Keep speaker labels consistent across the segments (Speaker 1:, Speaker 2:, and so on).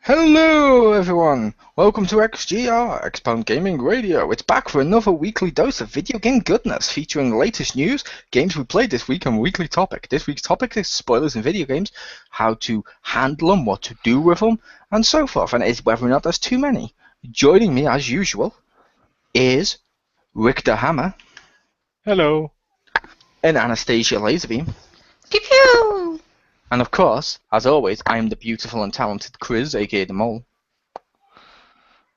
Speaker 1: Hello everyone! Welcome to XGR, XPound Gaming Radio. It's back for another weekly dose of video game goodness, featuring the latest news, games we played this week, and weekly topic. This week's topic is spoilers in video games, how to handle them, what to do with them, and so forth, and it's whether or not there's too many. Joining me, as usual, is Rick the Hammer.
Speaker 2: Hello.
Speaker 1: And Anastasia Laserbeam.
Speaker 3: Pew pew!
Speaker 1: And of course, as always, I am the beautiful and talented Chris, aka the Mole.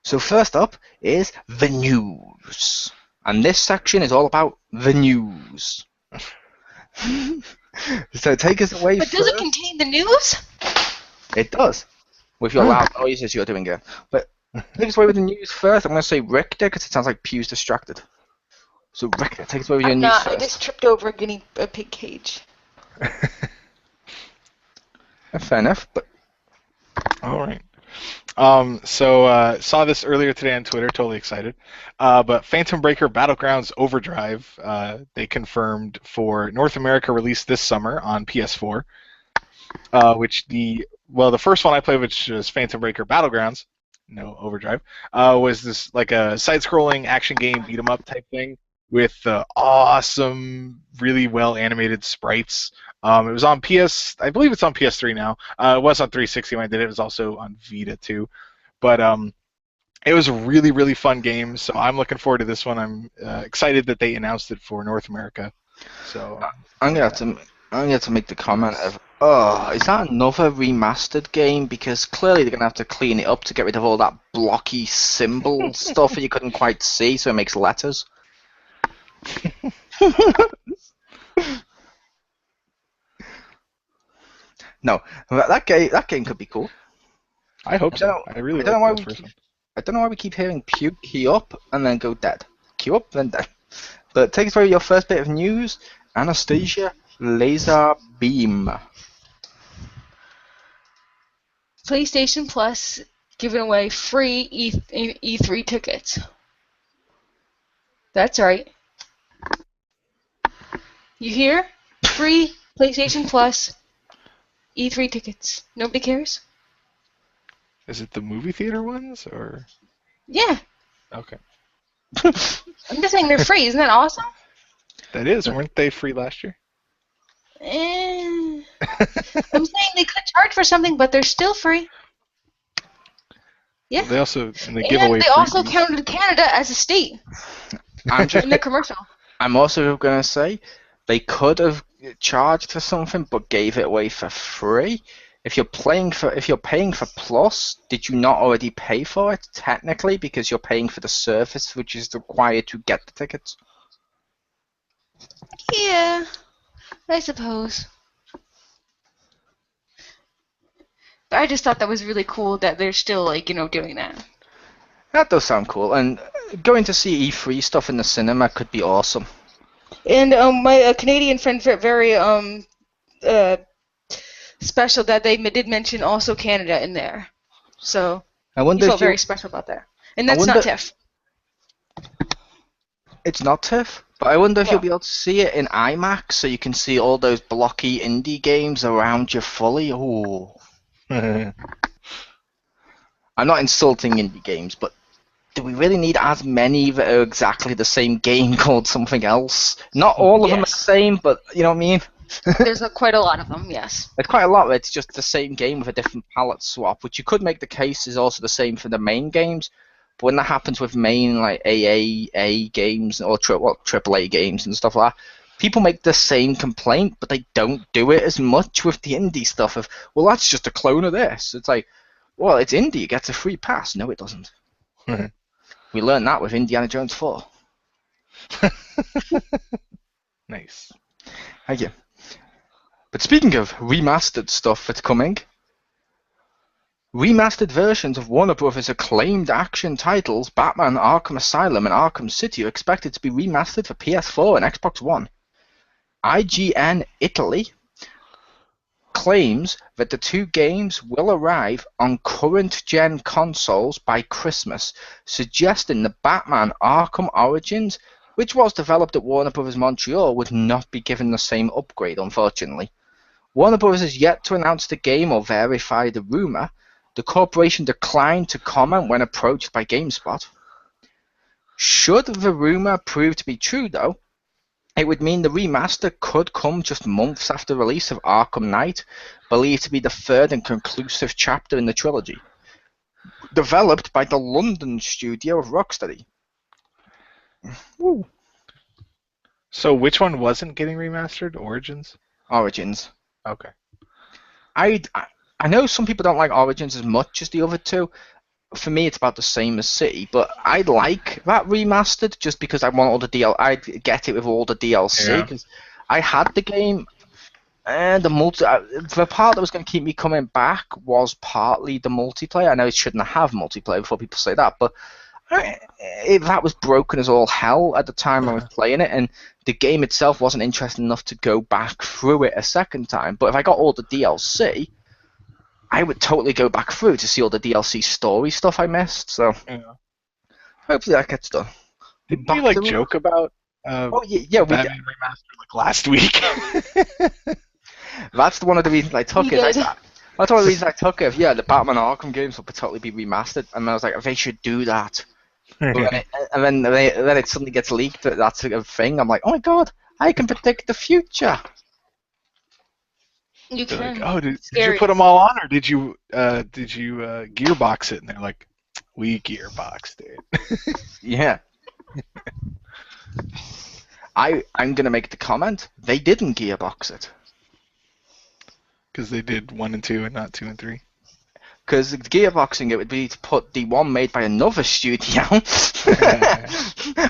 Speaker 1: So first up is the news. And this section is all about the news. So take us away
Speaker 3: But does it contain the news?
Speaker 1: It does. With your loud noises you're doing it. But take us away with the news first. I'm going to say Rick there because it sounds like Pew's distracted. So Rick, take us away with your news first.
Speaker 3: I just tripped over a pig cage.
Speaker 1: Fair enough, but...
Speaker 2: All right. Saw this earlier today on Twitter, totally excited. But Phantom Breaker Battlegrounds Overdrive, they confirmed for North America release this summer on PS4. The first one I played, which was Phantom Breaker Battlegrounds, no Overdrive, was this like a side-scrolling action game beat-em-up type thing with awesome, really well animated sprites. It was on I believe it's on PS3 now. It was on 360 when I did it. It was also on Vita too. But it was a really, really fun game. So I'm looking forward to this one. I'm excited that they announced it for North America. So
Speaker 1: I'm gonna have to make the comment of, oh, is that another remastered game? Because clearly they're gonna have to clean it up to get rid of all that blocky symbol stuff that you couldn't quite see, so it makes letters. No, that game could be cool.
Speaker 2: I hope so. I really like that first one.
Speaker 1: I don't know why we keep hearing Pew key up and then go dead. Queue up, then dead. But take us through your first bit of news, Anastasia Laserbeam.
Speaker 3: PlayStation Plus giving away free E3 tickets. That's right. You hear? Free PlayStation Plus E3 tickets. Nobody cares?
Speaker 2: Is it the movie theater ones or?
Speaker 3: Yeah.
Speaker 2: Okay.
Speaker 3: I'm just saying they're free. Isn't that awesome?
Speaker 2: That is. Weren't they free last year?
Speaker 3: I'm saying they could charge for something, but they're still free. Yeah.
Speaker 2: Well, they give away.
Speaker 3: They also counted Canada as a state in the commercial.
Speaker 1: I'm also gonna say they could have charged for something, but gave it away for free. If you're paying for Plus, did you not already pay for it technically because you're paying for the service which is required to get the tickets?
Speaker 3: Yeah, I suppose. But I just thought that was really cool that they're still doing that.
Speaker 1: That does sound cool, and going to see E3 stuff in the cinema could be awesome.
Speaker 3: And my Canadian friend felt very special that they did mention also Canada in there. So he felt very special about that. And that's not TIFF.
Speaker 1: It's not TIFF? But I wonder if you'll be able to see it in IMAX so you can see all those blocky indie games around you fully. Ooh. I'm not insulting indie games, but do we really need as many that are exactly the same game called something else? Not all of them are the same, but you know what I mean?
Speaker 3: There's quite a lot of them, yes.
Speaker 1: There's quite a lot, but it's just the same game with a different palette swap, which you could make the case is also the same for the main games. But when that happens with main like AA games or AAA games and stuff like that, people make the same complaint, but they don't do it as much with the indie stuff of, well, that's just a clone of this. It's like, well, it's indie, it gets a free pass. No, it doesn't. We learned that with Indiana Jones 4.
Speaker 2: Nice.
Speaker 1: Thank you. But speaking of remastered stuff that's coming, remastered versions of Warner Bros. Acclaimed action titles Batman Arkham Asylum and Arkham City are expected to be remastered for PS4 and Xbox One. IGN Italy claims that the two games will arrive on current-gen consoles by Christmas, suggesting the Batman Arkham Origins, which was developed at Warner Bros. Montreal, would not be given the same upgrade, unfortunately. Warner Bros. Has yet to announce the game or verify the rumor, The corporation declined to comment when approached by GameSpot. Should the rumor prove to be true, though, it would mean the remaster could come just months after the release of Arkham Knight, believed to be the third and conclusive chapter in the trilogy. Developed by the London studio of Rocksteady. Woo.
Speaker 2: So which one wasn't getting remastered? Origins?
Speaker 1: Origins.
Speaker 2: Okay.
Speaker 1: I know some people don't like Origins as much as the other two. For me, it's about the same as City, but I like that remastered just because I want all the DLC. I'd get it with all the DLC because I had the game. And the part that was going to keep me coming back was partly the multiplayer. I know it shouldn't have multiplayer before people say that, but that was broken as all hell at the time I was playing it, and the game itself wasn't interesting enough to go back through it a second time. But if I got all the DLC, I would totally go back through to see all the DLC story stuff I missed. So hopefully that gets done.
Speaker 2: Didn't we joke about Batman Remastered last week?
Speaker 1: That's one of the reasons I took it. That's one of the reasons I took it. Yeah, the Batman Arkham games will totally be remastered, and I was like, they should do that. And then it suddenly gets leaked that that's a thing. I'm like, oh my god, I can predict the future.
Speaker 3: You can.
Speaker 2: Like, did you put them all on, or did you gearbox it? And they're like, we gearboxed it.
Speaker 1: Yeah. I'm gonna make the comment. They didn't gearbox it.
Speaker 2: Because they did 1 and 2 and not 2 and 3.
Speaker 1: Because gearboxing it would be to put the one made by another studio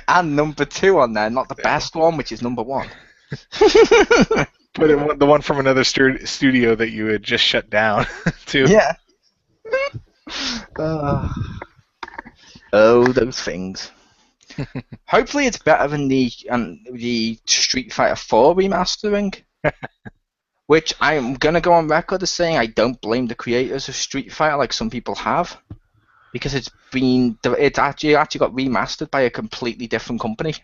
Speaker 1: and number 2 on there, not the best one, which is number 1.
Speaker 2: Put it, the one from another studio that you had just shut down, too.
Speaker 1: Yeah. Those things. Hopefully it's better than the Street Fighter 4 remastering. Which I'm going to go on record as saying I don't blame the creators of Street Fighter like some people have. Because it actually got remastered by a completely different company.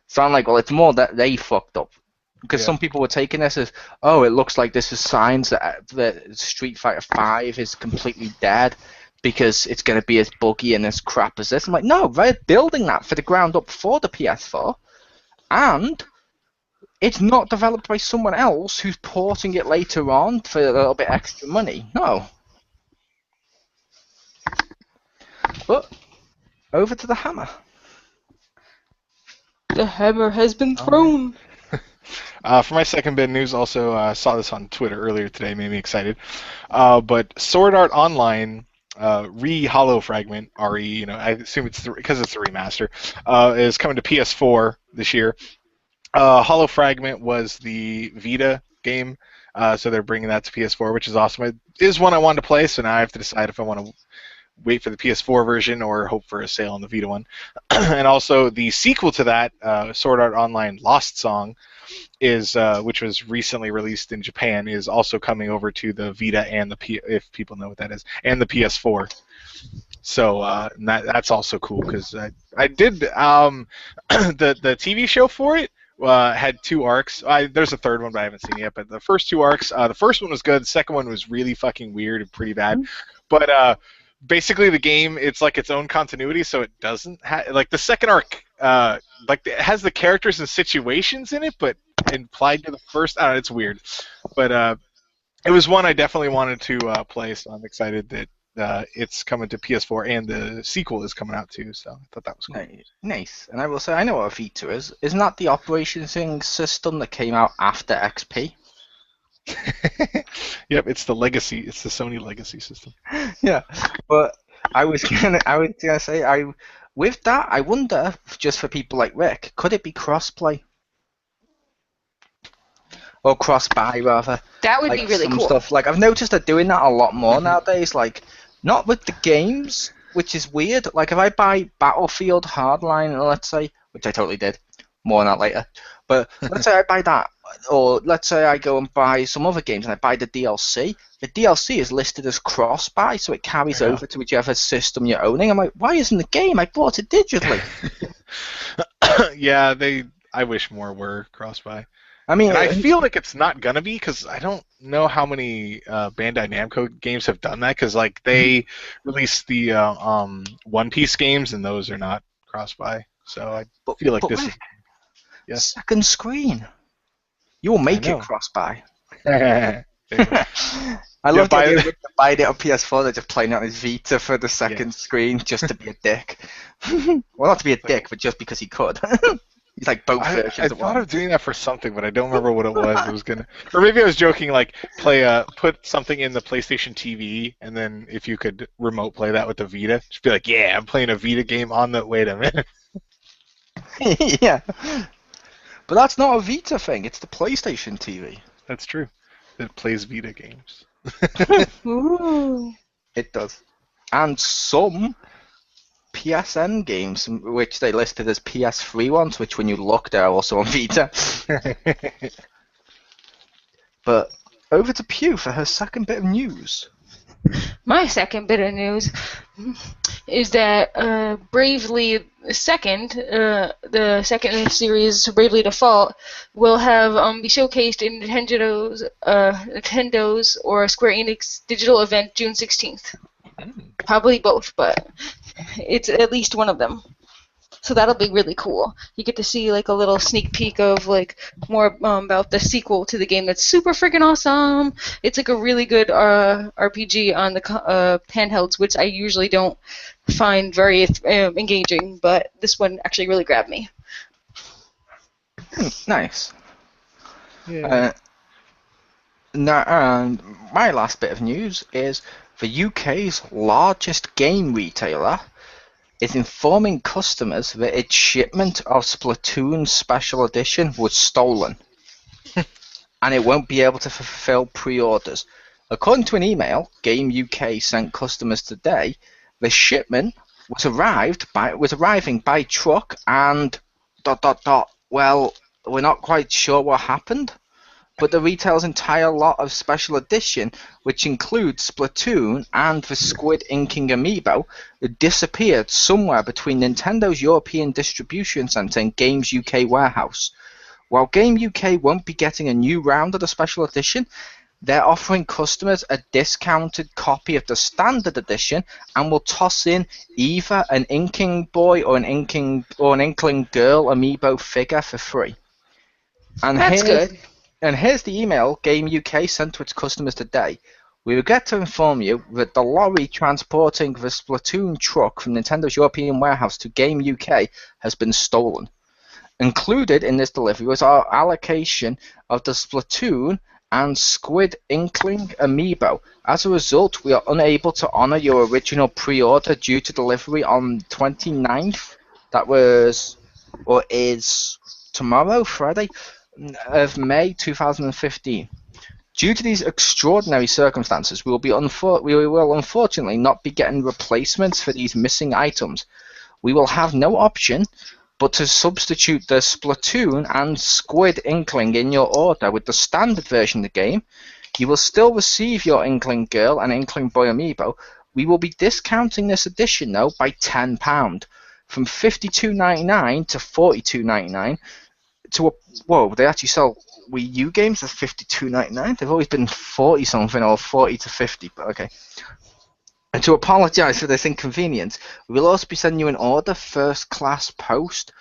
Speaker 1: So I'm like, well, it's more that they fucked up. Because some people were taking this as, it looks like this is signs that Street Fighter 5 is completely dead because it's going to be as buggy and as crap as this. I'm like, no, they're building that for the ground up for the PS4. And it's not developed by someone else who's porting it later on for a little bit extra money. No. But, over to the hammer.
Speaker 3: The hammer has been thrown.
Speaker 2: For my second bit of news, also saw this on Twitter earlier today, made me excited. But Sword Art Online Hollow Fragment, RE, I assume it's because it's a remaster, is coming to PS4 this year. Hollow Fragment was the Vita game, so they're bringing that to PS4, which is awesome. It is one I wanted to play, so now I have to decide if I want to wait for the PS4 version or hope for a sale on the Vita one. And also the sequel to that, Sword Art Online Lost Song, which was recently released in Japan, is also coming over to the Vita and if people know what that is, and the PS4. So that's also cool because I did the TV show for it. Had 2 arcs. There's a third one, but I haven't seen it yet. But the first 2 arcs, the first one was good. The second one was really fucking weird and pretty bad. But basically, the game, it's like its own continuity, so it doesn't have like the second arc. It has the characters and situations in it, but implied to the first. I don't know. It's weird, but it was one I definitely wanted to play. So I'm excited that it's coming to PS4 and the sequel is coming out too. So I thought that was cool.
Speaker 1: Nice. And I will say, I know what a V2 is. Isn't that the operating system that came out after XP?
Speaker 2: Yep, it's the legacy. It's the Sony legacy system.
Speaker 1: Yeah, but I was gonna say, with that, I wonder, just for people like Rick, could it be crossplay? Or cross-buy, rather.
Speaker 3: That would be really cool.
Speaker 1: Stuff. Like, I've noticed they're doing that a lot more nowadays. Like, not with the games, which is weird. Like, if I buy Battlefield Hardline, let's say, which I totally did, more on that later. But let's say I buy that, or let's say I go and buy some other games and I buy the DLC. The DLC is listed as cross-buy, so it carries over to whichever system you're owning. I'm like, why isn't the game? I bought it digitally.
Speaker 2: Yeah, I wish more were cross-buy.
Speaker 1: I mean,
Speaker 2: and I feel like it's not gonna be because I don't know how many Bandai Namco games have done that because like they released the One Piece games and those are not cross-buy. So I feel like this is
Speaker 1: second screen. You'll make it cross-buy.
Speaker 2: I
Speaker 1: love the idea of buying it on PS4 and just playing it on his Vita for the second screen just to be a dick. Well, not to be a dick, but just because he could. He's like both versions.
Speaker 2: I thought of doing that for something, but I don't remember what it was. It was gonna, or maybe I was joking. Like put something in the PlayStation TV, and then if you could remote play that with the Vita, just be like, yeah, I'm playing a Vita game on the. Wait a minute.
Speaker 1: Yeah, but that's not a Vita thing. It's the PlayStation TV.
Speaker 2: That's true. It plays Vita games.
Speaker 1: It does, and some PSN games, which they listed as PS3 ones, which when you look, they're also on Vita. But over to Pew for her second bit of news.
Speaker 3: My second bit of news is that Bravely Second, the second in the series, Bravely Default, will have be showcased in Nintendo's or Square Enix digital event June 16th. Probably both, but it's at least one of them. So that'll be really cool. You get to see like a little sneak peek of like more about the sequel to the game that's super freaking awesome. It's like a really good RPG on the handhelds, which I usually don't find very engaging, but this one actually really grabbed me.
Speaker 1: Nice. Yeah. Now, and my last bit of news is the UK's largest game retailer is informing customers that its shipment of Splatoon Special Edition was stolen, and it won't be able to fulfill pre-orders. According to an email Game UK sent customers today, the shipment was arriving by truck and ... Well, we're not quite sure what happened, but the retailer's entire lot of Special Edition, which includes Splatoon and the Squid Inking Amiibo, disappeared somewhere between Nintendo's European Distribution Centre and Games UK warehouse. While Game UK won't be getting a new round of the Special Edition, they're offering customers a discounted copy of the Standard Edition and will toss in either an Inking Boy or an Inkling Girl Amiibo figure for free. And
Speaker 3: that's good.
Speaker 1: And here's the email Game UK sent to its customers today. We regret to inform you that the lorry transporting the Splatoon truck from Nintendo's European warehouse to Game UK has been stolen. Included in this delivery was our allocation of the Splatoon and Squid Inkling Amiibo. As a result, we are unable to honor your original pre-order due to delivery on 29th. That was, or is, tomorrow, Friday, of May 2015. Due to these extraordinary circumstances, we will unfortunately not be getting replacements for these missing items. We will have no option but to substitute the Splatoon and Squid Inkling in your order with the standard version of the game. You will still receive your Inkling Girl and Inkling Boy Amiibo. We will be discounting this edition though by £10, from $52.99 to $42.99. They actually sell Wii U games at $52.99. They've always been 40 something or 40 to 50, but okay. And to apologise for this inconvenience, we will also be sending you an order first class post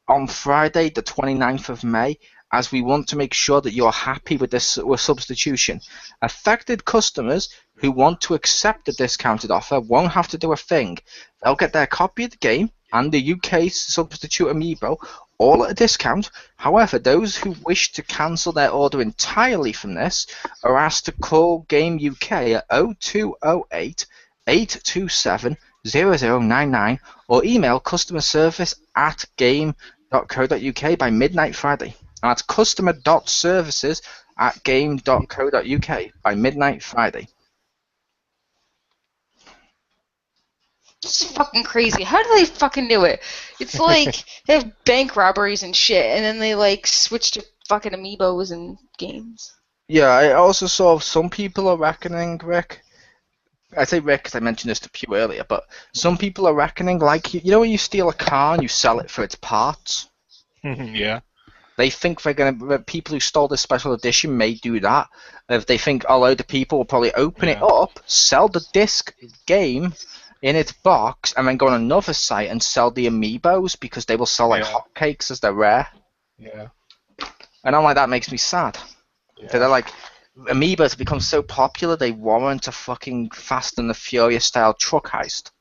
Speaker 1: on Friday the 29th of May, as we want to make sure that you're happy with this substitution. Affected customers who want to accept the discounted offer won't have to do a thing. They'll get their copy of the game and the UK substitute amiibo all at a discount. However, those who wish to cancel their order entirely from this are asked to call Game UK at 0208 827 0099 or email customer service at game.co.uk by midnight Friday. That's customer.services@game.co.uk by midnight Friday.
Speaker 3: It's fucking crazy. How do they fucking do it? It's like they have bank robberies and shit, and then they like switch to fucking amiibos and games.
Speaker 1: Yeah, I also saw some people are reckoning, Rick. I say Rick because I mentioned this to Pew earlier, but some people are reckoning like, you know when you steal a car and you sell it for its parts?
Speaker 2: Yeah.
Speaker 1: They think they're gonna. People who stole the special edition may do that. If they think a load of people will probably open it up, sell the disc game in its box, and then go on another site and sell the amiibos because they will sell like hotcakes as they're rare.
Speaker 2: Yeah.
Speaker 1: And I'm like, that makes me sad.
Speaker 2: Yeah.
Speaker 1: They're like, amiibos have become so popular they warrant a fucking Fast and the Furious style truck heist.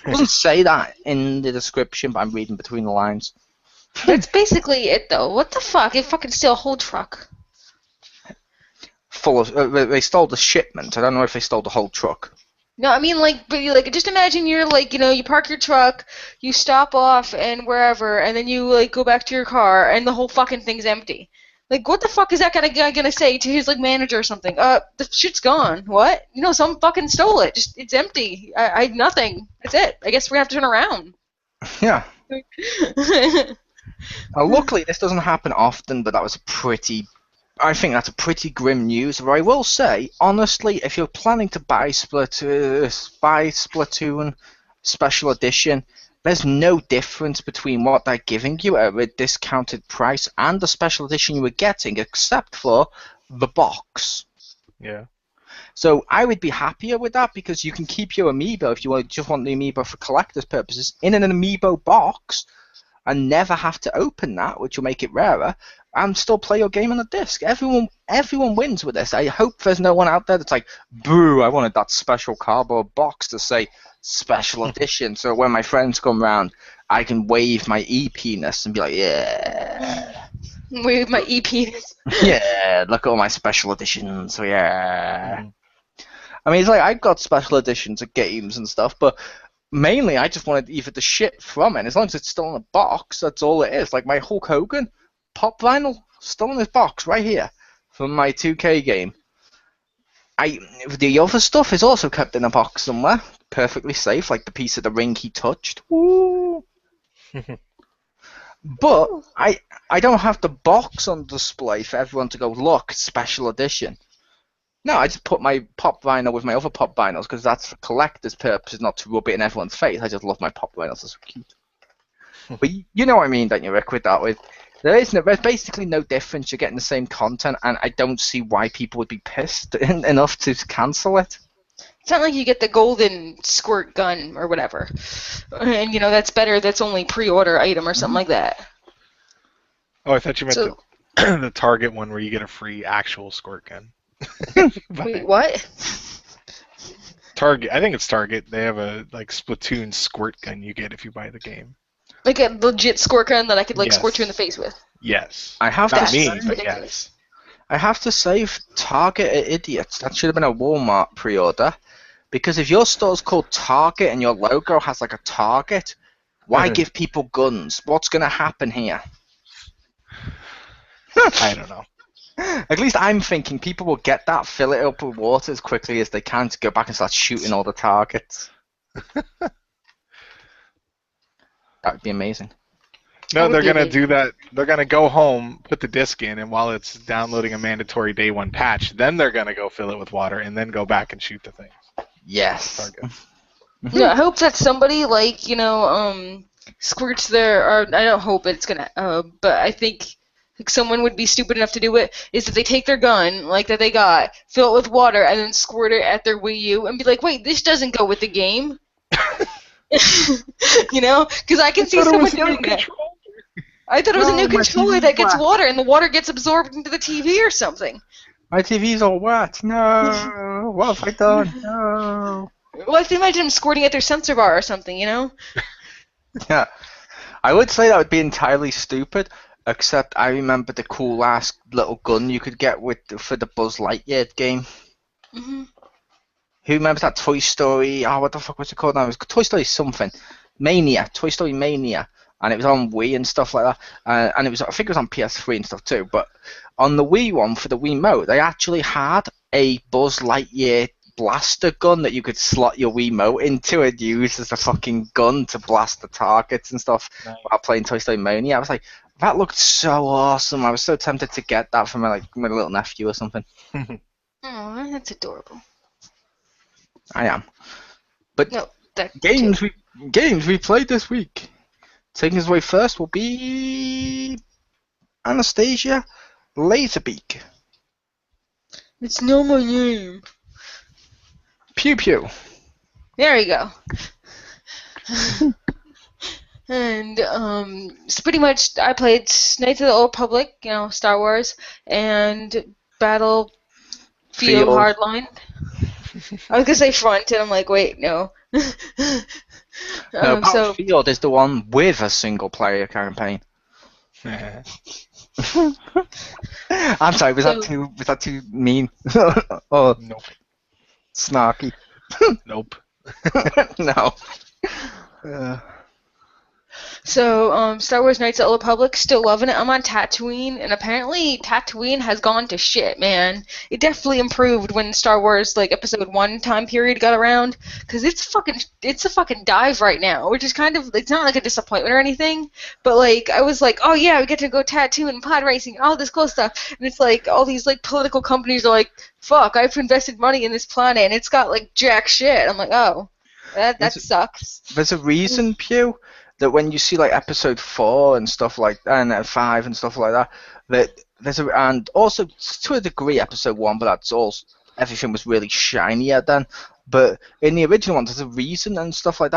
Speaker 1: It doesn't say that in the description, but I'm reading between the lines.
Speaker 3: That's basically it, though. What the fuck? They fucking steal a whole truck.
Speaker 1: Full of, they stole the shipment. I don't know if they stole the whole truck.
Speaker 3: No, I mean, just imagine you're you park your truck, you stop off and wherever, and then you go back to your car, and the whole fucking thing's empty. What the fuck is that guy gonna say to his manager or something? The shit's gone. What? Someone fucking stole it. It's empty. I nothing. That's it. I guess we have to turn around.
Speaker 1: Yeah. Luckily, this doesn't happen often, but I think that's a pretty grim news. But I will say, honestly, if you're planning to buy Splatoon Special Edition, there's no difference between what they're giving you at a discounted price and the Special Edition you were getting, except for the box.
Speaker 2: Yeah.
Speaker 1: So I would be happier with that because you can keep your amiibo if you just want the amiibo for collector's purposes in an amiibo box and never have to open that, which will make it rarer, and still play your game on a disc. Everyone wins with this. I hope there's no one out there that's like, boo, I wanted that special cardboard box to say special edition, so when my friends come round, I can wave my e-penis and be like, yeah.
Speaker 3: Wave my e-penis.
Speaker 1: Yeah, look at all my special editions, so yeah. I mean, it's like, I've got special editions of games and stuff, but mainly I just wanted either the shit from it. As long as it's still in a box, that's all it is. Like my Hulk Hogan pop vinyl, still in this box right here from my 2K game. The other stuff is also kept in a box somewhere, perfectly safe, like the piece of the ring he touched. Woo! But I don't have the box on display for everyone to go, look, special edition. No, I just put my pop vinyl with my other pop vinyls because that's for collector's purposes, not to rub it in everyone's face. I just love my pop vinyls; they're so cute. But you know what I mean, don't you, Rick? With that, there's basically no difference. You're getting the same content, and I don't see why people would be pissed enough to cancel it.
Speaker 3: It's not like you get the golden squirt gun or whatever, and that's better. That's only pre-order item or something like that.
Speaker 2: Oh, I thought you meant the Target one where you get a free actual squirt gun.
Speaker 3: Wait, what?
Speaker 2: Target. I think it's Target. They have a Splatoon squirt gun you get if you buy the game.
Speaker 3: Like a legit squirt gun that I could squirt you in the face with.
Speaker 2: Yes.
Speaker 1: I have
Speaker 2: Not
Speaker 1: to
Speaker 2: me,
Speaker 1: say,
Speaker 2: but yes.
Speaker 1: I have to say, Target are idiots. That should have been a Walmart pre-order, because if your store's called Target and your logo has a target, why give people guns? What's gonna happen here?
Speaker 2: I don't know.
Speaker 1: At least I'm thinking people will get that, fill it up with water as quickly as they can to go back and start shooting all the targets. That would be amazing.
Speaker 2: No, they're going to do that. They're going to go home, put the disc in, and while it's downloading a mandatory day one patch, then they're going to go fill it with water and then go back and shoot the thing.
Speaker 1: Yes.
Speaker 3: Yeah, I hope that somebody squirts their, or I don't hope it's going to, but I think someone would be stupid enough to do it, is that they take their gun, that they got, fill it with water, and then squirt it at their Wii U, and be like, wait, this doesn't go with the game. Because I can see someone doing that. I thought it was a new controller that gets water, and the water gets absorbed into the TV or something.
Speaker 1: My TV's all wet. No. What have I done? No.
Speaker 3: Well, I can imagine them squirting at their sensor bar or something, Yeah.
Speaker 1: I would say that would be entirely stupid. Except I remember the cool ass little gun you could get for the Buzz Lightyear game.
Speaker 3: Mm-hmm.
Speaker 1: Who remembers that Toy Story? Oh, what the fuck was it called now? It was Toy Story something. Toy Story Mania. And it was on Wii and stuff like that. And I think it was on PS3 and stuff too. But on the Wii one, for the Wiimote, they actually had a Buzz Lightyear blaster gun that you could slot your Wiimote into and use as a fucking gun to blast the targets and stuff while playing Toy Story Mania. I was like, that looked so awesome. I was so tempted to get that for my little nephew or something.
Speaker 3: Oh, that's adorable.
Speaker 1: I am. But
Speaker 3: no,
Speaker 1: games we played this week. Taking us away first will be Anastasia Laserbeak.
Speaker 3: It's not my name.
Speaker 1: Pew Pew.
Speaker 3: There you go. And so pretty much I played Knights of the Old Republic, Star Wars, and Battlefield Hardline. I was gonna say Front, and I'm like, wait, no.
Speaker 1: No, Battlefield is the one with a single-player campaign. I'm sorry, was that too mean? Or
Speaker 2: Nope.
Speaker 1: snarky?
Speaker 2: Nope.
Speaker 1: No.
Speaker 3: So, Star Wars Knights of the Old Republic, still loving it. I'm on Tatooine, and apparently Tatooine has gone to shit, man. It definitely improved when Star Wars, Episode 1 time period got around, because it's a fucking dive right now, which is kind of, it's not like a disappointment or anything, but, I was like, oh yeah, we get to go Tatooine and pod racing and all this cool stuff, and it's all these, political companies are like, fuck, I've invested money in this planet, and it's got, jack shit. I'm like, oh, that sucks.
Speaker 1: There's a reason, Pew, that when you see Episode 4 and stuff and 5 and stuff like that and also to a degree Episode 1, but that's all, everything was really shinier then. But in the original one, there's a reason and stuff like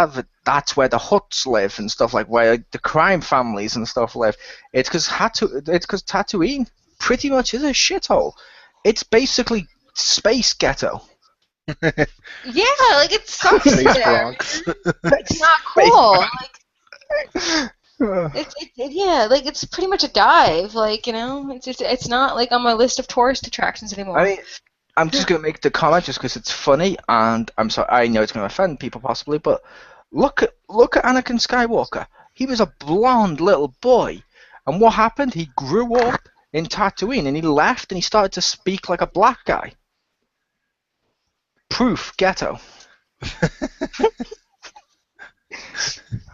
Speaker 1: that's where the Hutts live and stuff where the crime families and stuff live. It's because Tatooine pretty much is a shithole. It's basically space ghetto.
Speaker 3: Yeah, it sucks there. It's not cool. It's pretty much a dive. It's not on my list of tourist attractions anymore.
Speaker 1: I mean, I'm just gonna make the comment just because it's funny, and I'm sorry. I know it's gonna offend people possibly, but look at Anakin Skywalker. He was a blonde little boy, and what happened? He grew up in Tatooine, and he left, and he started to speak like a black guy. Proof ghetto.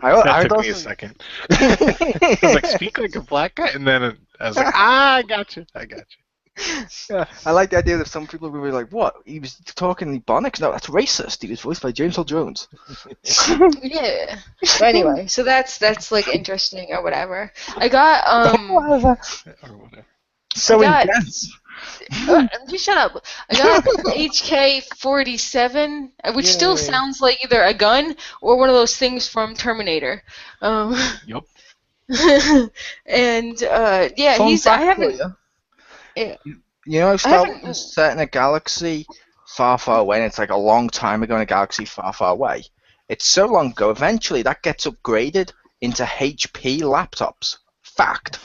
Speaker 2: That took me a second. I was like, speak like a black guy? And then I was like, I got you.
Speaker 1: Yeah, I like the idea that some people will be like, what? He was talking Ebonics? No, that's racist. He was voiced by James Earl Jones.
Speaker 3: Yeah. But anyway, so that's interesting or whatever. I got,
Speaker 2: Or whatever.
Speaker 1: So intense.
Speaker 3: Just shut up. I got HK-47, which still sounds like either a gun or one of those things from Terminator.
Speaker 2: Yup.
Speaker 3: And he's. I haven't. Yeah.
Speaker 1: You know, Star Wars was set in a galaxy far, far away, and it's a long time ago in a galaxy far, far away. It's so long ago. Eventually, that gets upgraded into HP laptops. Fact.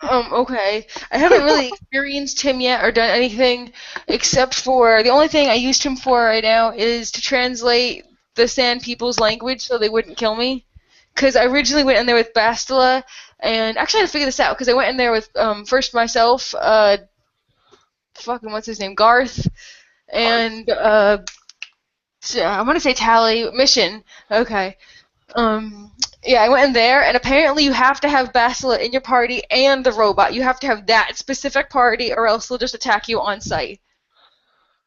Speaker 3: Okay. I haven't really experienced him yet or done anything except for the only thing I used him for right now is to translate the Sand People's language so they wouldn't kill me. Because I originally went in there with Bastila, and actually I had to figure this out because I went in there with first myself, what's his name, Garth, and I want to say Tally, Mission. Okay. Yeah, I went in there, and apparently you have to have Bastila in your party and the robot. You have to have that specific party, or else they'll just attack you on sight.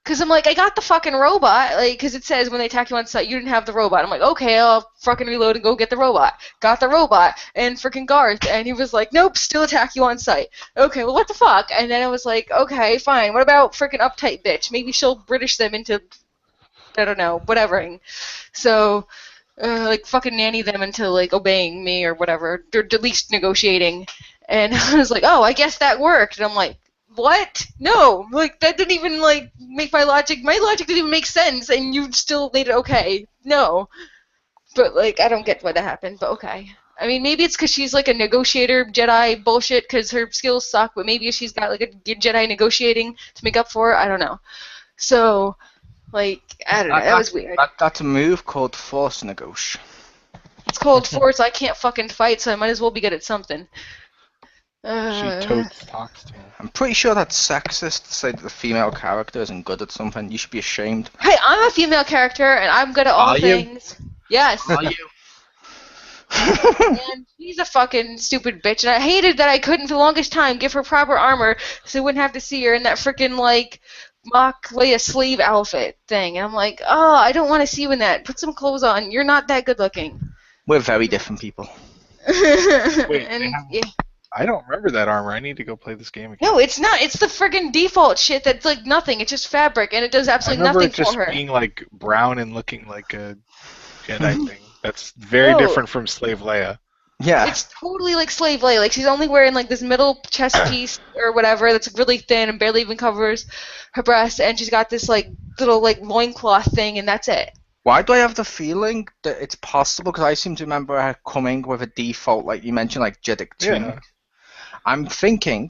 Speaker 3: Because I'm like, I got the fucking robot, because it says when they attack you on sight, you didn't have the robot. I'm like, okay, I'll fucking reload and go get the robot. Got the robot, and freaking Garth, and he was like, nope, still attack you on sight. Okay, well, what the fuck? And then I was like, okay, fine, what about freaking uptight bitch? Maybe she'll British them into, I don't know, whatever. So... fucking nanny them into, obeying me or whatever, or at least negotiating. And I was like, oh, I guess that worked. And I'm like, what? No, that didn't even, make my logic didn't even make sense, and you still made it okay. No. But, I don't get why that happened, but okay. I mean, maybe it's because she's, a negotiator Jedi bullshit, because her skills suck, but maybe she's got, a Jedi negotiating to make up for it. I don't know. So... I don't know, that was weird.
Speaker 1: That's a move called Force Negoti.
Speaker 3: It's called Force, I can't fucking fight, so I might as well be good at something.
Speaker 2: She totes talks to him.
Speaker 1: I'm pretty sure that's sexist to say that the female character isn't good at something. You should be ashamed.
Speaker 3: Hey, I'm a female character, and I'm good at all things. Yes.
Speaker 1: Are you?
Speaker 3: And she's a fucking stupid bitch, and I hated that I couldn't for the longest time give her proper armor so I wouldn't have to see her in that freaking, mock Leia sleeve outfit thing. And I'm like, oh, I don't want to see you in that. Put some clothes on. You're not that good looking.
Speaker 1: We're very different people.
Speaker 2: Wait,
Speaker 3: and,
Speaker 2: I don't remember that armor. I need to go play this game again.
Speaker 3: No, it's not. It's the friggin' default shit that's like nothing. It's just fabric, and it does
Speaker 2: I
Speaker 3: absolutely
Speaker 2: remember
Speaker 3: nothing
Speaker 2: it just
Speaker 3: for her.
Speaker 2: being like brown and looking like a Jedi thing. That's very different from Slave Leia.
Speaker 1: Yeah.
Speaker 3: It's totally like Slave Leia. Like she's only wearing like this middle chest piece or whatever that's really thin and barely even covers her breasts, and she's got this like little like loincloth thing, and that's it.
Speaker 1: Why do I have the feeling that it's possible? Because I seem to remember her coming with a default, like you mentioned, like Jedi tunic.
Speaker 2: Yeah.
Speaker 1: I'm thinking,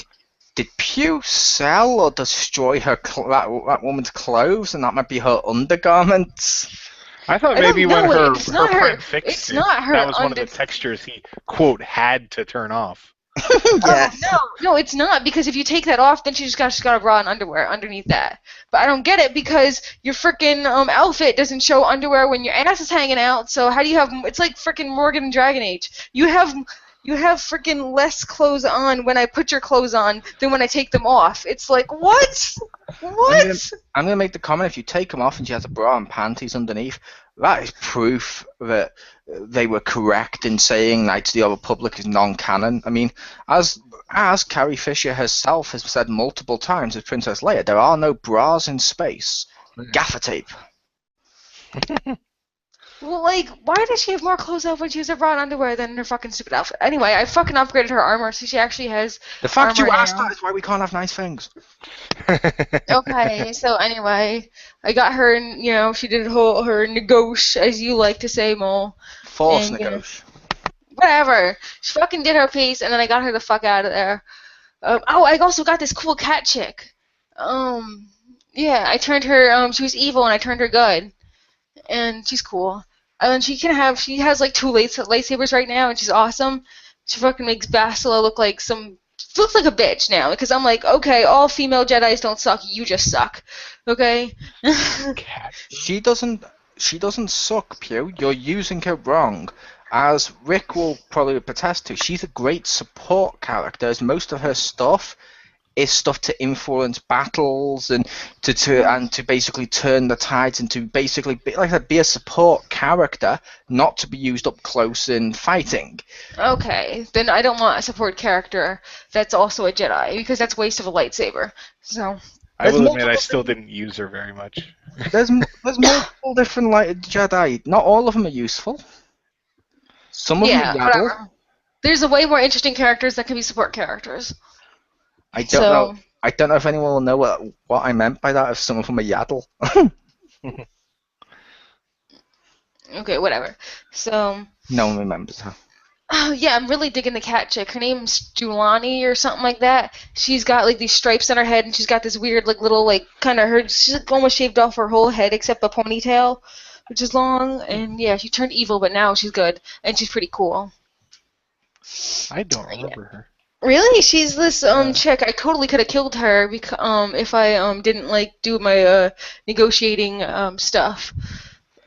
Speaker 1: did Pew sell or destroy her that woman's clothes, and that might be her undergarments?
Speaker 2: I thought
Speaker 3: I
Speaker 2: maybe
Speaker 3: don't
Speaker 2: when
Speaker 3: know,
Speaker 2: her
Speaker 3: it's not her-
Speaker 2: friend fixed
Speaker 3: it's
Speaker 2: it,
Speaker 3: not her
Speaker 2: that was one of the
Speaker 3: under-
Speaker 2: textures he, quote, had to turn off.
Speaker 1: Yes.
Speaker 3: No, it's not, because if you take that off, then she's got a bra and underwear underneath that. But I don't get it, because your frickin' outfit doesn't show underwear when your ass is hanging out. So how do you have? It's like frickin' Morgan in Dragon Age. You have frickin' less clothes on when I put your clothes on than when I take them off. It's like what? What?
Speaker 1: I'm gonna make the comment: if you take them off and she has a bra and panties underneath, that is proof that they were correct in saying Knights of the Old Republic is non-canon. I mean, as Carrie Fisher herself has said multiple times as Princess Leia, there are no bras in space. Gaffer tape.
Speaker 3: Well, like, why does she have more clothes on when she has a bra and underwear than her fucking stupid outfit? Anyway, I fucking upgraded her armor, so she actually has
Speaker 1: The fact you
Speaker 3: armor
Speaker 1: asked
Speaker 3: now.
Speaker 1: that is why we can't have nice things.
Speaker 3: Okay, so anyway, I got her, and, she did her negotiation, as you like to say, Mole.
Speaker 1: Force
Speaker 3: And,
Speaker 1: negotiation.
Speaker 3: Whatever. She fucking did her piece, and then I got her the fuck out of there. I also got this cool cat chick. Yeah, I turned her, she was evil, and I turned her good. And she's cool. And she has like 2 lightsabers right now, and she's awesome. She fucking makes Bastila looks like a bitch now, because I'm like, okay, all female Jedis don't suck, you just suck. Okay?
Speaker 1: She doesn't suck, Pew. You're using her wrong. As Rick will probably attest to, she's a great support character, as most of her stuff is stuff to influence battles and to basically turn the tides and to basically be a support character, not to be used up close in fighting.
Speaker 3: Okay, then I don't want a support character that's also a Jedi, because that's waste of a lightsaber. So
Speaker 2: I will admit I still didn't use her very much.
Speaker 1: There's multiple different Jedi. Not all of them are useful. Some of them are yaddle.
Speaker 3: whatever. There's a way more interesting characters that can be support characters.
Speaker 1: I don't know if anyone will know what I meant by that, if some of them are yaddle.
Speaker 3: Okay, whatever. So
Speaker 1: No one remembers her.
Speaker 3: Oh, yeah, I'm really digging the cat chick. Her name's Julani or something like that. She's got like these stripes on her head, and she's got this weird like little like kind of she's like almost shaved off her whole head except a ponytail, which is long. And yeah, she turned evil, but now she's good, and she's pretty cool.
Speaker 2: I don't remember her.
Speaker 3: Really? She's this chick. I totally could have killed her if I didn't like do my negotiating stuff.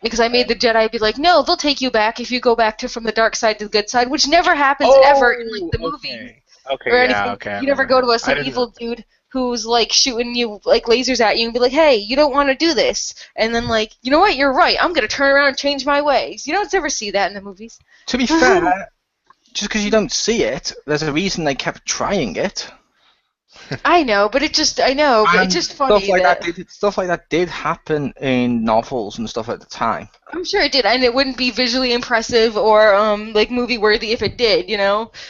Speaker 3: Because I made the Jedi be like, no, they'll take you back if you go back from the dark side to the good side, which never happens ever in like the movie or anything. You never go to some evil dude who's like shooting you like lasers at you and be like, hey, you don't want to do this, and then like, you know what, you're right, I'm gonna turn around and change my ways. You don't ever see that in the movies.
Speaker 1: To be fair, just because you don't see it, there's a reason they kept trying it.
Speaker 3: I know, but it's just funny
Speaker 1: Stuff like that did happen in novels and stuff at the time.
Speaker 3: I'm sure it did, and it wouldn't be visually impressive or like movie worthy if it did,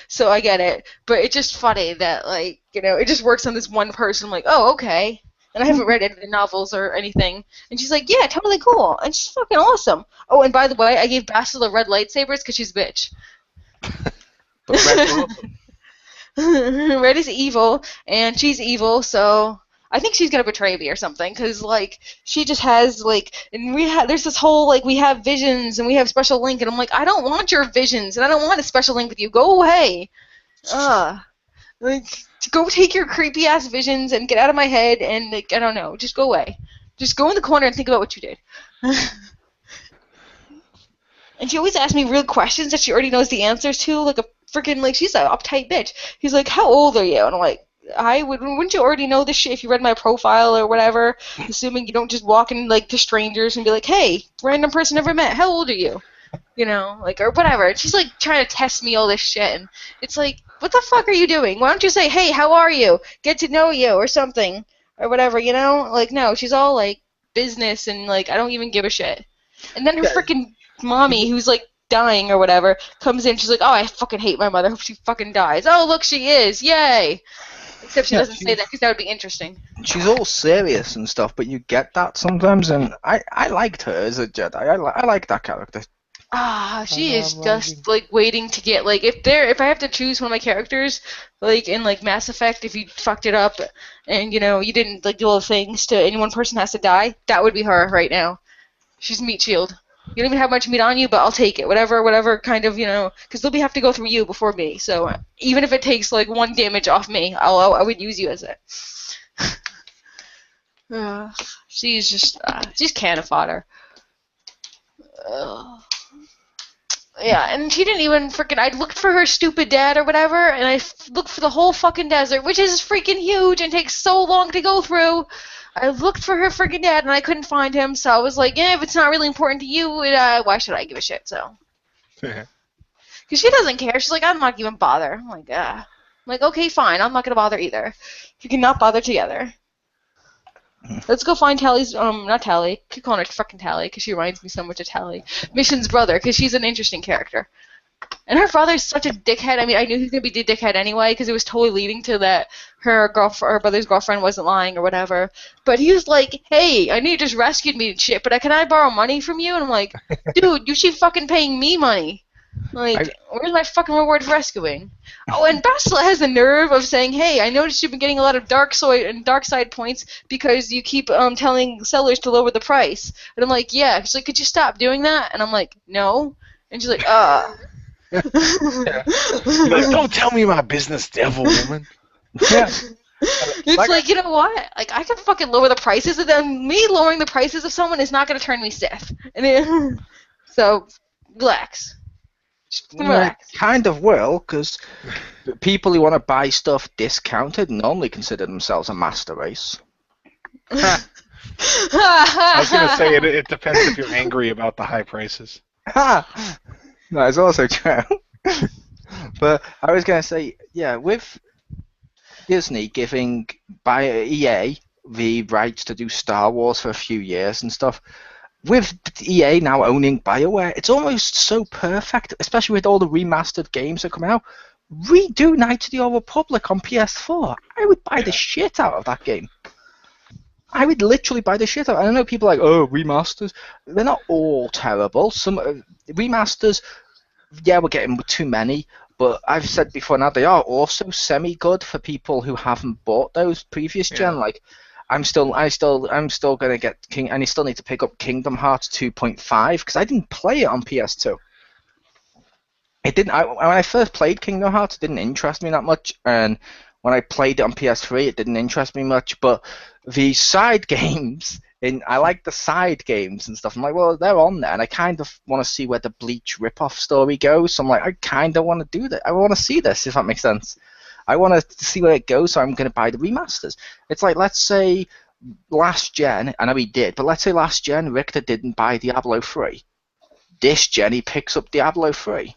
Speaker 3: So I get it, but it's just funny that like it just works on this one person. I'm like, oh, okay, and I haven't read any of the novels or anything. And she's like, yeah, totally cool, and she's fucking awesome. Oh, and by the way, I gave Bastila red lightsabers because she's a bitch.
Speaker 1: But red's awesome.
Speaker 3: Red is evil, and she's evil, so I think she's gonna betray me or something, because like she just has like, and there's this whole like we have visions and we have special link, and I'm like, I don't want your visions, and I don't want a special link with you. Go away. Like go take your creepy ass visions and get out of my head, and like I don't know, just go away. Just go in the corner and think about what you did. And she always asks me real questions that she already knows the answers to, like a freaking like she's an uptight bitch. He's like, how old are you? And I'm like, wouldn't you already know this shit if you read my profile or whatever? Assuming you don't just walk in like to strangers and be like, hey, random person never met. How old are you? you know, like, or whatever. She's like trying to test me all this shit, and it's like, what the fuck are you doing? Why don't you say, hey, how are you? Get to know you or something or whatever, you know? Like, no, she's all like business and like I don't even give a shit. And then her
Speaker 1: Yeah,
Speaker 3: freaking mommy, who's like dying or whatever, comes in. She's like, oh, I fucking hate my mother. Hope she fucking dies. Oh, look, she is. Yay. Except she
Speaker 1: yeah,
Speaker 3: doesn't say that because that would be interesting.
Speaker 1: she's all serious and stuff, but you get that sometimes, and I liked her as a Jedi. I like that character.
Speaker 3: She is just like waiting to get like if I have to choose one of my characters, like in like Mass Effect, if you fucked it up and you know you didn't like do all the things to any one person has to die, that would be her right now. She's meat shield. You don't even have much meat on you, but I'll take it. Whatever kind of, you know, because they'll have to go through you before me. So even if it takes like 1 damage off me, I would use you as it. She's just she's cannon fodder. Yeah, and she didn't even freaking. I looked for her stupid dad or whatever, and I looked for the whole fucking desert, which is freaking huge and takes so long to go through. I looked for her freaking dad, and I couldn't find him, so I was like, yeah, if it's not really important to you, why should I give a shit, so. Because she doesn't care. She's like, I'm not even bother. I'm like, okay, fine, I'm not going to bother either. We can not bother together. Let's go find Tally's, not Tally, keep calling her fucking Tally, because she reminds me so much of Tally. Mission's brother, because she's an interesting character. And her brother's such a dickhead. I mean, I knew he was going to be a dickhead anyway, because it was totally leading to that her brother's girlfriend wasn't lying or whatever. But he was like, hey, I know you just rescued me and shit, but can I borrow money from you? And I'm like, dude, you should fucking paying me money. Like, where's my fucking reward for rescuing? Oh, and Bastila has the nerve of saying, hey, I noticed you've been getting a lot of dark side points because you keep telling sellers to lower the price. And I'm like, yeah. She's like, could you stop doing that? And I'm like, no. And she's like,
Speaker 2: You're like, don't tell me my business, devil woman.
Speaker 1: Yeah.
Speaker 3: It's like, you know what? Like, I can fucking lower the prices, and then me lowering the prices of someone is not going to turn me Sith. And so, relax.
Speaker 1: Kind of will, because people who want to buy stuff discounted normally consider themselves a master race.
Speaker 2: I was going to say, it depends if you're angry about the high prices.
Speaker 1: That's also true. But I was going to say, yeah, with Disney giving EA the rights to do Star Wars for a few years and stuff, with EA now owning BioWare, it's almost so perfect, especially with all the remastered games that come out. Redo Knights of the Old Republic on PS4. I would buy the shit out of that game. I would literally buy the shit out. I know people are like, oh, remasters. They're not all terrible. Some remasters, yeah, we're getting too many. But I've said before now, they are also semi-good for people who haven't bought those previous gen. Like, I'm still gonna get King, and I still need to pick up Kingdom Hearts 2.5 because I didn't play it on PS2. It didn't. When I first played Kingdom Hearts, it didn't interest me that much, and when I played it on PS3, it didn't interest me much. But the side games, I like the side games and stuff. I'm like, well, they're on there, and I kind of want to see where the Bleach ripoff story goes. So I'm like, I kind of want to do that. I want to see this, if that makes sense. I want to see where it goes, so I'm going to buy the remasters. It's like, let's say last gen, I know he did, but let's say last gen Richter didn't buy Diablo 3. This gen he picks up Diablo 3.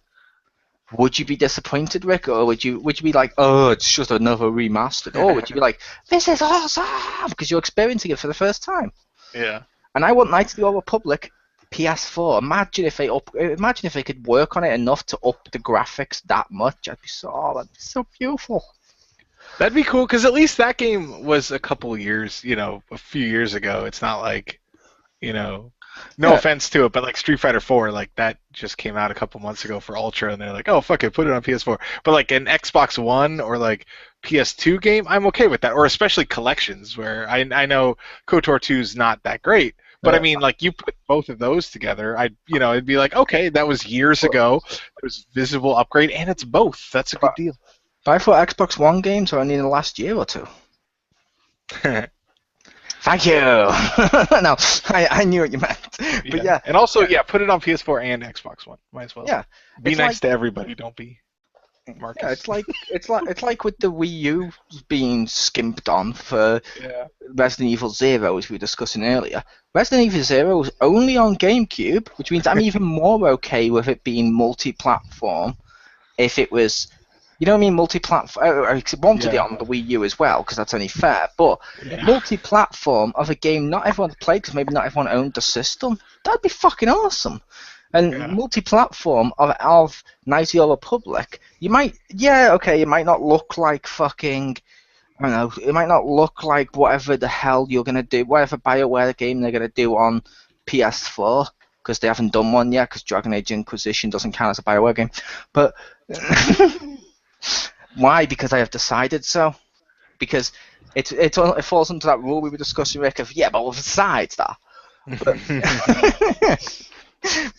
Speaker 1: Would you be disappointed, Rick, or would you be like, oh, it's just another remastered? Or would you be like, this is awesome, because you're experiencing it for the first time?
Speaker 2: Yeah.
Speaker 1: And I want Knights of the Old Republic PS4. Imagine if they could work on it enough to up the graphics that much. That'd be so beautiful.
Speaker 2: That'd be cool, because at least that game was a couple years, a few years ago. It's not like, no offense to it, but like Street Fighter 4, like that just came out a couple months ago for Ultra, and they're like, oh, fuck it, put it on PS4. But like an Xbox One or like PS2 game, I'm okay with that. Or especially collections, where I know KOTOR 2 is not that great. But I mean, like, you put both of those together, it'd be like, okay, that was years ago. It was visible upgrade, and it's both. That's a good deal.
Speaker 1: But I thought Xbox One games were only in the last year or two. Thank you. No, I knew what you meant. But yeah.
Speaker 2: And also, put it on PS4 and Xbox One. Might as well.
Speaker 1: Yeah.
Speaker 2: Be nice to everybody. Don't be. Marcus.
Speaker 1: Yeah, it's like with the Wii U being skimped on for Resident Evil Zero, as we were discussing earlier. Resident Evil Zero is only on GameCube, which means I'm even more okay with it being multi-platform. If it was, you know what I mean, multi-platform. I wanted it on the Wii U as well because that's only fair. But multi-platform of a game not everyone played because maybe not everyone owned the system. That'd be fucking awesome. And multi-platform of Knights of the Old Republic, you might, it might not look like fucking, I don't know, it might not look like whatever the hell you're going to do, whatever BioWare game they're going to do on PS4, because they haven't done one yet, because Dragon Age Inquisition doesn't count as a BioWare game. But why? Because I have decided so. Because it falls into that rule we were discussing, Rick, of, but besides that.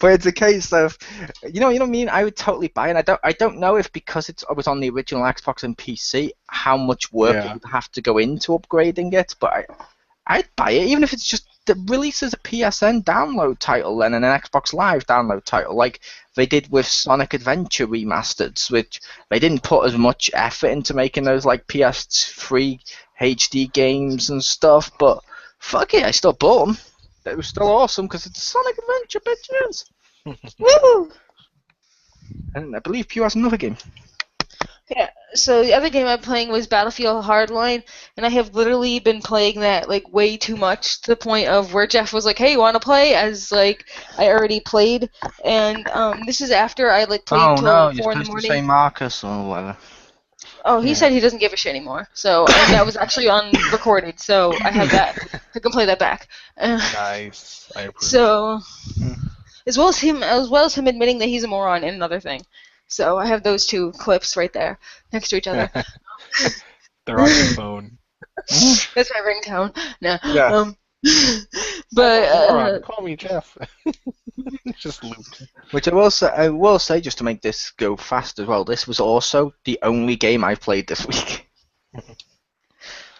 Speaker 1: But it's a case of, you know what I mean? I would totally buy it. I don't know if because it was on the original Xbox and PC, how much work it would have to go into upgrading it. But I'd buy it, even if it's just the release as a PSN download title and an Xbox Live download title, like they did with Sonic Adventure Remastered, which they didn't put as much effort into making those like PS3 HD games and stuff. But fuck it, I still bought them. It was still awesome because it's Sonic Adventure, bitches. Woo! And I believe Pew has another game.
Speaker 3: Yeah, so the other game I'm playing was Battlefield Hardline, and I have literally been playing that like way too much to the point of where Jeff was like, "Hey, you want to play?" As like I already played, and this is after I like played till 4 in the morning.
Speaker 1: You're supposed to say Marcus or whatever.
Speaker 3: Oh, he said he doesn't give a shit anymore. So, and that was actually on recorded, so I have that. I can play that back.
Speaker 2: Nice. I approve.
Speaker 3: So, as well as him admitting that he's a moron and another thing. So I have those two clips right there next to each other.
Speaker 2: They're on your phone.
Speaker 3: That's my ringtone. No.
Speaker 1: Yeah.
Speaker 3: But
Speaker 2: call me Jeff. Just looped.
Speaker 1: Which I will say, just to make this go fast as well, this was also the only game I played this week.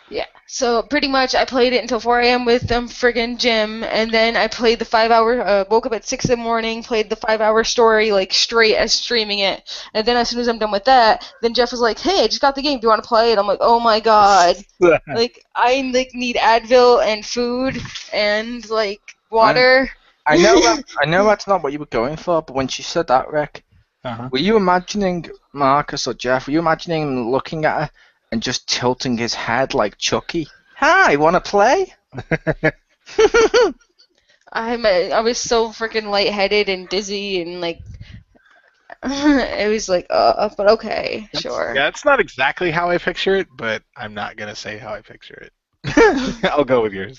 Speaker 3: Yeah, so pretty much I played it until 4 a.m. with friggin' Jim, and then I played the 5-hour, woke up at 6 in the morning, played the 5-hour story, like, straight as streaming it, and then as soon as I'm done with that, then Jeff was like, "Hey, I just got the game, do you want to play it?" I'm like, oh my god, like, I, like, need Advil and food and, like, water.
Speaker 1: I know that's not what you were going for, but when she said that, Rick, were you imagining Marcus or Jeff, were you imagining him looking at her and just tilting his head like Chucky? Hi, wanna play?
Speaker 3: I was so freaking lightheaded and dizzy and like it was like but okay, sure.
Speaker 2: Yeah, it's not exactly how I picture it, but I'm not gonna say how I picture it. I'll go with yours.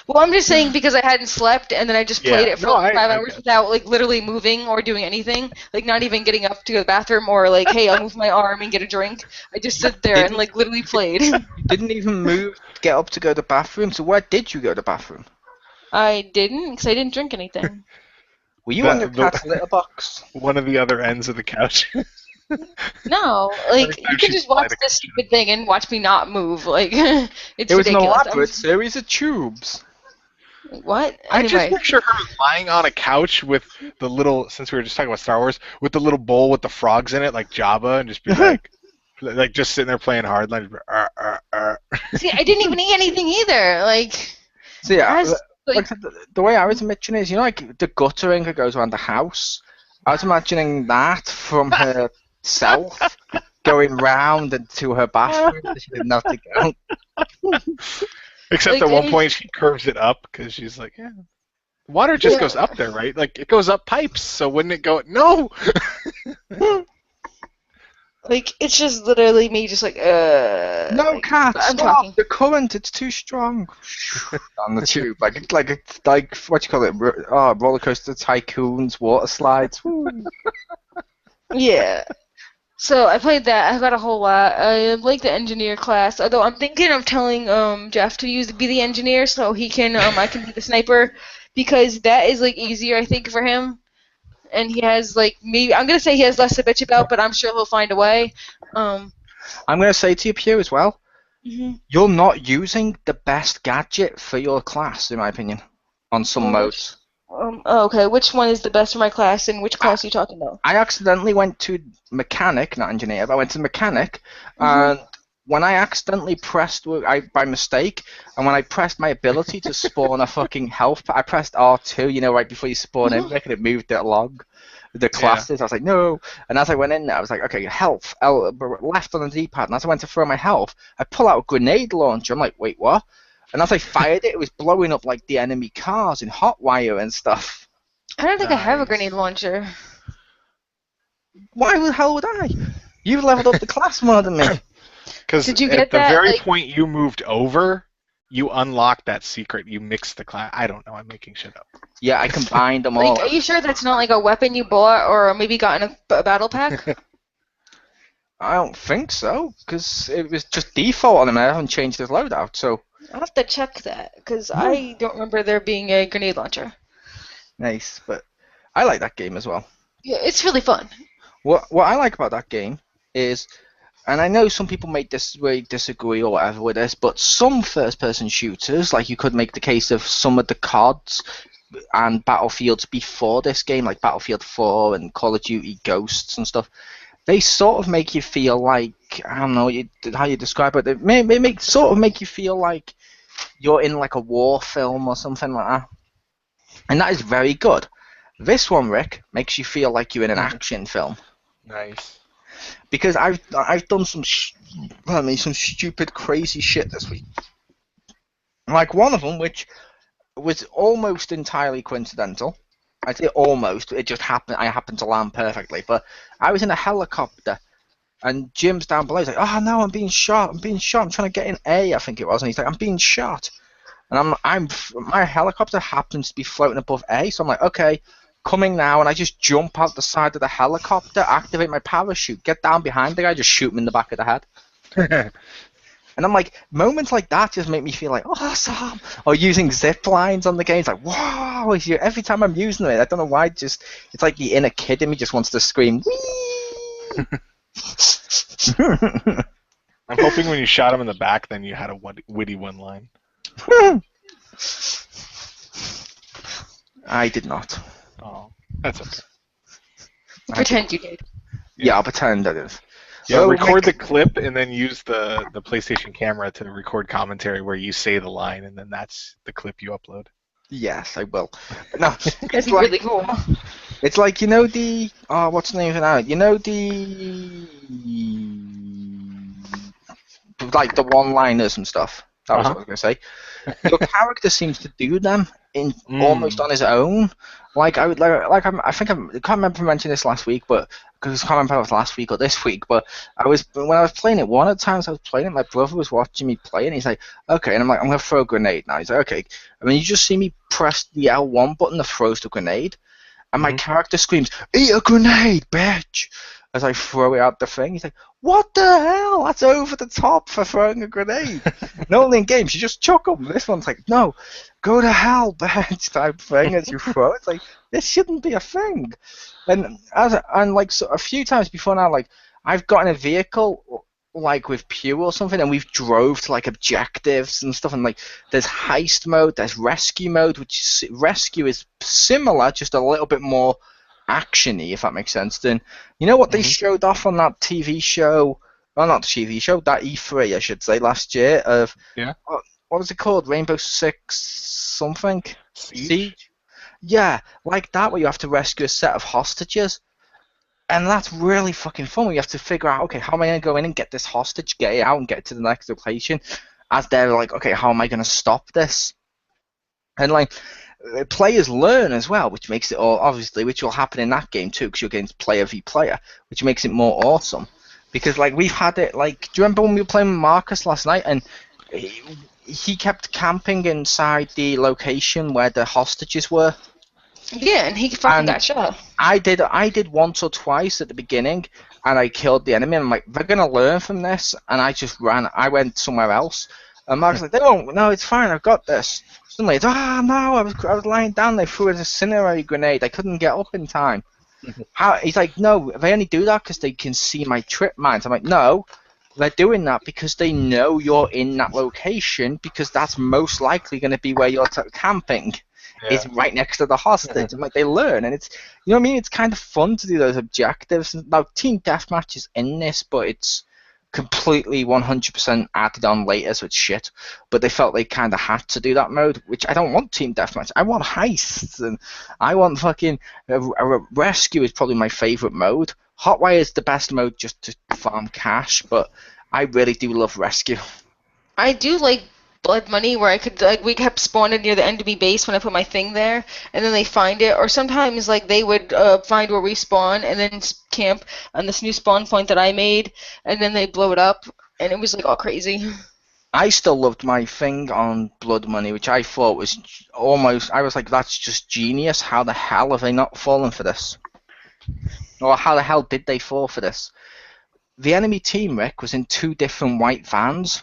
Speaker 3: Well, I'm just saying because I hadn't slept and then I just played it for 5 hours without like literally moving or doing anything, like not even getting up to go to the bathroom or like, hey, I'll move my arm and get a drink. I just sit there and like literally played.
Speaker 1: You didn't even move to get up to go to the bathroom, so where did you go to the bathroom?
Speaker 3: I didn't, because I didn't drink anything.
Speaker 1: Were you on your cat's litter box?
Speaker 2: One of the other ends of the couch.
Speaker 3: No, like you can just watch this stupid thing and watch me not move. Like it's ridiculous.
Speaker 1: An elaborate series of tubes.
Speaker 3: What?
Speaker 2: I just picture her lying on a couch with the little, since we were just talking about Star Wars, with the little bowl with the frogs in it, like Jabba, and just be like just sitting there playing Hardline.
Speaker 3: See, I didn't even eat anything either. Like,
Speaker 1: so yeah, like the way I was imagining is, you know, like the guttering that goes around the house. I was imagining that from her self going round into her bathroom that she didn't have to go.
Speaker 2: Except at one point she curves it up because she's like, water just goes up there, right? Like it goes up pipes, so wouldn't it go? No.
Speaker 3: Like it's just literally me, just like
Speaker 1: No,
Speaker 3: like,
Speaker 1: Cat,
Speaker 3: I'm
Speaker 1: stop!
Speaker 3: talking.
Speaker 1: The current, it's too strong. On the tube, like what you call it? Roller coaster tycoons, water slides.
Speaker 3: Yeah. So I played that. I got a whole lot. I like the engineer class, although I'm thinking of telling Jeff to be the engineer so he can I can be the sniper, because that is like easier I think for him. And he has like maybe I'm gonna say he has less to bitch about, but I'm sure he'll find a way.
Speaker 1: I'm gonna say to you, Pew, as well.
Speaker 3: Mm-hmm.
Speaker 1: You're not using the best gadget for your class, in my opinion, on some modes.
Speaker 3: Okay, which one is the best for my class, and which class are you talking about?
Speaker 1: I accidentally went to mechanic, not engineer, but I went to mechanic,
Speaker 3: Mhm.
Speaker 1: and when I accidentally pressed, by mistake, and when I pressed my ability to spawn a fucking health, I pressed R2, right before you spawn in, and it moved it along the classes. I was like, no, and as I went in there, I was like, okay, health, left on the D-pad, and as I went to throw my health, I pull out a grenade launcher. I'm like, wait, what? And as I fired it, it was blowing up like the enemy cars in Hotwire and stuff.
Speaker 3: I don't think I have a
Speaker 2: Nice.
Speaker 3: grenade launcher.
Speaker 1: Why the hell would I? You leveled up the class more than me.
Speaker 2: Because
Speaker 3: Did you
Speaker 2: at
Speaker 3: get
Speaker 2: the
Speaker 3: that,
Speaker 2: very
Speaker 3: like-
Speaker 2: point you moved over, you unlocked that secret. You mixed the class. I don't know. I'm making shit up.
Speaker 1: Yeah, I combined them all.
Speaker 3: Like, are you sure that's not like a weapon you bought or maybe got in a battle pack?
Speaker 1: I don't think so, because it was just default on him. I haven't changed his loadout, so
Speaker 3: I'll have to check that because I don't remember there being a grenade launcher.
Speaker 1: nice. But I like that game as well.
Speaker 3: Yeah, it's really fun.
Speaker 1: What I like about that game is, and I know some people may disagree or whatever with this, but some first-person shooters, like you could make the case of some of the CODs and Battlefields before this game, like Battlefield 4 and Call of Duty Ghosts and stuff, they sort of make you feel like, I don't know how you describe it, they sort of make you feel like you're in like a war film or something like that. And that is very good. This one, Rick, makes you feel like you're in an action film.
Speaker 2: Nice.
Speaker 1: Because I've done some some stupid, crazy shit this week. Like one of them, which was almost entirely coincidental. I say almost. It just happened. I happened to land perfectly. But I was in a helicopter, and Jim's down below. He's like, "Oh no, I'm being shot. I'm being shot. I'm trying to get in A, I think it was." And he's like, "I'm being shot." And my helicopter happens to be floating above A, so I'm like, "Okay, coming now." And I just jump out the side of the helicopter, activate my parachute, get down behind the guy, just shoot him in the back of the head. And I'm like, moments like that just make me feel like, awesome. Or using zip lines on the game, it's like, wow. Every time I'm using it, I don't know why, it's like the inner kid in me just wants to scream, wee.
Speaker 2: I'm hoping when you shot him in the back, then you had a witty one line.
Speaker 1: I did not.
Speaker 2: Oh, that's okay.
Speaker 3: Pretend you did.
Speaker 1: Yeah, I'll pretend I did.
Speaker 2: Yeah,
Speaker 1: Oh,
Speaker 2: record the clip and then use the PlayStation camera to record commentary where you say the line, and then that's the clip you upload.
Speaker 1: Yes, I will. No,
Speaker 3: That'd be really cool.
Speaker 1: it's like, the what's the name of it now? Like the one-liners and stuff. That was what I was gonna say. Your character seems to do them in almost on his own. Like I can't remember mentioning this last week, but because I can't remember if it was last week or this week. But when I was playing it, one of the times I was playing it, my brother was watching me play, and he's like, "Okay," and I'm like, "I'm gonna throw a grenade now." He's like, "Okay," and then you just see me press the L1 button that throws the grenade, and my character screams, "Eat a grenade, bitch!" as I throw it out the thing. He's like, "What the hell? That's over the top for throwing a grenade." Normally in games, you just chuck them. This one's like, "No, go to hell, bitch," type thing as you throw it. It's like, this shouldn't be a thing. And a few times before now, like, I've got in a vehicle like with Pew or something, and we've drove to like objectives and stuff, and like there's heist mode, there's rescue mode, which rescue is similar, just a little bit more actiony, if that makes sense. Then you know what they showed off on that TV show, well, not the TV show, that E3 I should say, last year, of what was it called, Rainbow Six something, Siege? Yeah, like that, where you have to rescue a set of hostages. And that's really fucking fun. You have to figure out, okay, how am I going to go in and get this hostage, get it out, and get it to the next location? As they're like, okay, how am I going to stop this? And like, players learn as well, which makes it all, obviously, which will happen in that game too, because you're against player v player, which makes it more awesome. Because like we've had it, like, do you remember when we were playing with Marcus last night, and he kept camping inside the location where the hostages were?
Speaker 3: Yeah, and he fucking got shot. I
Speaker 1: did once or twice at the beginning, and I killed the enemy. And I'm like, they're gonna learn from this, and I just ran. I went somewhere else. And Mark's like, they won't. No, it's fine. I've got this. Suddenly, it's, no, I was lying down. They threw an incendiary grenade. I couldn't get up in time. How? He's like, no, they only do that because they can see my trip mines. I'm like, no, They're doing that because they know you're in that location, because that's most likely going to be where you're camping.
Speaker 2: Yeah.
Speaker 1: Is right next to the hostage, and like they learn, and it's, you know what I mean. It's kind of fun to do those objectives. Now, team deathmatch is in this, but it's completely 100% added on later, so it's shit. But they felt they kind of had to do that mode, which I don't want team deathmatch. I want heists, and I want fucking rescue is probably my favorite mode. Hotwire is the best mode just to farm cash, but I really do love rescue.
Speaker 3: I do like Blood Money, where I could, like, we kept spawning near the enemy base when I put my thing there, and then they find it, or sometimes like they would find where we spawn and then camp on this new spawn point that I made, and then they blow it up, and it was like all crazy.
Speaker 1: I still loved my thing on Blood Money, which I thought was almost, I was like, that's just genius. How the hell have they not fallen for this? Or how the hell did they fall for this? The enemy team, Rick, was in 2 different white vans.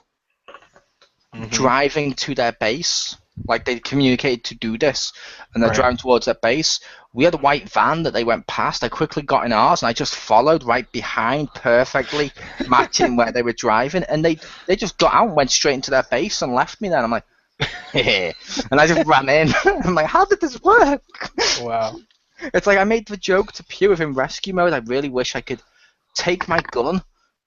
Speaker 1: Driving to their base, like they communicated to do this, and they're driving towards their base. We had a white van that they went past. I quickly got in ours, and I just followed right behind, perfectly matching where they were driving. And they just got out and went straight into their base and left me there. And I'm like, and I just ran in. I'm like, how did this work?
Speaker 2: Wow.
Speaker 1: It's like I made the joke to Pew in rescue mode. I really wish I could take my gun,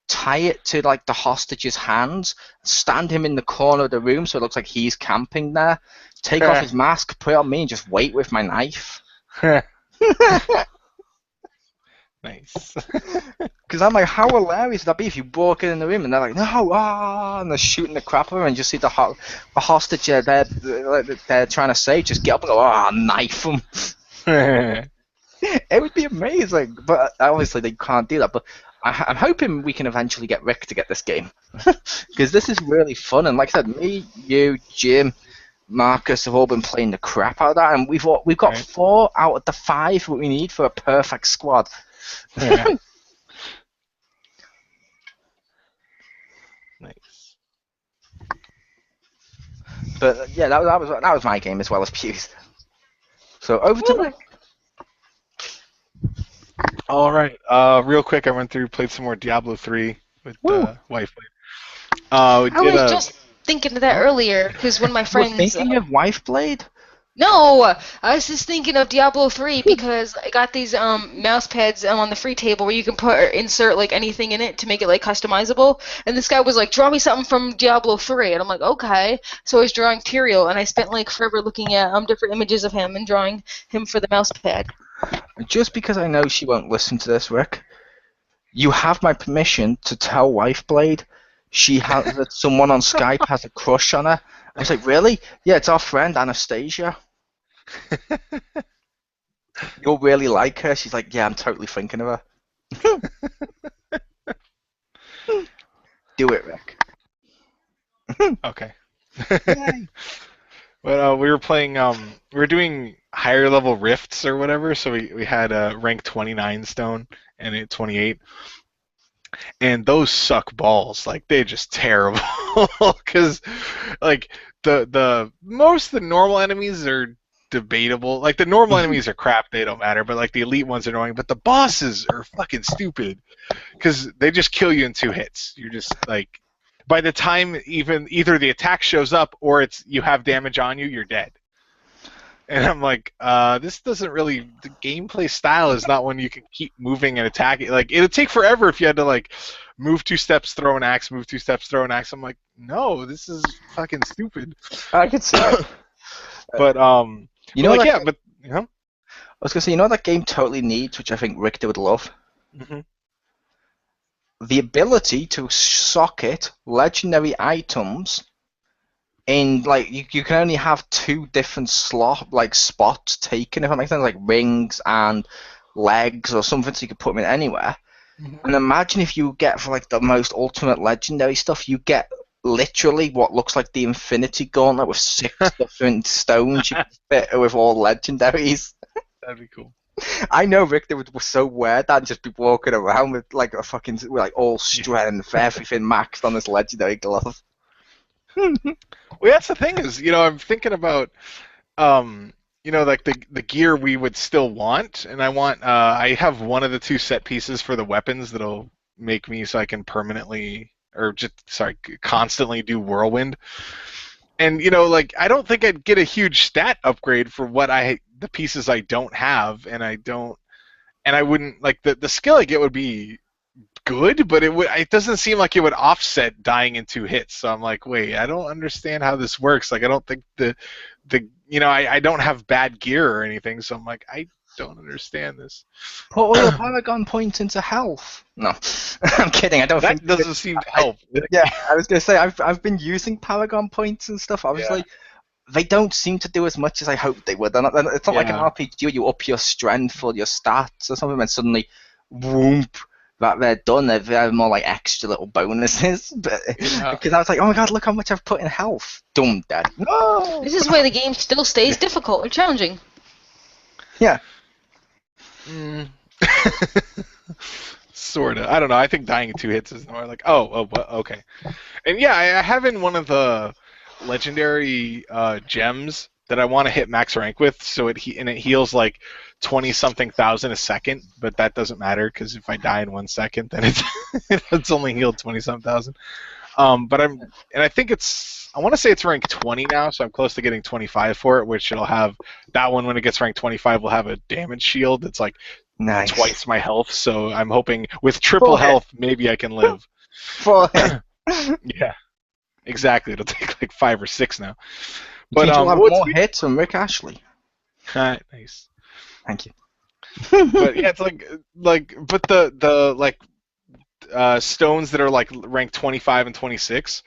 Speaker 1: tie it to like the hostage's hands, stand him in the corner of the room so it looks like he's camping there, take off his mask, put it on me, and just wait with my knife.
Speaker 2: Nice.
Speaker 1: Because I'm like, how hilarious would that be if you walk in the room and they're like, no, and they're shooting the crap out of him, and you just see the hostage they're trying to save just get up and go, knife him. It would be amazing, but obviously they can't do that. But I'm hoping we can eventually get Rick to get this game, because this is really fun. And like I said, me, you, Jim, Marcus have all been playing the crap out of that, and we've got 4 out of the 5 what we need for a perfect squad.
Speaker 2: Yeah. Nice.
Speaker 1: But yeah, that was my game as well as Pew's. So over to Rick.
Speaker 2: All right. Real quick, I went through, played some more Diablo 3 with wife.
Speaker 3: I was just thinking of that earlier, because one of my friends.
Speaker 1: We're thinking of Wife Blade?
Speaker 3: No, I was just thinking of Diablo 3 because I got these mouse pads on the free table where you can put or insert like anything in it to make it like customizable. And this guy was like, "Draw me something from Diablo 3," and I'm like, "Okay." So I was drawing Tyrael, and I spent like forever looking at different images of him and drawing him for the mouse pad.
Speaker 1: Just because I know she won't listen to this, Rick, you have my permission to tell Wife Blade she has that someone on Skype has a crush on her. I was like, really? Yeah, it's our friend Anastasia. You'll really like her. She's like, yeah, I'm totally thinking of her. Do it, Rick.
Speaker 2: Okay. But we were playing. We were doing higher level rifts or whatever. So we had rank 29 stone and a 28. And those suck balls. Like, they're just terrible. Because like the most of the normal enemies are debatable. Like, the normal enemies are crap, they don't matter, but like the elite ones are annoying. But the bosses are fucking stupid because they just kill you in 2 hits. You're just like, by the time either the attack shows up or it's you have damage on you, you're dead. And I'm like, this doesn't really, the gameplay style is not one you can keep moving and attacking. Like, it would take forever if you had to like move 2 steps, throw an axe, move 2 steps, throw an axe. I'm like, no, this is fucking stupid.
Speaker 1: I could see it.
Speaker 2: But
Speaker 1: you know,
Speaker 2: like,
Speaker 1: I was gonna say, you know what that game totally needs, which I think Richter would love?
Speaker 2: Mm-hmm.
Speaker 1: The ability to socket legendary items in, like, you can only have 2 different spots taken, if that makes sense, like rings and legs or something, so you can put them in anywhere. Mm-hmm. And imagine if you get, for like the most ultimate legendary stuff, you get literally what looks like the Infinity Gauntlet with 6 different stones you can fit with all legendaries.
Speaker 2: That'd be cool.
Speaker 1: I know Richter would so weird that just be walking around with like a fucking, like, all strength, everything maxed on this legendary glove.
Speaker 2: Well, that's the thing is, I'm thinking about, like the gear we would still want, and I have one of the 2 set pieces for the weapons that'll make me so I can permanently constantly do whirlwind. And like I don't think I'd get a huge stat upgrade for the pieces I don't have, and I wouldn't like the skill I get would be good, but it doesn't seem like it would offset dying in 2 hits. So I'm like, wait, I don't understand how this works. Like I don't think I don't have bad gear or anything, so I'm like, I don't understand this.
Speaker 1: Put all your Paragon points into health. No, I'm kidding. I don't think
Speaker 2: that doesn't seem to help.
Speaker 1: I was gonna say I've been using Paragon points and stuff. Obviously, they don't seem to do as much as I hoped they would. It's not like an RPG where you up your strength or your stats or something, and suddenly, whoomp, that they're done. They're more like extra little bonuses. Because I was like, oh my god, look how much I've put in health. Dumb dead. No.
Speaker 3: This is why the game still stays difficult and challenging.
Speaker 1: Yeah.
Speaker 2: Sorta. I don't know. I think dying in 2 hits is more like, okay. And yeah, I have in one of the legendary gems that I want to hit max rank with, so it heals like 20-something thousand a second, but that doesn't matter because if I die in 1 second, then it's only healed 20-something thousand. But I think I want to say it's rank 20 now, so I'm close to getting 25 for it, which it'll have that one when it gets ranked 25 will have a damage shield that's like twice my health. So I'm hoping with triple health maybe I can live. Yeah, exactly. It'll take like 5 or 6 now.
Speaker 1: But you'll have more hits than Rick Ashley.
Speaker 2: Nice.
Speaker 1: Thank you.
Speaker 2: But yeah, it's but the stones that are like ranked 25 and 26,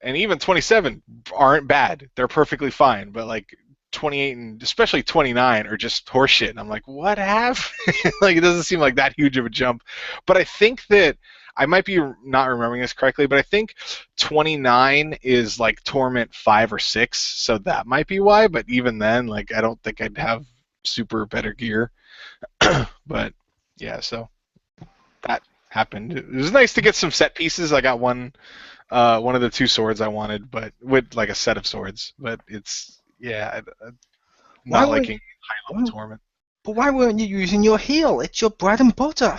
Speaker 2: and even 27 aren't bad. They're perfectly fine. But like 28 and especially 29 are just horseshit. And I'm like, what happened? Like it doesn't seem like that huge of a jump. But I think that I might be not remembering this correctly, but I think 29 is like Torment 5 or 6, so that might be why. But even then, like I don't think I'd have super better gear. But yeah, so that happened. It was nice to get some set pieces. I got one of the 2 swords I wanted, but with like a set of swords. But it's not liking high level Torment.
Speaker 1: But why weren't you using your heal? It's your bread and butter.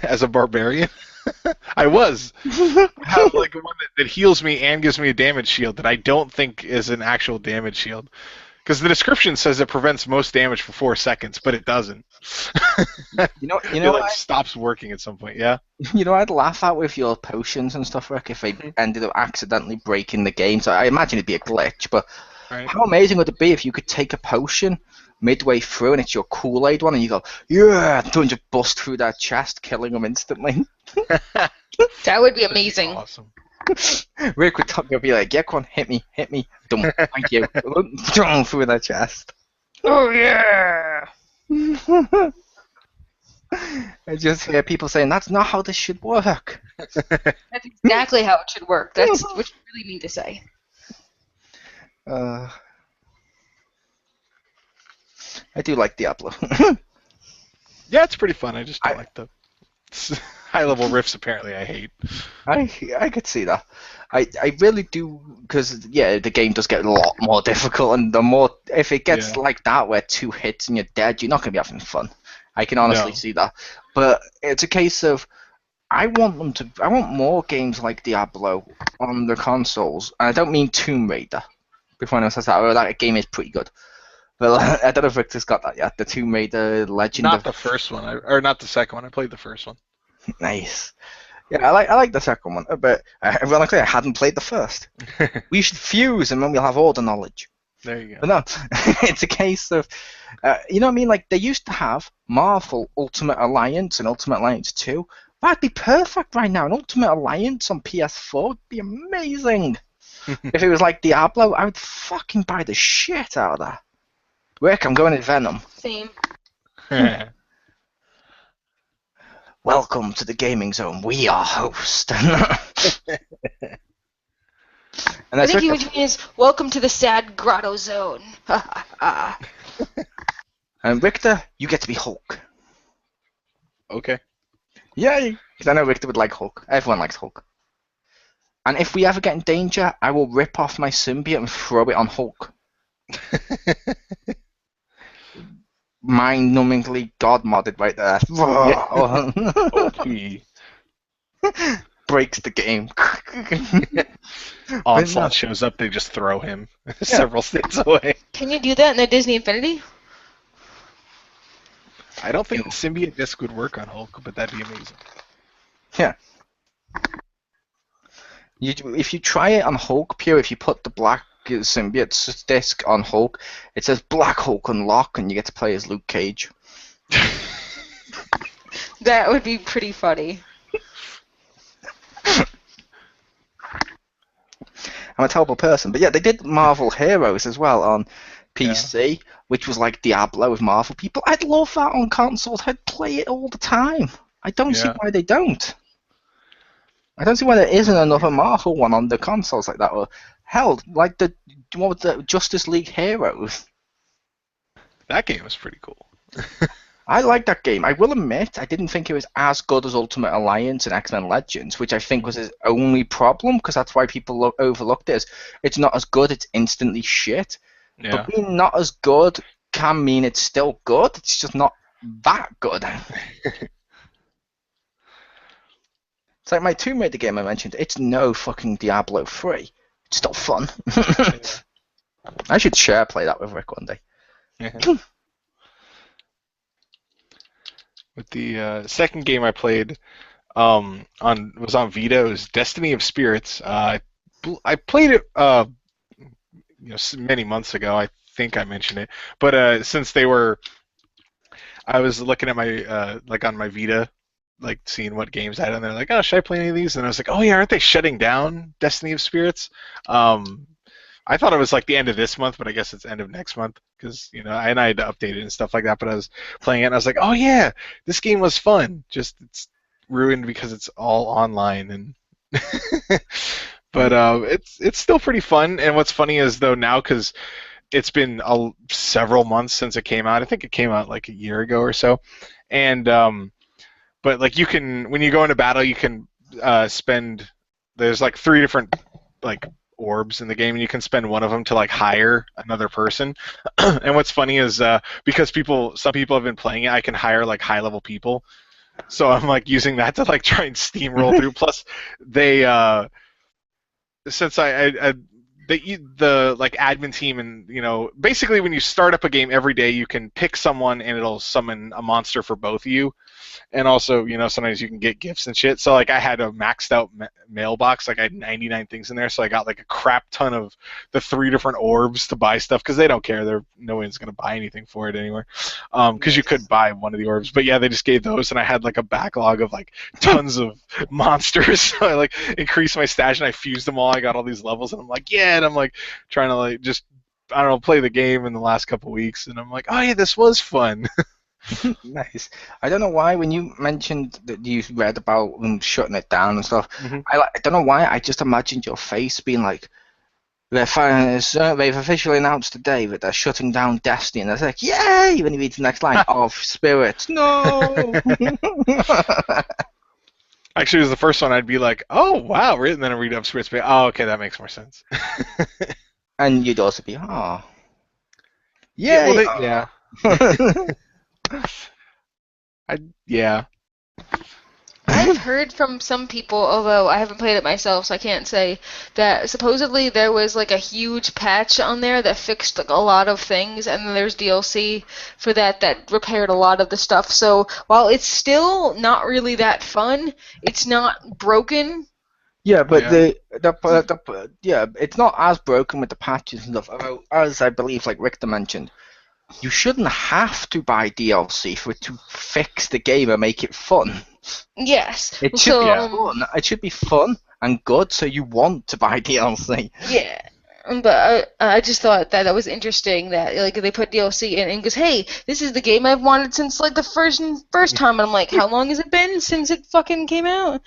Speaker 2: As a barbarian, I was. I have like one that heals me and gives me a damage shield that I don't think is an actual damage shield. Because the description says it prevents most damage for 4 seconds, but it doesn't. It stops working at some point, yeah?
Speaker 1: I'd laugh at with your potions and stuff, Rick, if they ended up accidentally breaking the game. So I imagine it'd be a glitch, but how amazing would it be if you could take a potion midway through and it's your Kool-Aid one and you go, yeah, and just bust through that chest, killing them instantly.
Speaker 3: That would be amazing.
Speaker 2: Awesome.
Speaker 1: Rick would be like, yeah, come on, hit me. Dumb, thank you. Through that chest.
Speaker 3: Oh, yeah.
Speaker 1: I just hear people saying, that's not how this should work.
Speaker 3: That's exactly how it should work. That's what you really mean to say.
Speaker 1: I do like Diablo.
Speaker 2: Yeah, it's pretty fun. I just don't like the high-level riffs. Apparently, I hate.
Speaker 1: I could see that. I really do, because the game does get a lot more difficult, and the more if it gets like that, where 2 hits and you're dead, you're not gonna be having fun. I can honestly see that. But it's a case of I want more games like Diablo on the consoles, and I don't mean Tomb Raider. Before anyone says that, that game is pretty good. Well, I don't know if Victor's got that yet. The Tomb Raider Legend.
Speaker 2: Not the first one, or not the second one. I played the first one.
Speaker 1: Nice. Yeah, I like the second one, but ironically, I hadn't played the first. We should fuse, and then we'll have all the knowledge.
Speaker 2: There you go.
Speaker 1: But no, it's a case of, you know what I mean? Like, they used to have Marvel Ultimate Alliance and Ultimate Alliance 2. That'd be perfect right now. An Ultimate Alliance on PS4 would be amazing. If it was like Diablo, I would fucking buy the shit out of that. Rick, I'm going to Venom.
Speaker 3: Same.
Speaker 1: Welcome to the gaming zone. We are host. And
Speaker 3: I think what you mean is, welcome to the sad grotto zone.
Speaker 1: And Richter, you get to be Hulk.
Speaker 2: Okay.
Speaker 1: Yay! Because I know Richter would like Hulk. Everyone likes Hulk. And if we ever get in danger, I will rip off my symbiote and throw it on Hulk. Mind-numbingly God-modded right there.
Speaker 2: Okay.
Speaker 1: breaks the game.
Speaker 2: Onslaught shows up, they just throw him several states away.
Speaker 3: Can you do that in the Disney Infinity?
Speaker 2: I don't think the symbiote disc would work on Hulk, but that'd be amazing.
Speaker 1: Yeah. If you try it on Hulk, Pure, if you put the black symbiote disc on Hulk, it says Black Hulk unlock, and you get to play as Luke Cage.
Speaker 3: That would be pretty funny.
Speaker 1: I'm a terrible person, but yeah, they did Marvel Heroes as well on PC, which was like Diablo with Marvel people. I'd love that on consoles. I'd play it all the time. I don't see why they don't. I don't see why there isn't another Marvel one on the consoles like that. Or hell, like the Justice League Heroes.
Speaker 2: That game was pretty cool.
Speaker 1: I like that game. I will admit, I didn't think it was as good as Ultimate Alliance and X-Men Legends, which I think was his only problem, because that's why people overlooked it. It's not as good, it's instantly shit. Yeah. But being not as good can mean it's still good, it's just not that good. It's like my Tomb Raider game I mentioned, it's no fucking Diablo 3. It's still fun. I should play that with Rick one day.
Speaker 2: With the second game I played was on Vita. It was Destiny of Spirits. I played it many months ago. I think I mentioned it, but I was looking at my on my Vita, like seeing what games I had, and they're like, "Oh, should I play any of these?" And I was like, "Oh yeah, aren't they shutting down Destiny of Spirits?" I thought it was like the end of this month, but I guess it's end of next month because and I had to update it and stuff like that. But I was playing it and I was like, oh yeah, this game was fun. Just it's ruined because it's all online and. But it's still pretty fun. And what's funny is though now because it's been several months since it came out. I think it came out like a year ago or so. And but like you can when you go into battle you can spend there's like 3 different like orbs in the game and you can spend one of them to like hire another person. And what's funny is because some people have been playing it, I can hire like high level people, so I'm like using that to like try and steamroll through. Plus they since the like admin team and basically when you start up a game every day you can pick someone and it'll summon a monster for both of you. And also, sometimes you can get gifts and shit. So, like, I had a maxed out mailbox. Like, I had 99 things in there. So I got, like, a crap ton of the 3 different orbs to buy stuff because they don't care. No one's going to buy anything for it anywhere. Because you could buy one of the orbs. But, yeah, they just gave those. And I had, like, a backlog of, like, tons of monsters. So I, like, increased my stash and I fused them all. I got all these levels. And I'm like, yeah. And I'm, like, trying to, like, just, I don't know, play the game in the last couple weeks. And I'm like, oh, yeah, this was fun.
Speaker 1: Nice. I don't know why when you mentioned that you read about them shutting it down and stuff. Mm-hmm. I don't know why. I just imagined your face being like, they've officially announced today that they're shutting down Destiny, and they're like, yay! When you read the next line, of spirits, no.
Speaker 2: Actually, it was the first one. I'd be like, oh wow, and then I read up spirits. Oh, okay, that makes more sense.
Speaker 1: And you'd also be, oh,
Speaker 2: yeah.
Speaker 3: I've heard from some people, although I haven't played it myself, so I can't say, that supposedly there was like a huge patch on there that fixed like, a lot of things, and then there's DLC for that repaired a lot of the stuff. So while it's still not really that fun, it's not broken.
Speaker 1: Yeah, but it's not as broken with the patches and stuff. Although, as I believe, like Richter mentioned, you shouldn't have to buy DLC for it to fix the game and make it fun.
Speaker 3: Yes.
Speaker 1: It should be fun. It should be fun and good, so you want to buy DLC.
Speaker 3: Yeah. But I just thought that was interesting that like they put DLC in and goes, hey, this is the game I've wanted since like the first time. And I'm like, how long has it been since it fucking came out?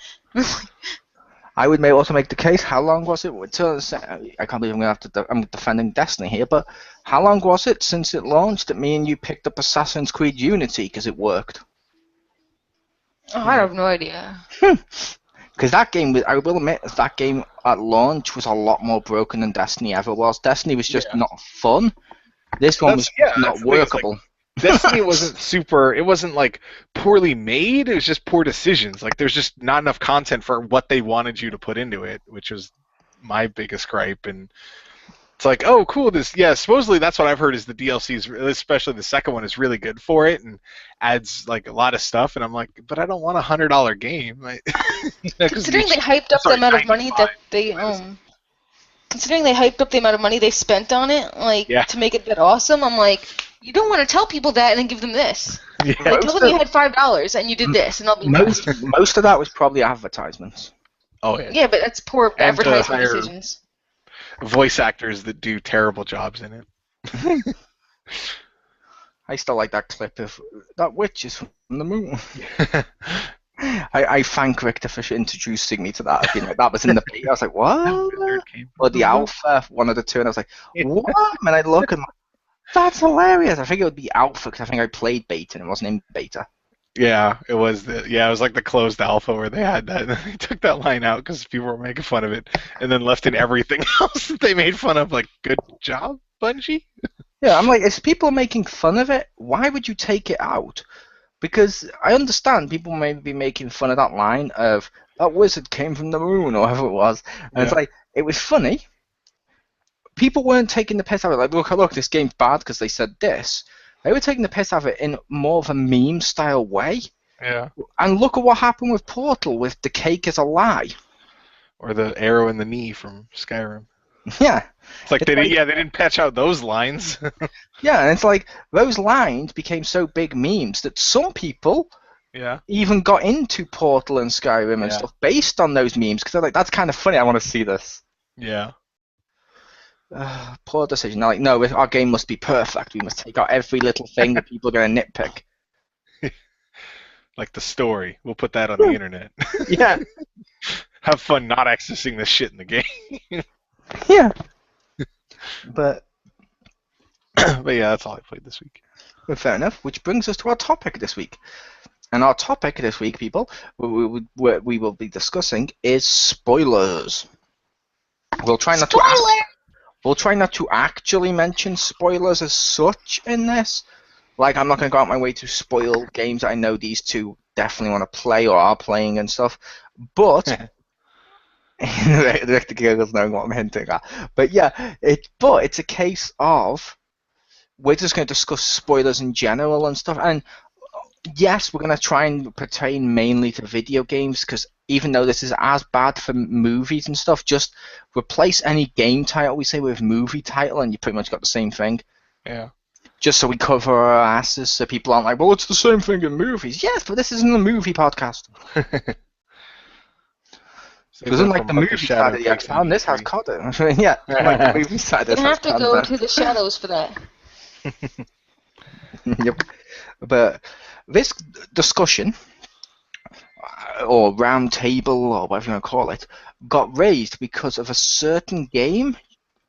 Speaker 1: I would also make the case, how long was it? I can't believe I'm defending Destiny here, but how long was it since it launched that me and you picked up Assassin's Creed Unity because it worked?
Speaker 3: Oh, I have no idea.
Speaker 1: Because that game, I will admit, that game at launch was a lot more broken than Destiny ever was. Destiny was just not fun. This one was not workable.
Speaker 2: Destiny wasn't super. It wasn't like poorly made. It was just poor decisions. Like there's just not enough content for what they wanted you to put into it, which was my biggest gripe. And it's like, oh, cool. Supposedly that's what I've heard is the DLCs, especially the second one, is really good for it and adds like a lot of stuff. And I'm like, but I don't want $100 game.
Speaker 3: Considering they hyped up the amount of money that they considering they hyped up the amount of money they spent on it, to make it that awesome, I'm like, you don't want to tell people that and then give them this.
Speaker 2: Yeah.
Speaker 3: Like, tell them you had $5 and you did this, and they'll be
Speaker 1: most of that was probably advertisements.
Speaker 2: Oh yeah.
Speaker 3: Yeah, but that's poor
Speaker 2: And
Speaker 3: advertising decisions.
Speaker 2: Voice actors that do terrible jobs in it.
Speaker 1: I still like that clip of that witch is from the moon. I thank Richter for introducing me to that. That was in the beta. I was like, what? Or the alpha, one of the two, and I was like, what? And I look and that's hilarious. I think it would be alpha because I think I played beta and it wasn't in beta.
Speaker 2: Yeah, it was it was like the closed alpha where they had that, and they took that line out because people were making fun of it, and then left in everything else that they made fun of. Like, good job, Bungie.
Speaker 1: Yeah, I'm like, if people are making fun of it, why would you take it out? Because I understand people may be making fun of that line of that wizard came from the moon or whatever it was, and it's like it was funny. People weren't taking the piss out of it. Like, look, this game's bad because they said this. They were taking the piss out of it in more of a meme-style way.
Speaker 2: Yeah.
Speaker 1: And look at what happened with Portal with the cake is a lie.
Speaker 2: Or the arrow in the knee from Skyrim.
Speaker 1: Yeah.
Speaker 2: It's like they didn't patch out those lines.
Speaker 1: Yeah, and it's like those lines became so big memes that some people even got into Portal and Skyrim and stuff based on those memes because they're like, that's kind of funny. I want to see this.
Speaker 2: Yeah.
Speaker 1: Poor decision. Like, no, our game must be perfect. We must take out every little thing that people are going to nitpick.
Speaker 2: Like the story. We'll put that on the internet.
Speaker 1: Yeah.
Speaker 2: Have fun not accessing this shit in the game.
Speaker 1: Yeah. But
Speaker 2: yeah, that's all I played this week.
Speaker 1: Well, fair enough. Which brings us to our topic this week. And our topic this week, people, we will be discussing is spoilers. We'll try not to actually mention spoilers as such in this. Like, I'm not going to go out my way to spoil games that I know these two definitely want to play or are playing and stuff. But the girls knowing what I'm hinting at. But yeah, it's a case of we're just going to discuss spoilers in general and stuff. And yes, we're going to try and pertain mainly to video games because even though this is as bad for movies and stuff, just replace any game title we say with movie title and you pretty much got the same thing.
Speaker 2: Yeah.
Speaker 1: Just so we cover our asses so people aren't like, well, it's the same thing in movies. Yes, but this isn't a movie podcast. Because unlike the movie side of the XPound, this has KOTOR. Yeah, like the movie side
Speaker 3: You have to go to the shadows for that.
Speaker 1: Yep. But this discussion, or round table, or whatever you want to call it, got raised because of a certain game.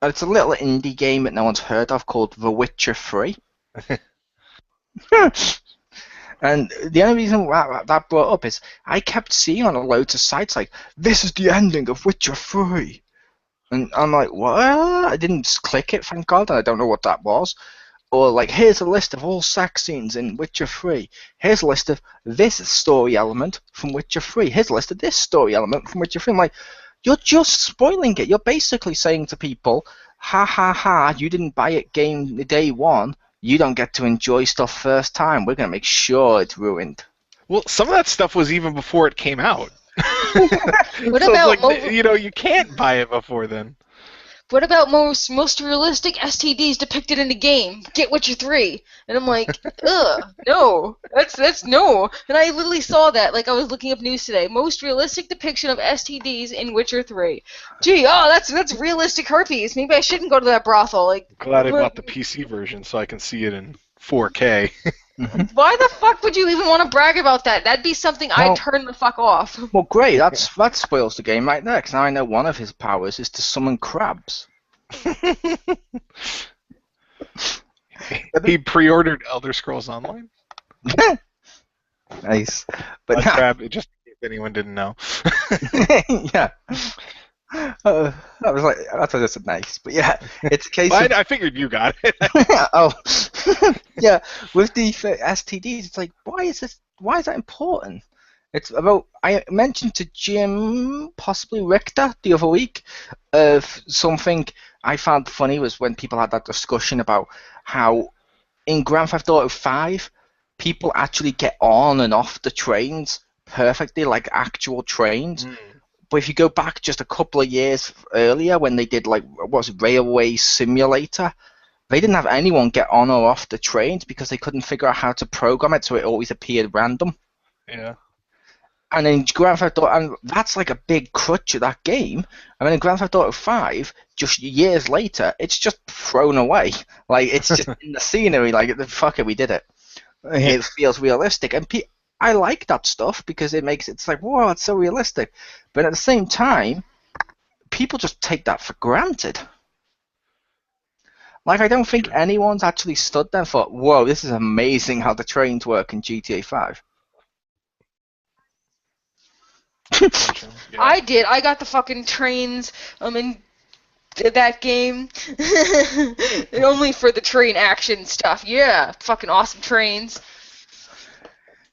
Speaker 1: It's a little indie game that no one's heard of called The Witcher 3. And the only reason that brought up is I kept seeing on a load of sites like, this is the ending of Witcher 3. And I'm like, what? I didn't click it, thank God, and I don't know what that was. Or like, here's a list of all sex scenes in Witcher 3. Here's a list of this story element from Witcher 3. Here's a list of this story element from Witcher 3. I'm like, you're just spoiling it. You're basically saying to people, ha ha ha, you didn't buy it game day one. You don't get to enjoy stuff first time. We're going to make sure it's ruined.
Speaker 2: Well, some of that stuff was even before it came out.
Speaker 3: What
Speaker 2: so
Speaker 3: about
Speaker 2: it's like, you can't buy it before then.
Speaker 3: What about most realistic STDs depicted in the game? Get Witcher 3. And I'm like, ugh, no. That's no. And I literally saw that. Like, I was looking up news today. Most realistic depiction of STDs in Witcher 3. Gee, that's realistic herpes. Maybe I shouldn't go to that brothel. Like,
Speaker 2: glad I bought the PC version so I can see it in 4K.
Speaker 3: Why the fuck would you even want to brag about that? That'd be something I'd turn the fuck off.
Speaker 1: Well, great. That spoils the game right there, because now I know one of his powers is to summon crabs.
Speaker 2: He pre-ordered Elder Scrolls Online.
Speaker 1: Nice. But
Speaker 2: crab, just if anyone didn't know.
Speaker 1: Yeah. I was like, I thought that's nice, but yeah, it's a case
Speaker 2: Well,
Speaker 1: of
Speaker 2: I figured you got it.
Speaker 1: oh, yeah. With the STDs, it's like, why is this? Why is that important? It's about. I mentioned to Jim, possibly Richter, the other week, of something I found funny was when people had that discussion about how in Grand Theft Auto 5, people actually get on and off the trains perfectly, like actual trains. But if you go back just a couple of years earlier, when they did like what was it, Railway Simulator, they didn't have anyone get on or off the trains because they couldn't figure out how to program it, so it always appeared random.
Speaker 2: Yeah.
Speaker 1: And in Grand Theft Auto, and that's like a big crutch of that game. I mean, in Grand Theft Auto 5, just years later, it's just thrown away. Like, it's just in the scenery, like, fuck it, we did it. It feels realistic. And I like that stuff because it's like, whoa, it's so realistic. But at the same time, people just take that for granted. Like, I don't think anyone's actually stood there and thought, whoa, this is amazing how the trains work in GTA 5.
Speaker 3: I did. I got the fucking trains in that game. Only for the train action stuff. Yeah, fucking awesome trains.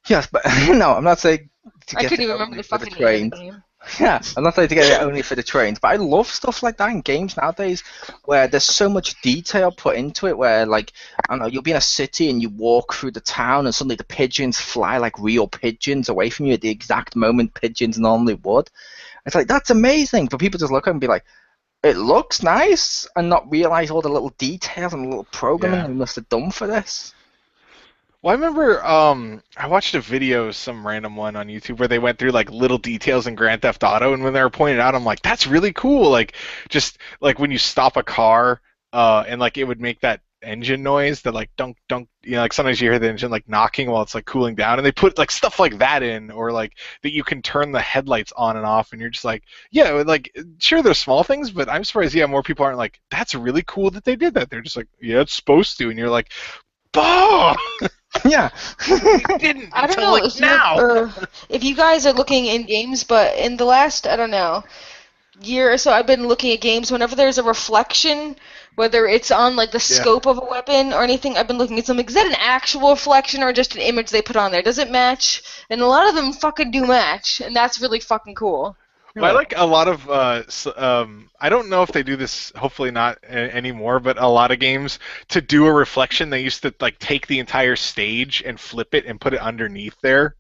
Speaker 1: Yes, but no, I'm not saying to
Speaker 3: I
Speaker 1: get
Speaker 3: couldn't
Speaker 1: it
Speaker 3: even remember
Speaker 1: only
Speaker 3: the
Speaker 1: for the
Speaker 3: fucking name of
Speaker 1: trains.
Speaker 3: the game.
Speaker 1: Yeah, I'm not saying to get it only for the trains, but I love stuff like that in games nowadays where there's so much detail put into it where, like, I don't know, you'll be in a city and you walk through the town and suddenly the pigeons fly like real pigeons away from you at the exact moment pigeons normally would. It's like, that's amazing, but people just look at it and be like, it looks nice, and not realize all the little details and the little programming they must have done for this.
Speaker 2: Well, I remember I watched a video, some random one on YouTube, where they went through like little details in Grand Theft Auto, and when they were pointed out, I'm like, that's really cool. Like, just like when you stop a car, and like it would make that engine noise, that like dunk dunk. You know, like sometimes you hear the engine like knocking while it's like cooling down, and they put like stuff like that in, or like that you can turn the headlights on and off, and you're just like, yeah, like sure they're small things, but I'm surprised, yeah, more people aren't like, that's really cool that they did that. They're just like, yeah, it's supposed to, and you're like, bah.
Speaker 1: Yeah.
Speaker 2: Didn't
Speaker 3: I don't
Speaker 2: until
Speaker 3: know
Speaker 2: like now.
Speaker 3: if you guys are looking in games, but in the last, I don't know, year or so, I've been looking at games. Whenever there's a reflection, whether it's on like the scope of a weapon or anything, I've been looking at something. Is that an actual reflection or just an image they put on there? Does it match? And a lot of them fucking do match, and that's really fucking cool.
Speaker 2: Well, I like a lot of, I don't know if they do this, hopefully not anymore, but a lot of games, to do a reflection, they used to like take the entire stage and flip it and put it underneath there.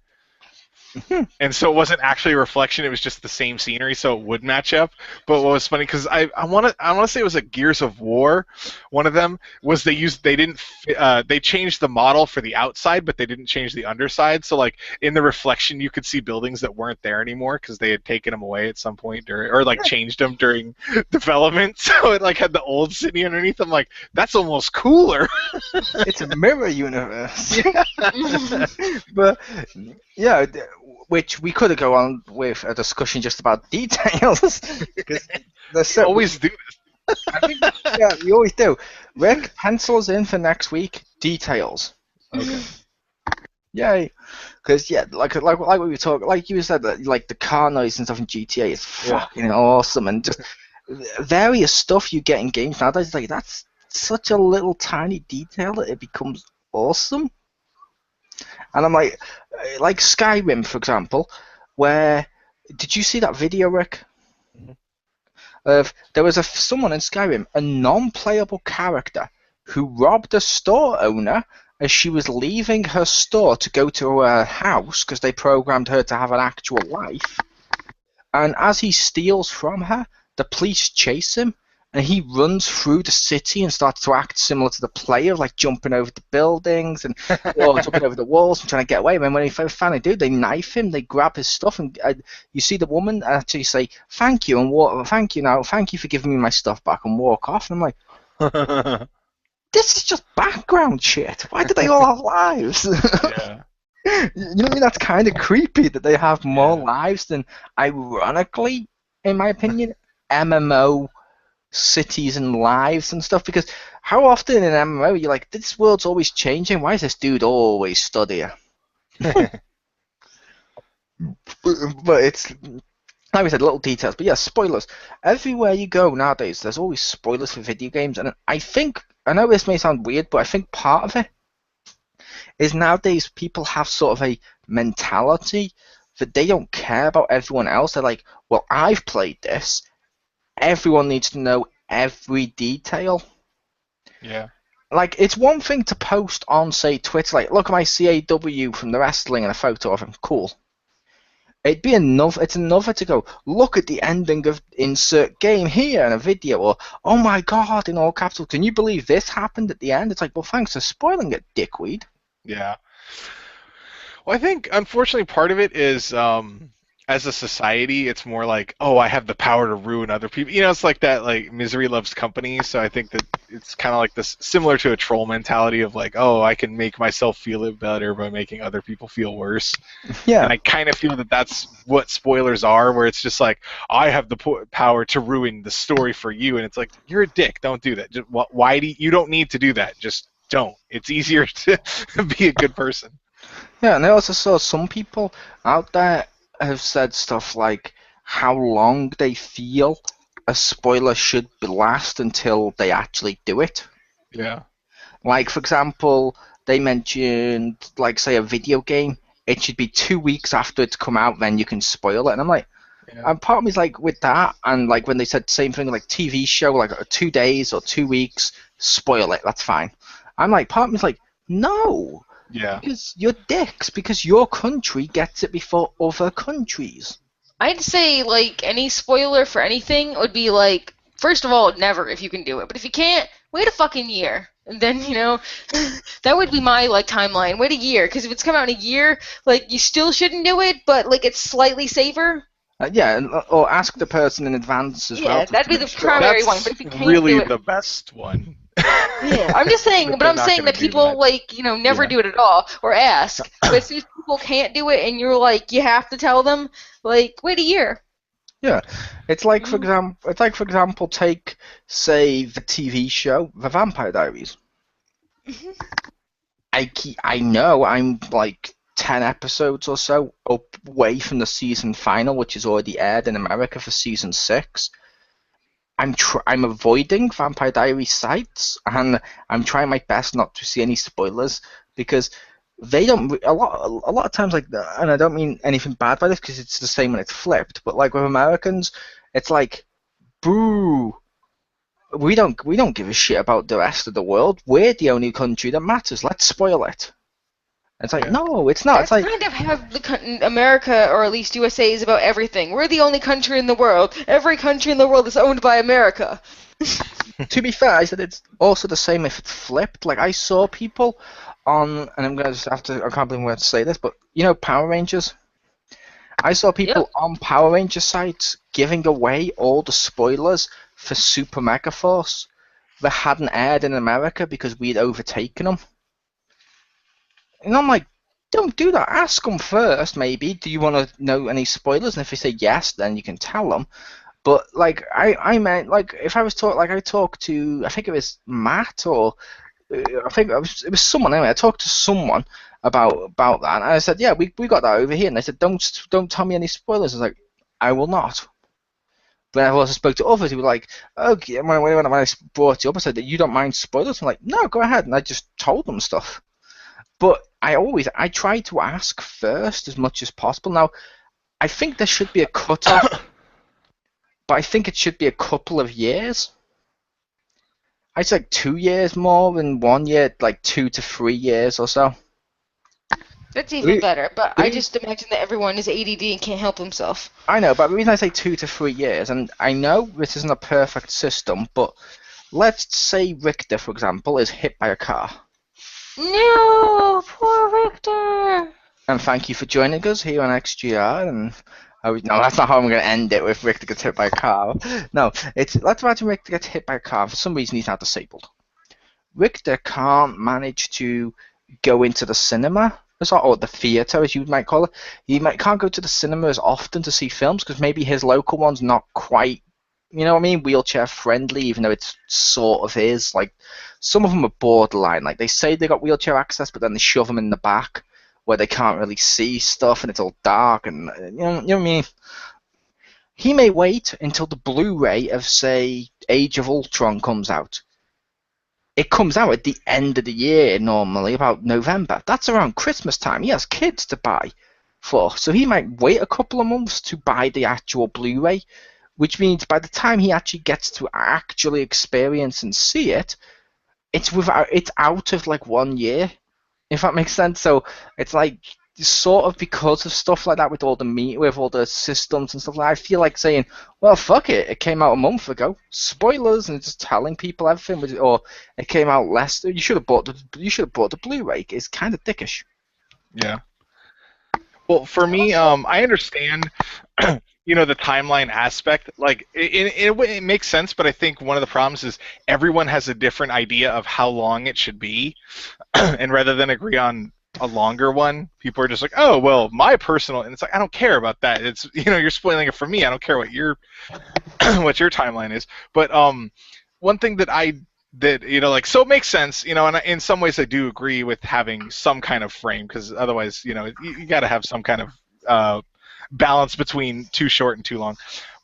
Speaker 2: And so it wasn't actually a reflection, it was just the same scenery, so it would match up. But what was funny, because I want to say it was a Gears of War, one of them, was they changed the model for the outside, but they didn't change the underside. So like in the reflection, you could see buildings that weren't there anymore because they had taken them away at some point, or like changed them during development. So it like had the old city underneath. I'm like, that's almost cooler.
Speaker 1: It's a mirror universe. But yeah, which we could have gone on with a discussion just about details. Because
Speaker 2: always do this.
Speaker 1: I think, yeah, you always do. Rick, pencils in for next week. Details.
Speaker 2: Okay.
Speaker 1: Yay. Because yeah, like we were talking, like you said, that like the car noise and stuff in GTA is fucking awesome, and just various stuff you get in games nowadays. Like that's such a little tiny detail that it becomes awesome. And I'm like Skyrim, for example, where did you see that video, Rick? Of there was someone in Skyrim, a non-playable character, who robbed a store owner as she was leaving her store to go to her house because they programmed her to have an actual life. And as he steals from her, the police chase him, and he runs through the city and starts to act similar to the player, like jumping over the buildings and or jumping over the walls and trying to get away. And when they finally do, they knife him, they grab his stuff, and you see the woman actually say, "Thank you," and thank you for giving me my stuff back, and walk off. And I'm like, this is just background shit. Why do they all have lives?
Speaker 2: Yeah.
Speaker 1: You know what I mean? That's kind of creepy that they have more lives than, ironically, in my opinion, MMO cities and lives and stuff. Because how often in an MMO you're like, this world's always changing. Why is this dude always stood here? But it's like we said, little details, but yeah, spoilers. Everywhere you go nowadays, there's always spoilers for video games, and I know this may sound weird, but I think part of it is nowadays people have sort of a mentality that they don't care about everyone else. They're like, well, I've played this. Everyone needs to know every detail.
Speaker 2: Yeah.
Speaker 1: Like, it's one thing to post on, say, Twitter, like, look at my CAW from the wrestling and a photo of him. Cool. It's another to go, look at the ending of insert game here in a video, or, oh my god, in all capitals, can you believe this happened at the end? It's like, well, thanks for spoiling it, dickweed.
Speaker 2: Yeah. Well, I think, unfortunately, part of it is, as a society, it's more like, oh, I have the power to ruin other people. You know, it's like that, like, misery loves company. So I think that it's kind of like this, similar to a troll mentality of like, oh, I can make myself feel it better by making other people feel worse.
Speaker 1: Yeah.
Speaker 2: And I kind of feel that that's what spoilers are, where it's just like, I have the power to ruin the story for you. And it's like, you're a dick. Don't do that. Just, why do you don't need to do that. Just don't. It's easier to be a good person.
Speaker 1: Yeah, and I also saw some people out there have said stuff like how long they feel a spoiler should last until they actually do it.
Speaker 2: Yeah.
Speaker 1: Like, for example, they mentioned, like, say, a video game. It should be 2 weeks after it's come out, then you can spoil it. And I'm like, and part of me is like, with that, and like when they said the same thing, like TV show, like 2 days or 2 weeks, spoil it, that's fine. I'm like, part of me is like, no.
Speaker 2: Yeah.
Speaker 1: Because you're dicks, because your country gets it before other countries.
Speaker 3: I'd say, like, any spoiler for anything would be, like, first of all, never if you can do it. But if you can't, wait a fucking year. And then, you know, that would be my, like, timeline. Wait a year. Because if it's come out in a year, like, you still shouldn't do it, but, like, it's slightly safer.
Speaker 1: Yeah, or ask the person in advance as well.
Speaker 3: Yeah, that'd be the
Speaker 1: sure.
Speaker 3: primary
Speaker 2: That's
Speaker 3: one. But if you can't
Speaker 2: really
Speaker 3: do it,
Speaker 2: the best one.
Speaker 3: yeah, I'm just saying, but I'm saying that people, like, you know, never do it at all, or ask. But if people can't do it and you're like, you have to tell them, like, wait a year.
Speaker 1: Yeah, it's like, for example, take, say, the TV show, The Vampire Diaries. I know I'm like 10 episodes or so away from the season final, which is already aired in America for season 6. I'm avoiding Vampire Diaries sites, and I'm trying my best not to see any spoilers, because they don't a lot of times, like, and I don't mean anything bad by this because it's the same when it's flipped, but like with Americans, it's like, boo, we don't give a shit about the rest of the world. We're the only country that matters. Let's spoil it. It's like, no, it's not.
Speaker 3: That's
Speaker 1: it's like,
Speaker 3: kind of how America, or at least USA, is about everything. We're the only country in the world. Every country in the world is owned by America.
Speaker 1: To be fair, I said it's also the same if it's flipped. Like, I saw people on, and I'm going to just have to, I can't believe I'm going to say this, but you know Power Rangers? I saw people on Power Ranger sites giving away all the spoilers for Super Mega Force that hadn't aired in America because we'd overtaken them. And I'm like, don't do that. Ask them first, maybe. Do you want to know any spoilers? And if they say yes, then you can tell them. But like, I meant, like, if I was I talked to, I think it was Matt, or I think it was someone anyway. I talked to someone about that, and I said, yeah, we got that over here. And they said, don't tell me any spoilers. I was like, I will not. But I also spoke to others who were like, okay, when I brought you up, I said that you don't mind spoilers. I'm like, no, go ahead. And I just told them stuff. But I try to ask first as much as possible. Now, I think there should be a cutoff, but I think it should be a couple of years. I'd say like 2 years more than 1 year, like 2 to 3 years or so.
Speaker 3: That's even better, but I just imagine that everyone is ADD and can't help themselves.
Speaker 1: I know, but the reason I say 2 to 3 years, and I know this isn't a perfect system, but let's say Richter, for example, is hit by a car.
Speaker 3: No, poor Richter.
Speaker 1: And thank you for joining us here on XGR. And no, that's not how I'm going to end it. With Richter gets hit by a car. No, let's imagine Richter gets hit by a car. For some reason, he's now disabled. Richter can't manage to go into the cinema, or the theater, as you might call it. He can't go to the cinema as often to see films because maybe his local one's not quite, you know what I mean, wheelchair friendly, even though it sort of is. Like, some of them are borderline. Like, they say they got wheelchair access, but then they shove them in the back where they can't really see stuff and it's all dark, and you know what I mean. He may wait until the Blu-ray of, say, Age of Ultron comes out. It comes out at the end of the year, normally, about November. That's around Christmas time. He has kids to buy for. So he might wait a couple of months to buy the actual Blu-ray, which means by the time he actually gets to actually experience and see it, it's out of like 1 year, if that makes sense. So it's like sort of because of stuff like that with all the systems and stuff like that, I feel like saying, well, fuck it, it came out a month ago, spoilers, and just telling people everything, or it came out less. You should have bought the Blu-ray. It's kind of dickish.
Speaker 2: Yeah. Well, for me, I understand, the timeline aspect. Like, it makes sense, but I think one of the problems is everyone has a different idea of how long it should be, and rather than agree on a longer one, people are just like, oh, well, my personal, and it's like, I don't care about that. It's, you're spoiling it for me. I don't care what your what your timeline is. But one thing so it makes sense, and in some ways I do agree with having some kind of frame, because otherwise, you got to have some kind of balance between too short and too long.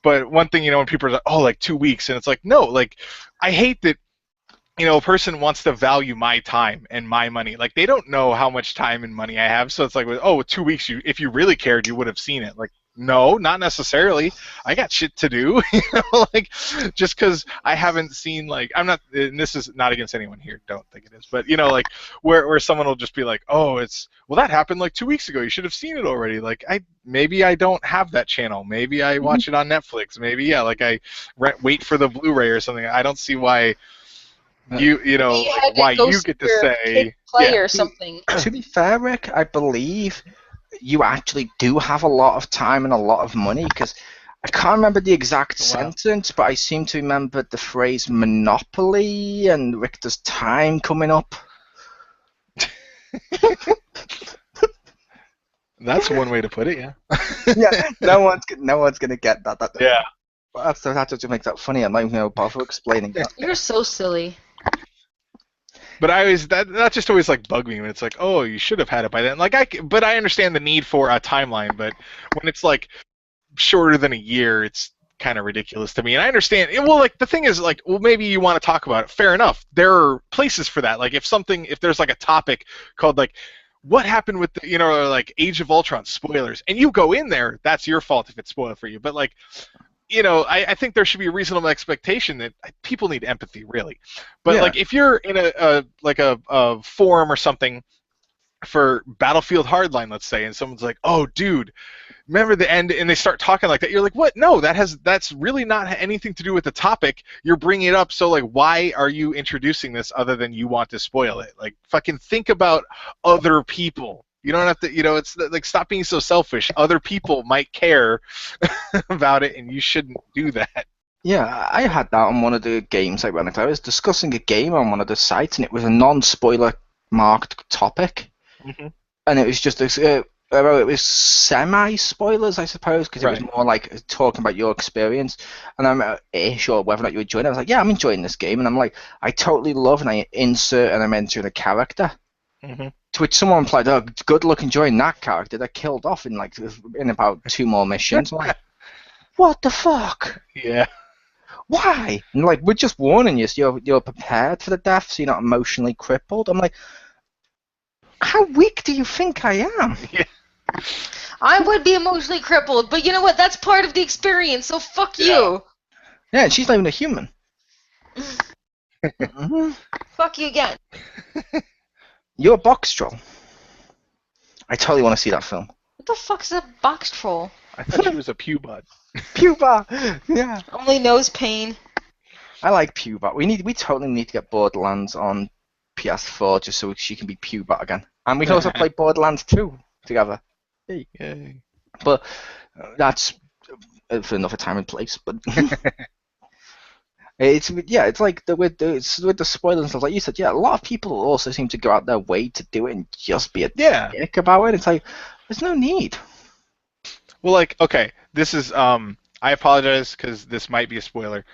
Speaker 2: But one thing, when people are like, oh, like 2 weeks, and it's like, no, like, I hate that, a person wants to value my time and my money. Like, they don't know how much time and money I have, so it's like, oh, 2 weeks, if you really cared, you would have seen it. Like, no, not necessarily. I got shit to do, like, just because I haven't seen, like, I'm not, and this is not against anyone here, don't think it is, but, like, where someone will just be like, oh, well, that happened, like, 2 weeks ago, you should have seen it already. Like, maybe I don't have that channel, maybe I watch it on Netflix, maybe, like, I wait for the Blu-ray or something. I don't see why why you get to say
Speaker 3: play or something.
Speaker 1: To be fair, Rick, I believe you actually do have a lot of time and a lot of money, because I can't remember the exact sentence, but I seem to remember the phrase monopoly and Richter's time coming up.
Speaker 2: That's one way to put it, yeah.
Speaker 1: Yeah, no one's gonna get that.
Speaker 2: Yeah.
Speaker 1: That's what makes that funny. I'm not even gonna bother explaining that.
Speaker 3: You're so silly.
Speaker 2: But that just always like bug me when it's like, oh, you should have had it by then. But I understand the need for a timeline. But when it's like shorter than a year, it's kind of ridiculous to me. And I understand. Well, like, the thing is, like, well, maybe you want to talk about it. Fair enough. There are places for that. Like, if there's like a topic called like, what happened with the, or like Age of Ultron spoilers, and you go in there, that's your fault if it's spoiled for you. But like, I think there should be a reasonable expectation that people need empathy, really. But like, if you're in a forum or something for Battlefield Hardline, let's say, and someone's like, "Oh, dude, remember the end?" and they start talking like that, you're like, "What? No, that's really not anything to do with the topic. You're bringing it up, so like, why are you introducing this other than you want to spoil it? Like, fucking think about other people." You don't have to, it's like, stop being so selfish. Other people might care about it, and you shouldn't do that.
Speaker 1: Yeah, I had that on one of the games I ran. I was discussing a game on one of the sites, and it was a non-spoiler marked topic.
Speaker 2: Mm-hmm.
Speaker 1: And it was just, it was semi-spoilers, I suppose, because it was more like talking about your experience. And I'm sure whether or not you enjoyed it. I was like, yeah, I'm enjoying this game. And I'm like, I totally love, and I insert and I'm entering a character.
Speaker 2: Mm-hmm.
Speaker 1: To which someone replied, "Oh, good luck enjoying that character. They're killed off in about 2 more missions." I'm like, what the fuck?
Speaker 2: Yeah.
Speaker 1: Why? And like, we're just warning you, so you're prepared for the death, so you're not emotionally crippled. I'm like, how weak do you think I am?
Speaker 2: Yeah.
Speaker 3: I would be emotionally crippled, but you know what? That's part of the experience. So fuck you.
Speaker 1: Yeah, and she's not even a human. Mm-hmm.
Speaker 3: Fuck you again.
Speaker 1: You're a box troll. I totally want to see that film.
Speaker 3: What the fuck is a box troll?
Speaker 2: I thought she was a pew bud.
Speaker 1: Puba! Yeah.
Speaker 3: Only nose pain.
Speaker 1: I like Puba. We totally need to get Borderlands on PS4 just so she can be Puba again. And we can also play Borderlands 2 together.
Speaker 2: Yay.
Speaker 1: But that's for another time and place. But it's like with the spoilers and stuff, like you said. Yeah, a lot of people also seem to go out their way to do it and just be a dick about it. It's like, there's no need.
Speaker 2: Well, like, okay, this is I apologize because this might be a spoiler,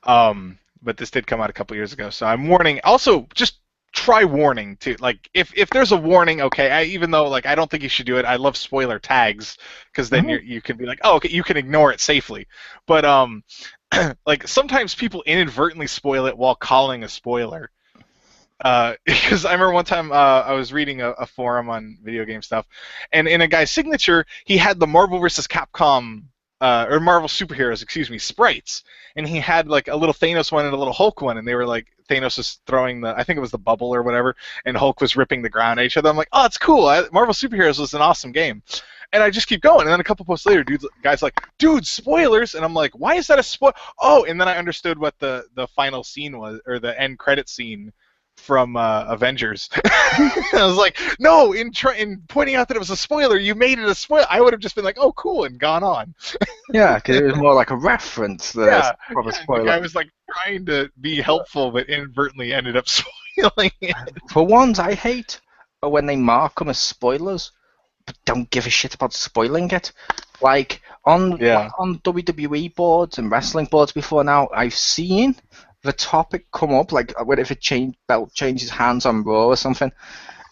Speaker 2: but this did come out a couple years ago, so I'm warning. Also, just try warning too. Like if there's a warning, okay. Even though like I don't think you should do it. I love spoiler tags because then you can be like, oh, okay, you can ignore it safely. But like sometimes people inadvertently spoil it while calling a spoiler. Because I remember one time I was reading a forum on video game stuff, and in a guy's signature, he had the Marvel vs. Capcom, or Marvel superheroes, excuse me, sprites, and he had like a little Thanos one and a little Hulk one, and they were like, Thanos was throwing I think it was the bubble or whatever, and Hulk was ripping the ground at each other. I'm like, oh, it's cool. Marvel superheroes was an awesome game. And I just keep going, and then a couple posts later, guy's like, dude, spoilers, and I'm like, why is that a spoil? Oh, and then I understood what the final scene was, or the end credit scene from Avengers. I was like, no, in pointing out that it was a spoiler, you made it a spoiler. I would have just been like, oh, cool, and gone on.
Speaker 1: Yeah, because it was more like a reference than a proper spoiler.
Speaker 2: I was like trying to be helpful, but inadvertently ended up spoiling it.
Speaker 1: For ones I hate are when they mark them as spoilers, but don't give a shit about spoiling it. Like on WWE boards and wrestling boards before now, I've seen the topic come up, like what if belt changes hands on Raw or something.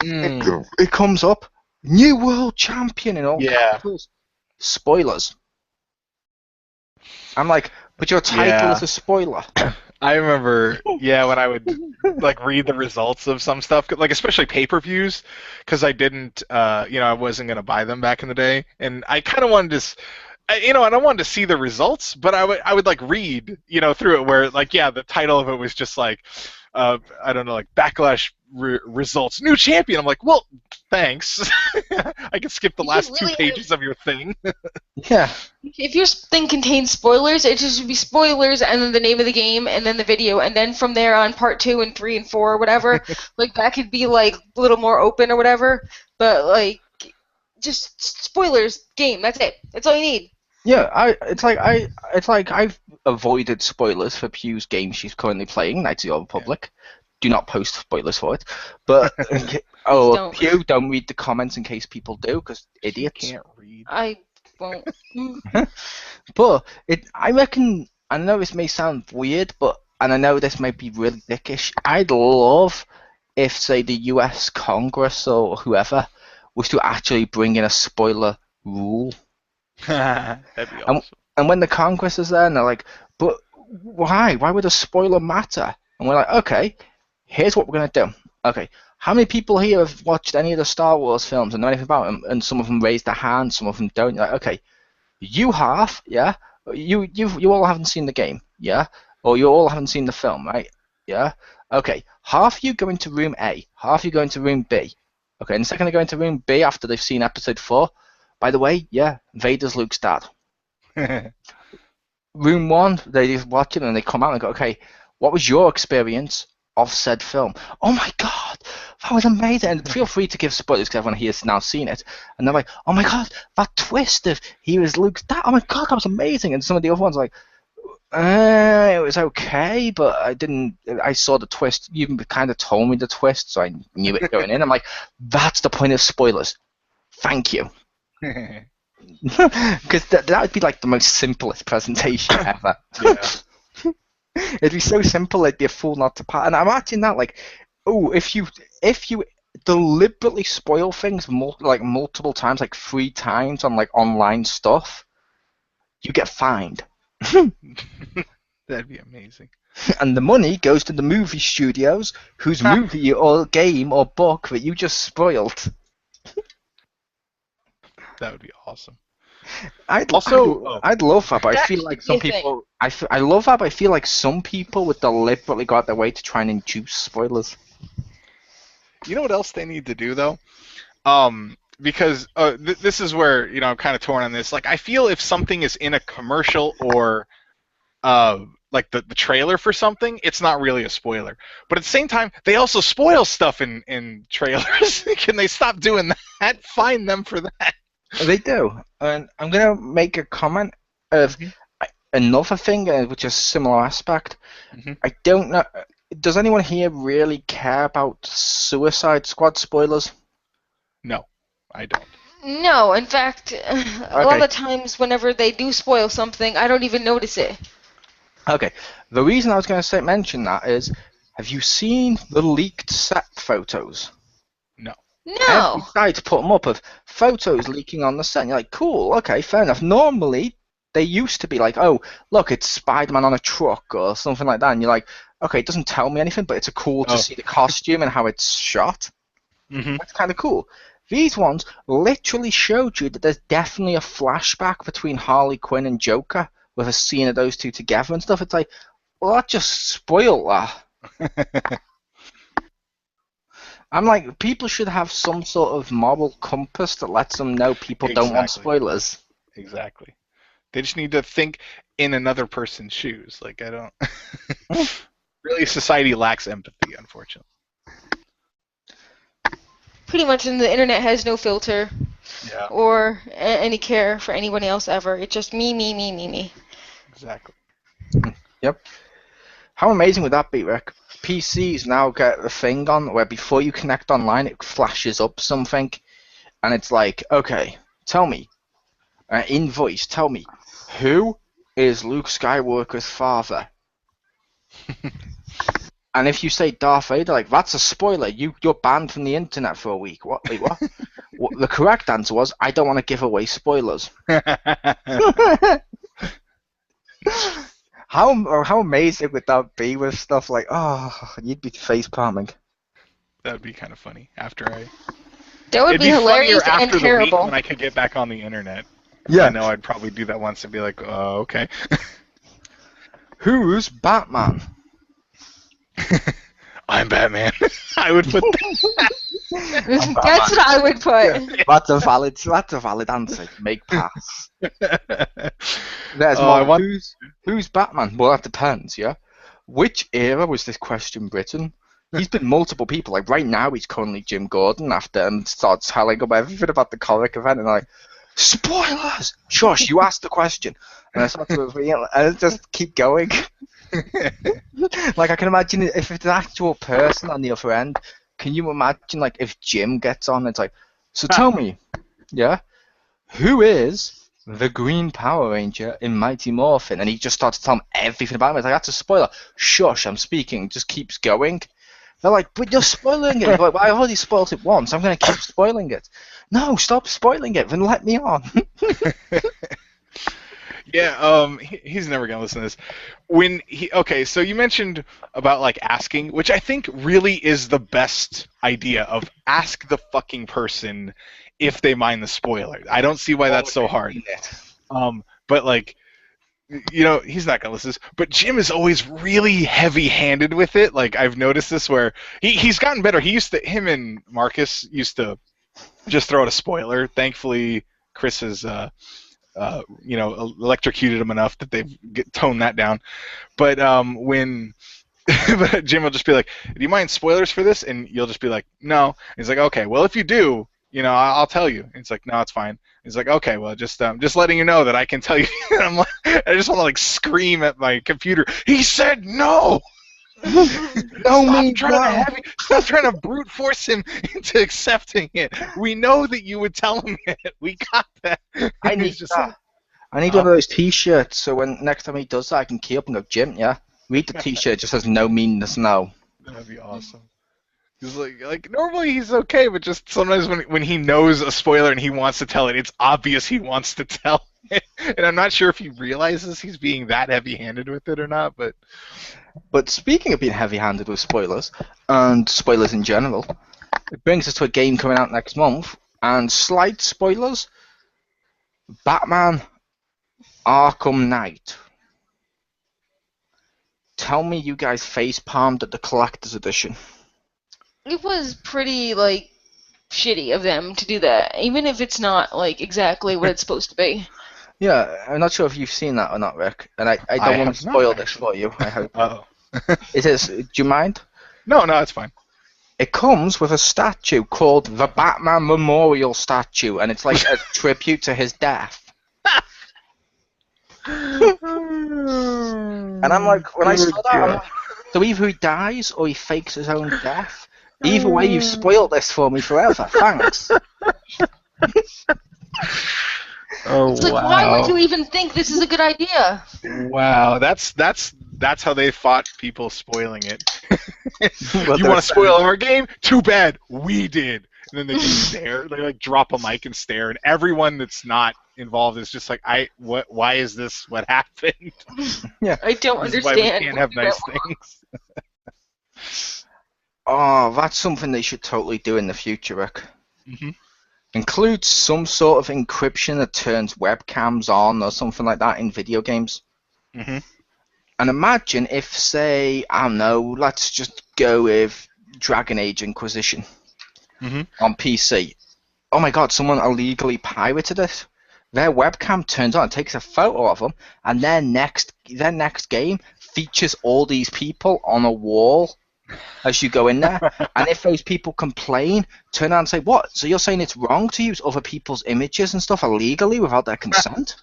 Speaker 1: It comes up, new world champion and all capitals. Spoilers. I'm like, but your title is a spoiler.
Speaker 2: I remember, when I would like read the results of some stuff, like especially pay-per-views, because I didn't, I wasn't gonna buy them back in the day, and I kind of wanted to. And I wanted to see the results, but I would like read, through it where like, the title of it was just like, I don't know, like Backlash results, new champion. I'm like, well, thanks. I can skip the last two pages of your thing.
Speaker 1: Yeah.
Speaker 3: If your thing contains spoilers, it just should be spoilers and then the name of the game and then the video, and then from there on part 2 and 3 and 4 or whatever, like that could be like a little more open or whatever. But like, just spoilers, game. That's it. That's all you need.
Speaker 1: Yeah, it's like I've avoided spoilers for Pew's game she's currently playing, Knights of the Old Republic. Do not post spoilers for it. But Pew, don't read the comments in case people do, because idiots
Speaker 2: can't read.
Speaker 3: I won't.
Speaker 1: But I reckon, I know this may sound weird, and I know this might be really dickish. I'd love if, say, the U.S. Congress or whoever was to actually bring in a spoiler rule.
Speaker 2: That'd be awesome.
Speaker 1: And when the Congress is there, and they're like, but why? Why would a spoiler matter? And we're like, okay, here's what we're going to do. Okay, how many people here have watched any of the Star Wars films and know anything about them? And some of them raise their hand, some of them don't. You're like, okay, you have, yeah? You all haven't seen the game, yeah? Or you all haven't seen the film, right? Yeah? Okay, half you go into room A, half you go into room B. Okay, and the second they go into room B after they've seen episode 4, by the way, Vader's Luke's dad. Room 1, they just watch it and they come out and go, okay, what was your experience of said film? Oh my god, that was amazing. And feel free to give spoilers because everyone here has now seen it. And they're like, oh my god, that twist of he was Luke's dad, oh my god, that was amazing. And some of the other ones are like, it was okay, but I saw the twist. You kind of told me the twist, so I knew it going in. I'm like, that's the point of spoilers. Thank you. Because that would be like the most simplest presentation ever. It'd be so simple, it'd be a fool not to pass. And I imagine that, like, if you deliberately spoil things multiple times, like 3 times on like online stuff, you get fined.
Speaker 2: That'd be amazing.
Speaker 1: And the money goes to the movie studios whose movie or game or book that you just spoiled.
Speaker 2: That would be awesome.
Speaker 1: I'd love that, but I feel like some people. I love that, but I feel like some people would deliberately go out their way to try and induce spoilers.
Speaker 2: You know what else they need to do though? Because this is where I'm kind of torn on this. Like, I feel if something is in a commercial or like the trailer for something, it's not really a spoiler. But at the same time, they also spoil stuff in trailers. Can they stop doing that? Fine them for that.
Speaker 1: They do. And I'm going to make a comment of another thing, which is a similar aspect. I don't know. Does anyone here really care about Suicide Squad spoilers?
Speaker 2: No, I don't.
Speaker 3: No, in fact, a lot of times whenever they do spoil something, I don't even notice it.
Speaker 1: Okay. The reason I was going to mention that is, have you seen the leaked set photos?
Speaker 2: No.
Speaker 3: No.
Speaker 1: Every site put them up of photos leaking on the set. And you're like, cool, okay, fair enough. Normally, they used to be like, oh, look, it's Spider-Man on a truck or something like that. And you're like, okay, it doesn't tell me anything, but it's cool to see the costume and how it's shot.
Speaker 2: Mm-hmm.
Speaker 1: That's kind of cool. These ones literally showed you that there's definitely a flashback between Harley Quinn and Joker with a scene of those two together and stuff. It's like, well, that just spoiled that. I'm like, people should have some sort of moral compass that lets them know people don't want spoilers.
Speaker 2: Exactly. They just need to think in another person's shoes. Like, I don't... Really, society lacks empathy, unfortunately.
Speaker 3: Pretty much, and the internet has no filter
Speaker 2: Yeah.
Speaker 3: or any care for anyone else ever. It's just me, me, me, me, me.
Speaker 2: Exactly.
Speaker 1: Yep. How amazing would that be, Rick? PCs now get a thing on where before you connect online, it flashes up something, and it's like, okay, tell me, in voice, tell me, who is Luke Skywalker's father? And if you say Darth Vader, like, that's a spoiler. You're banned from the internet for a week. What? Wait, what? Well, the correct answer was, I don't want to give away spoilers. How amazing would that be with stuff like, oh, you'd be face palming.
Speaker 2: That would be kind of funny.
Speaker 3: That would
Speaker 2: It'd
Speaker 3: be hilarious
Speaker 2: funnier
Speaker 3: and
Speaker 2: after
Speaker 3: terrible.
Speaker 2: The week when I could get back on the internet.
Speaker 1: Yeah.
Speaker 2: I know I'd probably do that once and be like, okay.
Speaker 1: Who's Batman?
Speaker 2: I'm Batman. I would put that.
Speaker 3: That's what I would put.
Speaker 1: Yeah, that's a valid answer. Make pass. There's more. Who's Batman? Well, that depends, yeah. Which era was this question written? He's been multiple people. Like right now, he's currently Jim Gordon after and starts telling up everything about the comic event and like, spoilers! Shush, you asked the question. And I start to reveal and just keep going. Like I can imagine if it's an actual person on the other end. Can you imagine like if Jim gets on? It's like, so tell me, yeah, who is the Green Power Ranger in Mighty Morphin? And he just starts to tell him everything about him. It's like, that's a spoiler. Shush, I'm speaking. Just keeps going. They're like, but you're spoiling it. You're like, well, I already spoiled it once. I'm going to keep spoiling it. No, stop spoiling it. Then let me on.
Speaker 2: Yeah, he's never gonna listen to this. Okay, so you mentioned about like asking, which I think really is the best idea of ask the fucking person if they mind the spoiler. I don't see why that's so hard. But like, you know, he's not gonna listen to this. But Jim is always really heavy-handed with it. Like I've noticed this where he's gotten better. Him and Marcus used to just throw out a spoiler. Thankfully, Chris has. Electrocuted him enough that they've toned that down. But when but Jim will just be like, do you mind spoilers for this? And you'll just be like, no. And he's like, okay, well, if you do, I'll tell you. And it's like, no, it's fine. And he's like, okay, well, just letting you know that I can tell you. And I'm like, I just want to like scream at my computer. He said no. Stop trying to brute force him into accepting it. We know that you would tell him it. We got that.
Speaker 1: I need that. I need one of those T-shirts so when next time he does that, I can key up and go, Jim, yeah, read the T-shirt. Just has no meaningless no.
Speaker 2: That'd be awesome. He's like normally he's okay, but just sometimes when he knows a spoiler and he wants to tell it, it's obvious he wants to tell it. And I'm not sure if he realizes he's being that heavy-handed with it or not, but.
Speaker 1: But speaking of being heavy-handed with spoilers, and spoilers in general, it brings us to a game coming out next month, and slight spoilers, Batman Arkham Knight. Tell me you guys face-palmed at the collector's edition.
Speaker 3: It was pretty, shitty of them to do that, even if it's not, exactly what it's supposed to be.
Speaker 1: Yeah, I'm not sure if you've seen that or not, Rick, and I don't want to spoil this for you. I hope.
Speaker 2: Oh.
Speaker 1: Do you mind?
Speaker 2: No, it's fine.
Speaker 1: It comes with a statue called the Batman Memorial Statue, and it's like a tribute to his death. And I'm like, when I saw that, I'm like, so either he dies or he fakes his own death. Either way, you've spoiled this for me forever. Thanks.
Speaker 3: Oh, it's like, wow. Why would you even think this is a good idea?
Speaker 2: Wow, that's that's how they fought people spoiling it.
Speaker 1: What
Speaker 2: You
Speaker 1: they're
Speaker 2: want to spoil our game? Too bad, we did. And then they just stare. They like drop a mic and stare, and everyone that's not involved is just like, what? Why is this? What happened?
Speaker 1: Yeah,
Speaker 3: I don't
Speaker 2: This is why
Speaker 3: understand.
Speaker 2: we can't have nice things.
Speaker 1: oh, that's something they should totally do in the future, Rick.
Speaker 2: Mm-hmm.
Speaker 1: Include some sort of encryption that turns webcams on or something like that in video games.
Speaker 2: Mm-hmm.
Speaker 1: And imagine if, say, I don't know, let's just go with Dragon Age Inquisition on PC. Oh my god, someone illegally pirated it. Their webcam turns on, takes a photo of them, and their next game features all these people on a wall as you go in there. And if those people complain, turn around and say, what? So you're saying it's wrong to use other people's images and stuff illegally without their consent?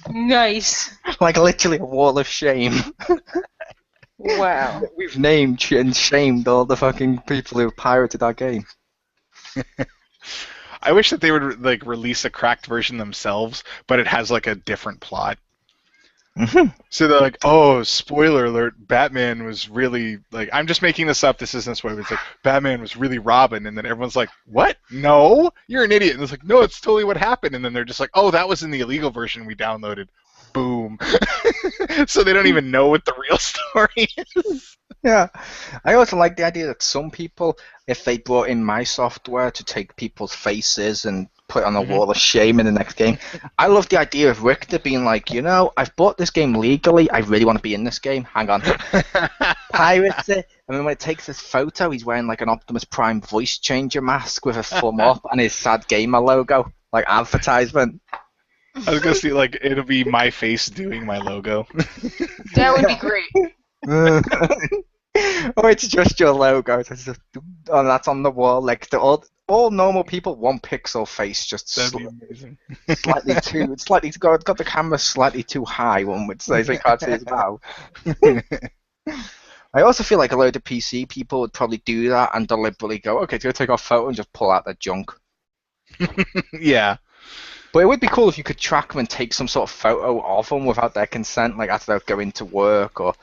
Speaker 3: Nice.
Speaker 1: Like literally a wall of shame.
Speaker 3: Wow.
Speaker 1: We've named and shamed all the fucking people who pirated our game.
Speaker 2: I wish that they would like release a cracked version themselves, but it has like a different plot. So they're like, oh, spoiler alert, Batman was really, like, I'm just making this up, this isn't spoiler, it's like, Batman was really Robin, and then everyone's like, what? No? You're an idiot. And it's like, no, it's totally what happened. And then they're just like, oh, that was in the illegal version we downloaded. Boom. So they don't even know what the real story is.
Speaker 1: Yeah. I also like the idea that some people, if they brought in my software to take people's faces and put on a wall of shame in the next game, I love the idea of Richter being like, you know, I've bought this game legally, I really want to be in this game, hang on. Pirates it, and then when it takes this photo, he's wearing like an Optimus Prime voice changer mask with a thumb up and his Sad Gamer logo, like advertisement.
Speaker 2: I was going to see, like, it'll be my face doing my logo.
Speaker 3: That would be great.
Speaker 1: Or it's just your logo. It's just, oh, that's on the wall. Like all normal people, one pixel face, just
Speaker 2: That'd be amazing.
Speaker 1: it's got the camera slightly too high. One would say, so you can't see his mouth. I also feel like a load of PC people would probably do that and deliberately go, okay, go take off photo and just pull out their junk.
Speaker 2: Yeah.
Speaker 1: But it would be cool if you could track them and take some sort of photo of them without their consent, like after they're going to work or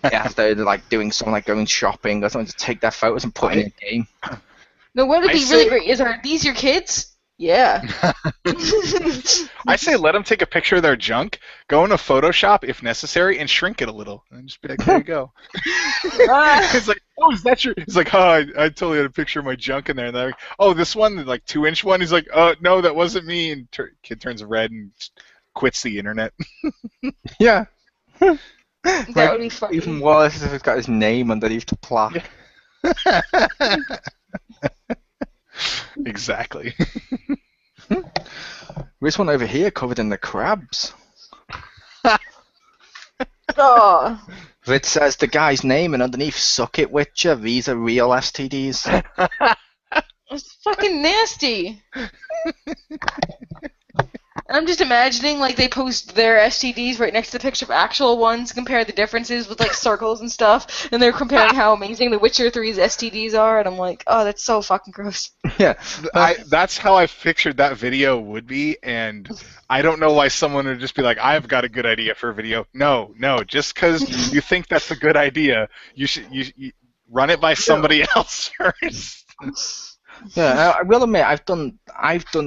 Speaker 1: after they're like doing something like going shopping or something, to take their photos and put in a game.
Speaker 3: No, what would be really great is, are these your kids? Yeah.
Speaker 2: I say let them take a picture of their junk, go into Photoshop if necessary, and shrink it a little, and just be like, there you go. It's like, oh, is that your? It's like, oh, I totally had a picture of my junk in there, and they're like, oh, this one, the like 2-inch one. He's like, oh, no, that wasn't me, and kid turns red and quits the internet.
Speaker 1: Yeah.
Speaker 3: That would be funny.
Speaker 1: Even worse if it's got his name underneath the plaque.
Speaker 2: Exactly.
Speaker 1: This one over here covered in the crabs.
Speaker 3: Oh.
Speaker 1: It says the guy's name and underneath, suck it, Witcher, these are real STDs.
Speaker 3: It's fucking nasty. I'm just imagining, like, they post their STDs right next to the picture of actual ones, compare the differences with, like, circles and stuff, and they're comparing how amazing The Witcher 3's STDs are, and I'm like, oh, that's so fucking gross.
Speaker 1: Yeah.
Speaker 2: That's how I pictured that video would be, and I don't know why someone would just be like, I've got a good idea for a video. No, just because you think that's a good idea, you should you run it by somebody else first.
Speaker 1: Yeah, I will admit I've done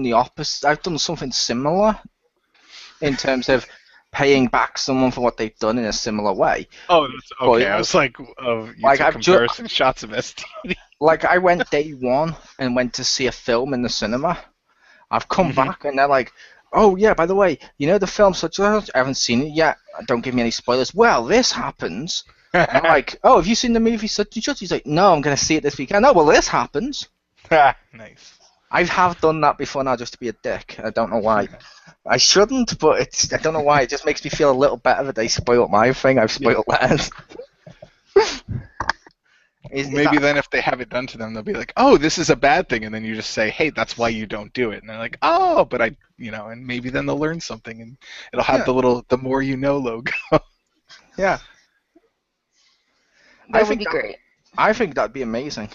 Speaker 1: the opposite. I've done something similar in terms of paying back someone for what they've done in a similar way.
Speaker 2: Oh, that's okay.
Speaker 1: But,
Speaker 2: I was like,
Speaker 1: I've
Speaker 2: comparison shots of STD.
Speaker 1: Like I went day one and went to see a film in the cinema. I've come back and they're like, oh yeah, by the way, you know the film such and such? I haven't seen it yet. Don't give me any spoilers. Well, this happens. And I'm like, oh, have you seen the movie such and such? He's like, no, I'm going to see it this weekend. Oh, well, this happens.
Speaker 2: Nice.
Speaker 1: I have done that before now just to be a dick. I don't know why. I shouldn't, but I don't know why. It just makes me feel a little better that they spoiled my thing. I've spoiled theirs.
Speaker 2: Maybe then if they have it done to them, they'll be like, oh, this is a bad thing. And then you just say, hey, that's why you don't do it. And they're like, oh, but and maybe then they'll learn something. And it'll have the more you know logo.
Speaker 1: Yeah.
Speaker 3: That would be great.
Speaker 1: I think that'd be amazing.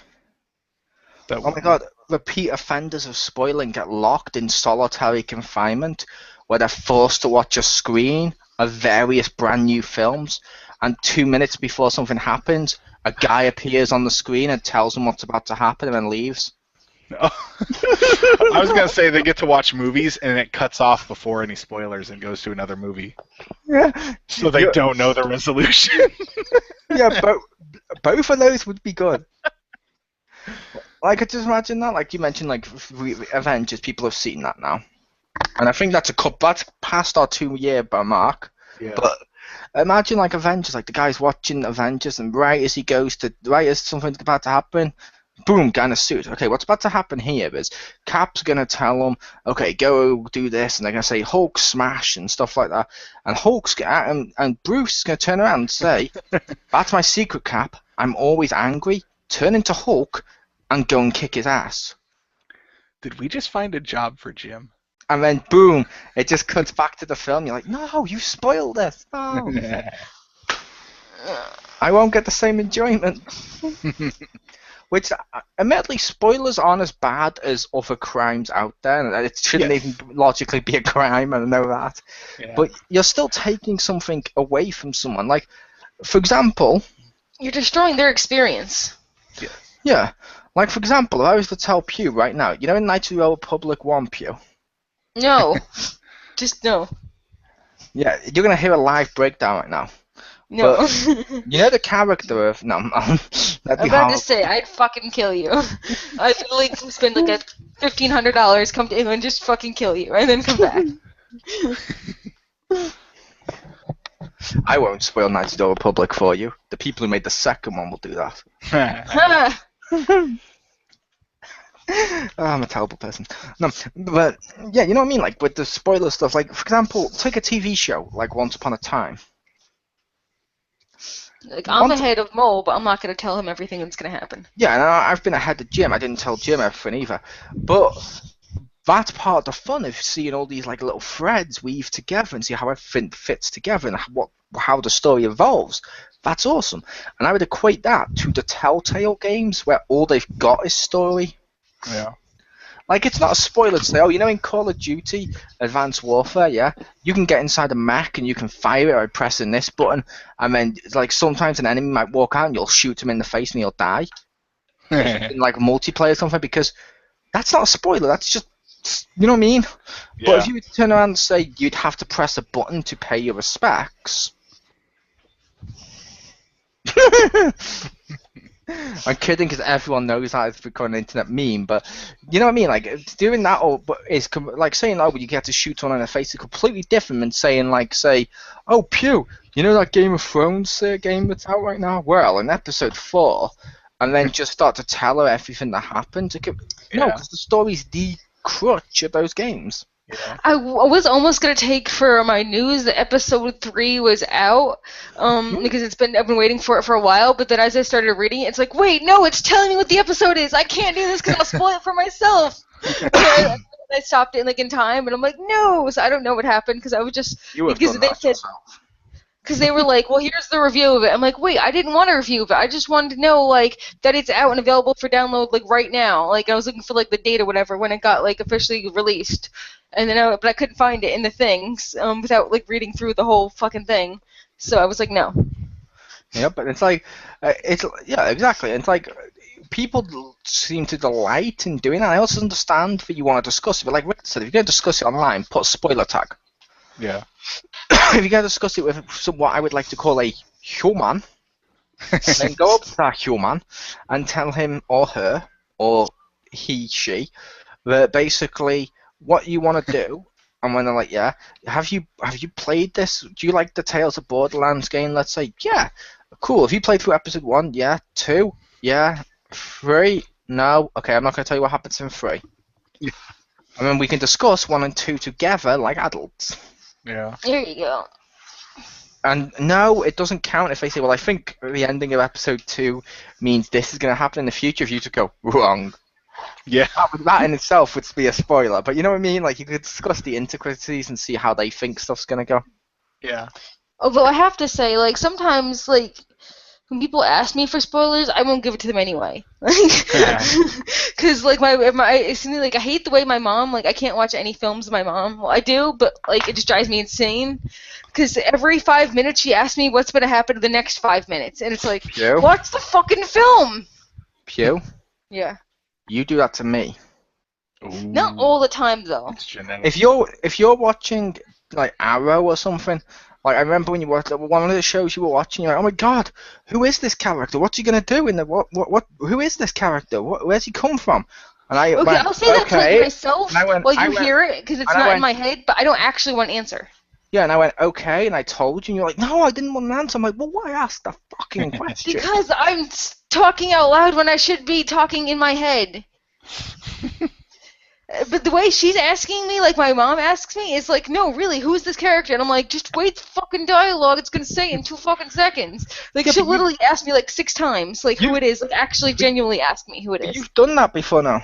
Speaker 1: Oh my god, repeat offenders of spoiling get locked in solitary confinement where they're forced to watch a screen of various brand new films, and 2 minutes before something happens, a guy appears on the screen and tells them what's about to happen and then leaves.
Speaker 2: I was gonna say they get to watch movies and it cuts off before any spoilers and goes to another movie,
Speaker 1: Yeah,
Speaker 2: so they don't know the resolution.
Speaker 1: yeah, both of those would be good. Like, I could just imagine that. Like you mentioned, like Avengers, people have seen that now, and I think that's past our 2-year mark.
Speaker 2: Yeah.
Speaker 1: But imagine like Avengers, like the guy's watching Avengers, and right as something's about to happen, boom, guy in a suit. Okay, what's about to happen here is Cap's gonna tell them, okay, go do this, and they're gonna say Hulk smash and stuff like that, and and Bruce is gonna turn around and say, that's my secret, Cap. I'm always angry. Turn into Hulk and go and kick his ass.
Speaker 2: Did we just find a job for Jim?
Speaker 1: And then boom, it just cuts back to the film. You're like, no, you spoiled it. No. I won't get the same enjoyment. Which, admittedly, spoilers aren't as bad as other crimes out there. And it shouldn't even logically be a crime, I know that. Yeah. But you're still taking something away from someone. Like, for example...
Speaker 3: You're destroying their experience.
Speaker 1: Yeah. Like, for example, if I was to tell Pew right now, you know in Knights of the Old Republic 1, Pew?
Speaker 3: No. Just no.
Speaker 1: Yeah, you're going to hear a live breakdown right now.
Speaker 3: No.
Speaker 1: But, you know the character of... No,
Speaker 3: I'm about to say, I'd fucking kill you. I'd literally spend like $1,500, come to England, just fucking kill you, and then come back.
Speaker 1: I won't spoil Knights of the Old Republic for you. The people who made the second one will do that. I'm a terrible person. No, but yeah, you know what I mean? Like with the spoiler stuff, like for example, take a TV show like Once Upon a Time.
Speaker 3: Like I'm ahead of Mo, but I'm not going to tell him everything that's going to happen.
Speaker 1: Yeah, and I've been ahead of Jim. I didn't tell Jim everything either. But that's part of the fun of seeing all these like little threads weave together and see how everything fits together and how the story evolves. That's awesome. And I would equate that to the Telltale games where all they've got is story.
Speaker 2: Yeah.
Speaker 1: Like, it's not a spoiler to say, oh, you know in Call of Duty Advanced Warfare, yeah, you can get inside a mech and you can fire it by pressing this button, and then, like, sometimes an enemy might walk out and you'll shoot him in the face and he'll die. In, like, multiplayer or something, because that's not a spoiler, that's just, you know what I mean? Yeah. But if you would turn around and say you'd have to press a button to pay your respects... I'm kidding because everyone knows that it's become an internet meme, but you know what I mean? Like, doing that is like saying, oh, you get to shoot someone in the face is completely different than saying, like, say, oh, Pew, you know that Game of Thrones game that's out right now? Well, in episode 4, and then just start to tell her everything that happened. No, because the story's the crutch of those games.
Speaker 3: Yeah. I was almost gonna take for my news that episode 3 was out, because I've been waiting for it for a while. But then as I started reading it, it's like, wait, no, it's telling me what the episode is. I can't do this because I'll spoil it for myself. I stopped it like in time, and I'm like, no. So I don't know what happened because I was just because they were like, well, here's the review of it. I'm like, wait, I didn't want a review of it. I just wanted to know, like, that it's out and available for download, like, right now. Like, I was looking for, like, the date or whatever when it got, like, officially released. And then but I couldn't find it in the things without, like, reading through the whole fucking thing. So I was like, no.
Speaker 1: Yeah, but it's like, yeah, exactly. It's like, people seem to delight in doing that. I also understand that you want to discuss it, but like Rick said, if you're going to discuss it online, put a spoiler tag.
Speaker 2: Yeah.
Speaker 1: If you're going to discuss it with what I would like to call a human, then go up to that human and tell him or her, or he, she, that basically what you want to do, and when they're like, yeah, have you played this? Do you like the Tales of Borderlands game? Let's say, yeah, cool. Have you played through episode 1? Yeah. 2? Yeah. 3? No. Okay, I'm not going to tell you what happens in 3. Yeah. And then we can discuss 1 and 2 together like adults.
Speaker 2: Yeah.
Speaker 3: There you go.
Speaker 1: And no, it doesn't count if they say, well, I think the ending of episode 2 means this is going to happen in the future. If you just go, wrong.
Speaker 2: Yeah.
Speaker 1: That in itself would be a spoiler. But you know what I mean? Like, you could discuss the intricacies and see how they think stuff's going to go.
Speaker 2: Yeah.
Speaker 3: Although I have to say, like, sometimes, like, when people ask me for spoilers, I won't give it to them anyway. Because like I hate the way my mom, like, I can't watch any films of my mom. Well, I do, but like it just drives me insane. Because every 5 minutes she asks me what's going to happen to the next 5 minutes, and it's like,
Speaker 1: Pew.
Speaker 3: watch the fucking film.
Speaker 1: Pew,
Speaker 3: Yeah.
Speaker 1: you do that to me.
Speaker 3: Not all the time though.
Speaker 2: It's genetic.
Speaker 1: If you're watching like Arrow or something, like I remember when you watched one of the shows you were watching, you're like, oh my god, who is this character? What's he gonna do in the what? Who is this character? Where's he come from? And I
Speaker 3: Okay,
Speaker 1: went,
Speaker 3: I'll say that to
Speaker 1: okay.
Speaker 3: myself while you hear it, because it's not in my head, but I don't actually want to answer.
Speaker 1: Yeah, and I went, okay, and I told you, and you're like, no, I didn't want an answer. I'm like, well, why ask the fucking question?
Speaker 3: Because I'm talking out loud when I should be talking in my head. But the way she's asking me, like my mom asks me, is like, no, really, who's this character? And I'm like, just wait the fucking dialogue, it's gonna say in 2 fucking seconds. Like, she'll literally ask me like 6 times, like, who it is. Like, actually genuinely ask me who it is.
Speaker 1: You've done that before now.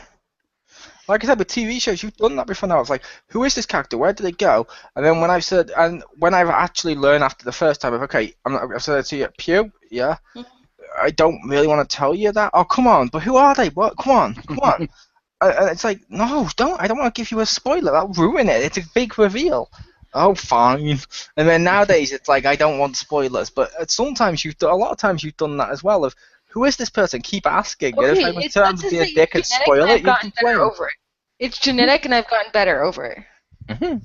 Speaker 1: Like I said, with TV shows, you've done that before now. I was like, who is this character? Where did they go? And then when I've said, and when I've actually learned after the first time, of okay, I've said it to you, Pew, yeah? I don't really want to tell you that. Oh, come on, but who are they? What? Come on. And it's like, no, don't. I don't want to give you a spoiler. That'll ruin it. It's a big reveal. Oh, fine. And then nowadays, it's like, I don't want spoilers. But sometimes a lot of times you've done that as well. Of who is this person? Keep asking.
Speaker 3: Okay,
Speaker 1: if I turn to be a dick and spoil it, you complain.
Speaker 3: Over it. It's genetic, and I've gotten better over it.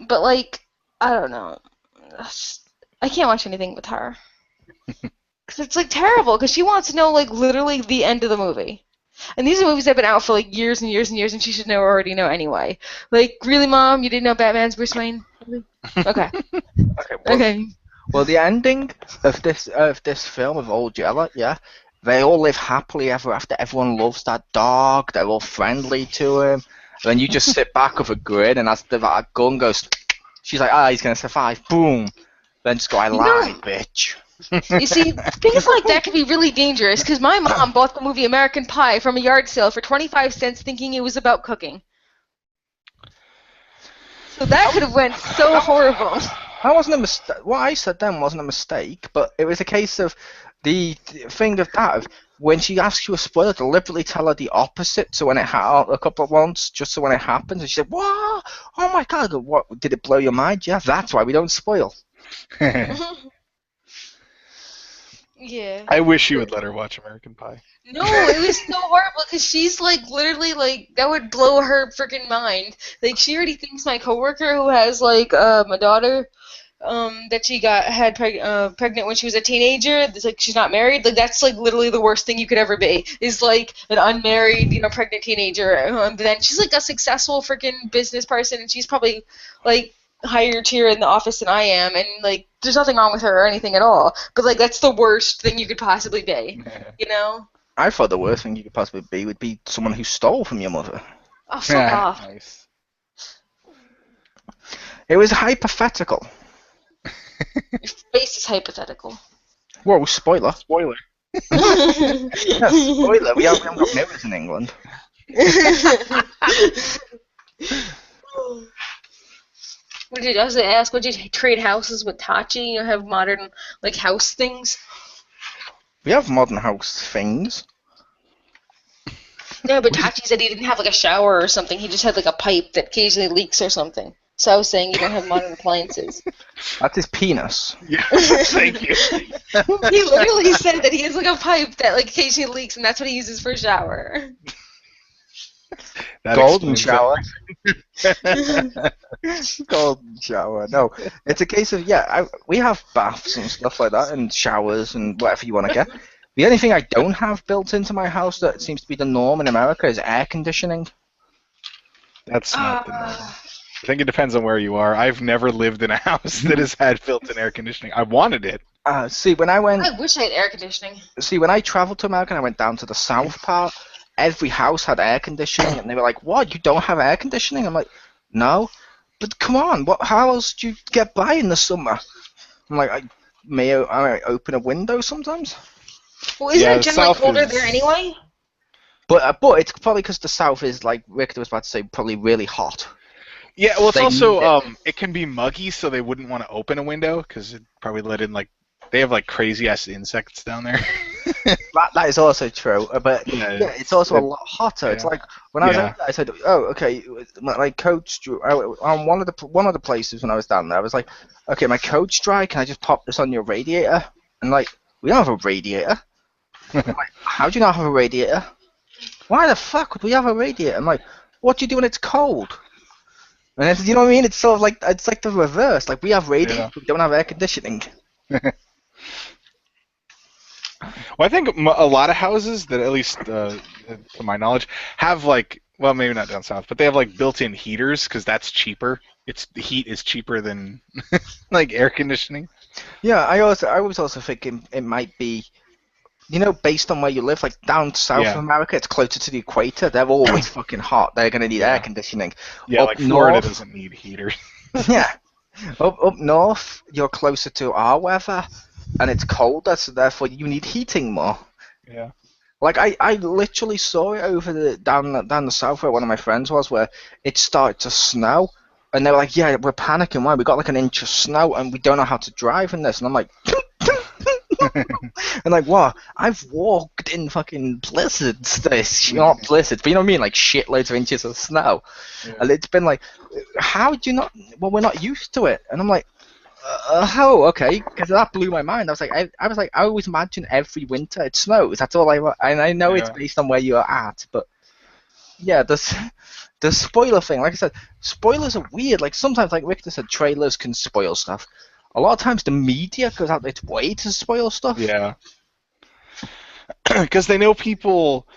Speaker 3: But like, I don't know. I can't watch anything with her. Because it's like terrible, because she wants to know like literally the end of the movie. And these are movies that have been out for like years and years and years, and she should already know anyway. Like, really, Mom? You didn't know Batman's Bruce Wayne? Okay. Okay.
Speaker 1: Well, the ending of this film of Old Yeller, yeah, they all live happily ever after. Everyone loves that dog. They're all friendly to him. And then you just sit back with a grin, and as the gun goes, she's like, he's gonna survive. Boom. Then just go, I lied, bitch.
Speaker 3: You see, things like that can be really dangerous, because my mom bought the movie American Pie from a yard sale for 25 cents thinking it was about cooking. So that could have went so horrible.
Speaker 1: That wasn't a mistake. What I said then wasn't a mistake, but it was a case of the thing of that, of when she asks you a spoiler, deliberately tell her the opposite, so when it a couple of once, just so when it happens, and she said, what? Oh my god, what, did it blow your mind? Yeah, that's why we don't spoil.
Speaker 3: Yeah.
Speaker 2: I wish you would let her watch American Pie.
Speaker 3: No, it was so horrible because she's like literally like that would blow her freaking mind. Like she already thinks my coworker who has like a daughter that she had pregnant when she was a teenager. It's like she's not married. Like that's like literally the worst thing you could ever be. Is like an unmarried, pregnant teenager. But then she's like a successful freaking business person, and she's probably like higher tier in the office than I am, and like there's nothing wrong with her or anything at all, but like that's the worst thing you could possibly be,
Speaker 1: I thought the worst thing you could possibly be would be someone who stole from your mother.
Speaker 3: Oh, fuck off.
Speaker 2: Nice.
Speaker 1: It was hypothetical.
Speaker 3: Your face is hypothetical.
Speaker 1: Whoa, spoiler.
Speaker 2: Spoiler.
Speaker 1: Yeah, spoiler, we haven't got mirrors in England.
Speaker 3: Does it ask, would you trade houses with Tachi? Have modern, like, house things?
Speaker 1: We have modern house things.
Speaker 3: No, but Tachi said he didn't have, like, a shower or something. He just had, like, a pipe that occasionally leaks or something. So I was saying you don't have modern appliances.
Speaker 1: That's his penis.
Speaker 2: Yeah, thank you.
Speaker 3: He literally said that he has, like, a pipe that, like, occasionally leaks, and that's what he uses for a shower.
Speaker 2: That
Speaker 1: Golden shower.
Speaker 2: It.
Speaker 1: Golden shower. No, it's a case of we have baths and stuff like that, and showers and whatever you want to get. The only thing I don't have built into my house that seems to be the norm in America is air conditioning.
Speaker 2: That's not the norm. I think it depends on where you are. I've never lived in a house that has had built-in air conditioning. I wanted it.
Speaker 1: See, when I went.
Speaker 3: I wish I had air conditioning.
Speaker 1: See, when I traveled to America and I went down to the south part, every house had air conditioning, and they were like, "What? You don't have air conditioning?" I'm like, "No." But come on, how else do you get by in the summer? I'm like, I open a window sometimes.
Speaker 3: Well, isn't it generally colder there anyway?
Speaker 1: But it's probably because the south is, like Rick was about to say, probably really hot.
Speaker 2: Yeah, well, it's
Speaker 1: They
Speaker 2: also
Speaker 1: need it.
Speaker 2: it can be muggy, so they wouldn't want to open a window because it probably let in like they have like crazy ass insects down there.
Speaker 1: That is also true, but
Speaker 2: Yeah,
Speaker 1: yeah, it's also a lot hotter. It's
Speaker 2: yeah,
Speaker 1: like when I was
Speaker 2: yeah.
Speaker 1: over there, I said, "Oh, okay." My coach on one of the places when I was down there, I was like, "Okay, my coat's dry. Can I just pop this on your radiator?" And like, we don't have a radiator. I'm like, how do you not have a radiator? Why the fuck would we have a radiator? I'm like, what do you do when it's cold? And it's, you know what I mean? It's sort of like it's like the reverse. Like we have radiators,
Speaker 2: Yeah.
Speaker 1: but we don't have air conditioning.
Speaker 2: Well, I think a lot of houses that, at least to my knowledge, have like, well, maybe not down south, but they have like built-in heaters because that's cheaper. The heat is cheaper than like air conditioning.
Speaker 1: Yeah, I was also thinking it might be, you know, based on where you live, like down south of
Speaker 2: Yeah,
Speaker 1: America, it's closer to the equator. They're always fucking hot. They're gonna need air
Speaker 2: yeah,
Speaker 1: conditioning.
Speaker 2: yeah.
Speaker 1: Up
Speaker 2: Like Florida
Speaker 1: north,
Speaker 2: doesn't need heaters.
Speaker 1: yeah, up north, you're closer to our weather, and it's colder, so therefore you need heating more.
Speaker 2: Yeah.
Speaker 1: Like I literally saw it over down the south where one of my friends was, where it started to snow, and they were like, "Yeah, we're panicking. Why? We got like an inch of snow, and we don't know how to drive in this." And I'm like, and like, what? I've walked in fucking blizzards. This not blizzards, but you know what I mean, like shitloads of inches of snow,
Speaker 2: Yeah.
Speaker 1: and it's been like, how do you not? Well, we're not used to it, and I'm like. Oh, okay. Because that blew my mind. I was like, I always imagine every winter it snows. That's all and I know it's
Speaker 2: Yeah.
Speaker 1: based on where you're at, but yeah, the spoiler thing. Like I said, spoilers are weird. Like sometimes, like Victor said, trailers can spoil stuff. A lot of times, the media goes out its way to spoil stuff.
Speaker 2: Yeah. Because they know people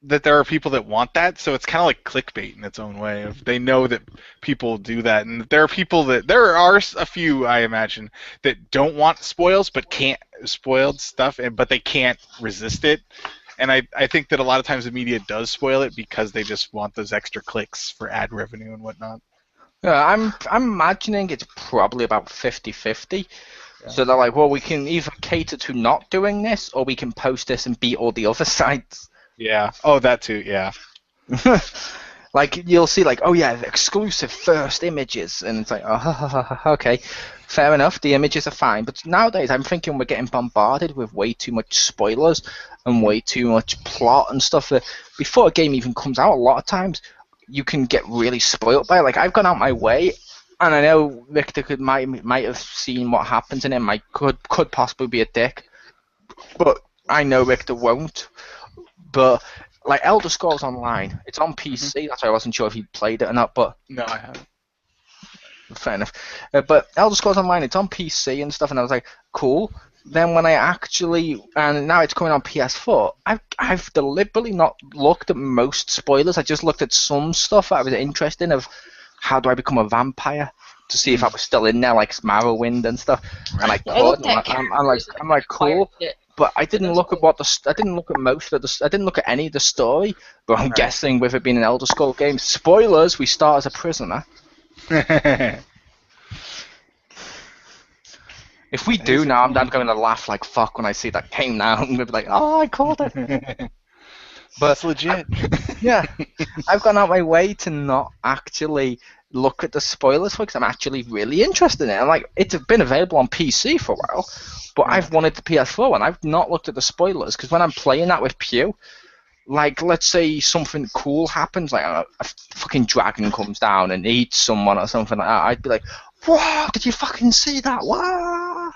Speaker 2: that there are people that want that, so it's kind of like clickbait in its own way. They know that people do that, and there are a few, I imagine, that don't want spoils but can't spoiled stuff, but they can't resist it. And I think that a lot of times the media does spoil it because they just want those extra clicks for ad revenue and whatnot.
Speaker 1: Yeah, I'm imagining it's probably about 50-50.
Speaker 2: Yeah.
Speaker 1: So they're like, well, we can either cater to not doing this, or we can post this and beat all the other sites.
Speaker 2: Yeah. Oh, that too. Yeah.
Speaker 1: Like you'll see, like, oh yeah, the exclusive first images, and it's like, oh, okay, fair enough. The images are fine, but nowadays I'm thinking we're getting bombarded with way too much spoilers and way too much plot and stuff. That before a game even comes out, a lot of times you can get really spoiled by it. Like I've gone out my way, and I know Victor might have seen what happens in it. Might could possibly be a dick, but I know Victor won't. But like Elder Scrolls Online, it's on PC. That's why I wasn't sure if you played it or not. But
Speaker 2: No, I haven't.
Speaker 1: fair enough. But Elder Scrolls Online, it's on PC and stuff, and I was like, cool. Then when I actually, and now it's coming on PS4, I've deliberately not looked at most spoilers. I just looked at some stuff that I was interested in, of how do I become a vampire, to see if I was still in there, like Morrowind and stuff. And I
Speaker 3: I looked
Speaker 1: couldn't.
Speaker 3: at
Speaker 1: I'm like cool. But I didn't
Speaker 3: that's
Speaker 1: look at I didn't look at most of the. I didn't look at any of the story. But I'm
Speaker 2: Right.
Speaker 1: guessing with it being an Elder Scrolls game, spoilers. We start as a prisoner. If we do now, I'm going to laugh like fuck when I see that game now. I'm going to be like, oh, I called it. But
Speaker 2: That's legit.
Speaker 1: yeah, I've gone out my way to not actually look at the spoilers because I'm actually really interested in it. And like, it's been available on PC for a while, but I've wanted the PS4 one. I've not looked at the spoilers because when I'm playing that with Pew, like, let's say something cool happens, like a fucking dragon comes down and eats someone or something like that, I'd be like, whoa, did you fucking see that? Wow!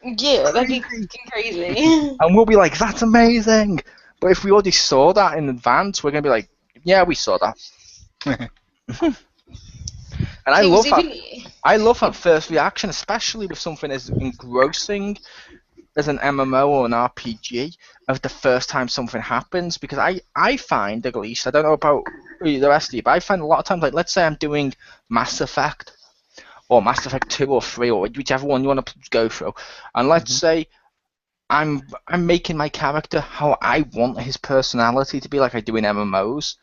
Speaker 3: Yeah, that'd be fucking crazy.
Speaker 1: And we'll be like, that's amazing! But if we already saw that in advance, we're going to be like, yeah, we saw that. And I love that first reaction, especially with something as engrossing as an MMO or an RPG, of the first time something happens, because I find, at least, I don't know about the rest of you, but I find a lot of times, like, let's say I'm doing Mass Effect, or Mass Effect 2 or 3, or whichever one you want to go through, and let's say I'm making my character how I want his personality to be, like I do in MMOs.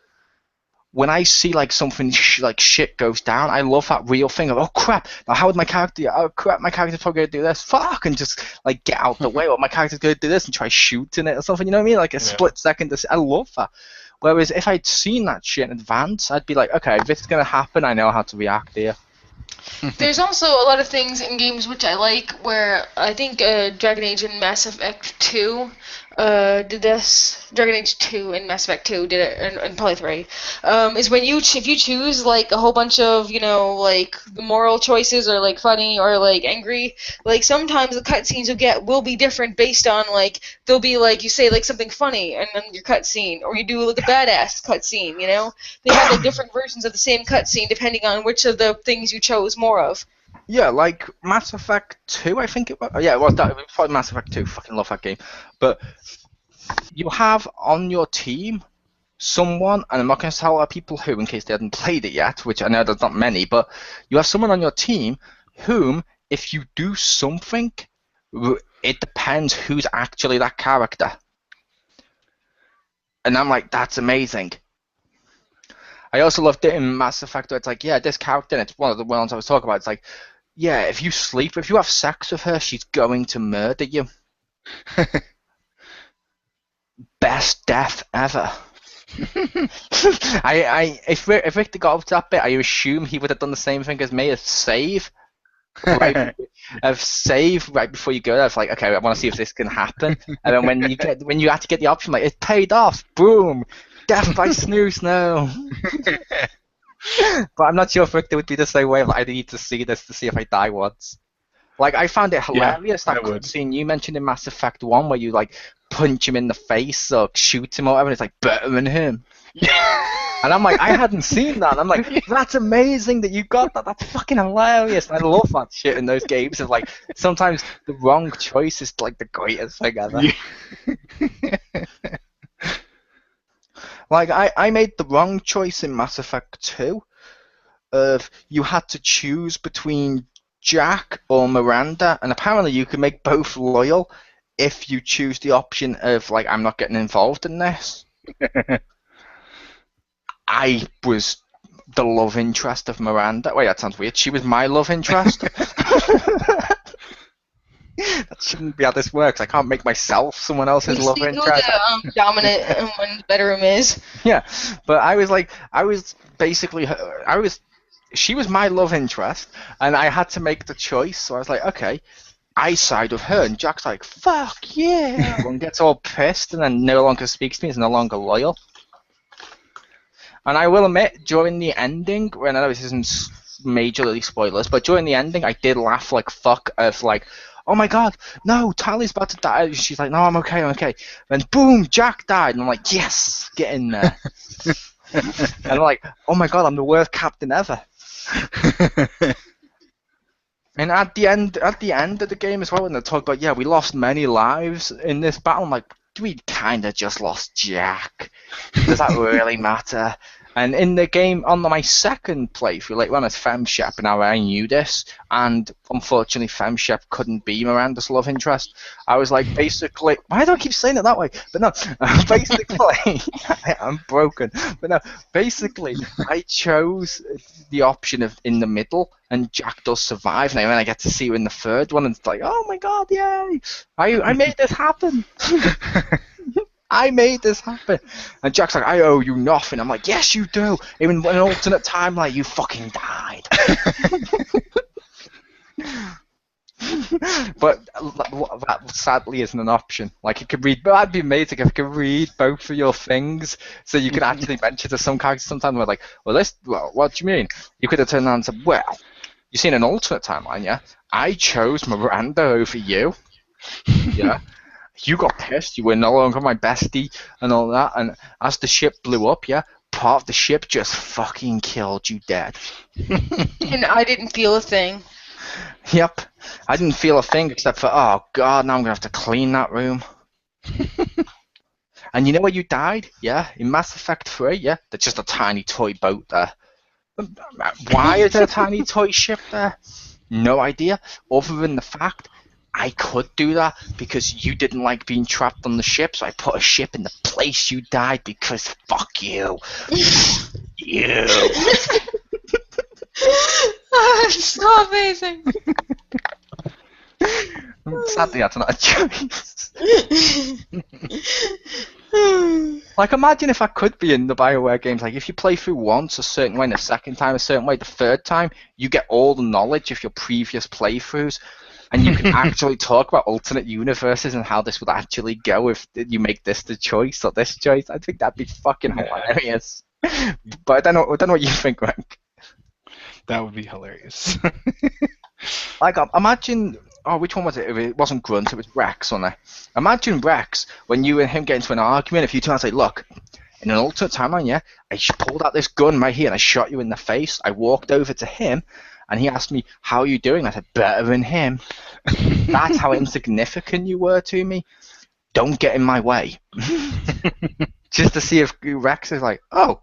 Speaker 1: When I see like something like shit goes down, I love that real thing of, oh crap, now how would my character, oh crap, my character's probably gonna do this, fuck, and just like get out the way, or my character's gonna do this and try shooting it or something, you know what I mean? Like a split second, I love that. Whereas if I'd seen that shit in advance, I'd be like, okay, if this is going to happen, I know how to react here.
Speaker 3: There's also a lot of things in games which I like, where I think Dragon Age and Mass Effect 2 did this. Dragon Age 2 and Mass Effect 2 did it, and probably 3. Is when if you choose like a whole bunch of, like moral choices, or like funny, or like angry, like sometimes the cutscenes you get will be different based on, like, they'll be like, you say like something funny and then your cutscene, or you do like a badass cutscene, They have like different versions of the same cutscene depending on which of the things you chose more of.
Speaker 1: Yeah, like Mass Effect 2, I think it was. Yeah, it was probably Mass Effect 2. Fucking love that game. But you have on your team someone, and I'm not going to tell people who in case they hadn't played it yet, which I know there's not many, but you have someone on your team whom, if you do something, it depends who's actually that character. And I'm like, that's amazing. I also loved it in Mass Effect where it's like, yeah, this character, and it's one of the ones I was talking about, it's like, yeah, if you have sex with her, she's going to murder you. Best death ever. If Victor got up to that bit, I assume he would have done the same thing as me, as save. Right before you go there. It's like, okay, I want to see if this can happen. And then when you have to get the option, like, it paid off, boom, death by snooze now. But I'm not sure if Victor would be the same way. Like, I need to see this to see if I die once. Like, I found it hilarious, that cutscene you mentioned in Mass Effect 1 where you, like, punch him in the face or shoot him or whatever, and it's like, better than him. And I'm like, I hadn't seen that. And I'm like, that's amazing that you got that. That's fucking hilarious. And I love that shit in those games. Of like, sometimes the wrong choice is like the greatest thing ever. Like, I made the wrong choice in Mass Effect 2. You had to choose between Jack or Miranda, and apparently you can make both loyal if you choose the option of, like, I'm not getting involved in this. I was the love interest of Miranda. Wait, that sounds weird. She was my love interest. That shouldn't be how this works. I can't make myself someone else's love interest.
Speaker 3: The dominant when the bedroom is.
Speaker 1: Yeah, but she was my love interest, and I had to make the choice. So I was like, okay, I side with her, and Jack's like, fuck yeah. Everyone gets all pissed, and then no longer speaks to me. Is no longer loyal. And I will admit, during the ending, when I know this isn't majorly spoilers, but during the ending, I did laugh like fuck of like, oh my god, no, Tally's about to die. She's like, no, I'm okay. Then boom, Jack died, and I'm like, yes, get in there. And I'm like, oh my god, I'm the worst captain ever. And at the end of the game as well, when they talk about, yeah, we lost many lives in this battle, I'm like, we kind of just lost Jack. Does that really matter? And in the game, on my second playthrough, like when I was FemShep, now I knew this, and unfortunately FemShep couldn't be Miranda's love interest. I was like, basically, why do I keep saying it that way? But no, basically, I'm broken. But no, basically, I chose the option of in the middle, and Jack does survive. Now when I get to see her in the third one, and it's like, oh my god, yay! I made this happen. I made this happen. And Jack's like, I owe you nothing. I'm like, yes, you do. Even in an alternate timeline, you fucking died. But that sadly isn't an option. Like, it could read, but that'd be amazing if it could read both of your things, so you could actually mention to some characters sometimes we're like, well, what do you mean? You could have turned around and said, well, you see in an alternate timeline, yeah? I chose Miranda over you. Yeah. You got pissed, you were no longer my bestie and all that, and as the ship blew up, yeah, part of the ship just fucking killed you dead.
Speaker 3: And I didn't feel a thing.
Speaker 1: Yep. I didn't feel a thing except for, oh god, now I'm gonna have to clean that room. And you know where you died? Yeah, in Mass Effect 3, yeah, there's just a tiny toy boat there. Why is there a tiny toy ship there? No idea, other than the fact I could do that because you didn't like being trapped on the ship, so I put a ship in the place you died because fuck you. You.
Speaker 3: Oh, it's so amazing.
Speaker 1: Sadly, that's not a choice. Like, imagine if I could be in the BioWare games. Like, if you play through once a certain way and the second time a certain way, the third time, you get all the knowledge of your previous playthroughs. And you can actually talk about alternate universes and how this would actually go if you make this the choice or this choice. I think that'd be fucking hilarious. But I don't know what you think, Rank.
Speaker 2: That would be hilarious.
Speaker 1: Like, imagine... Oh, which one was it? It wasn't Grunt, it was Rex, wasn't it? Imagine Rex, when you and him get into an argument, if you turn and say, look, in an alternate timeline, yeah, I pulled out this gun right here and I shot you in the face. I walked over to him and he asked me, how are you doing? I said, better than him. That's how insignificant you were to me. Don't get in my way. Just to see if Rex is like, oh,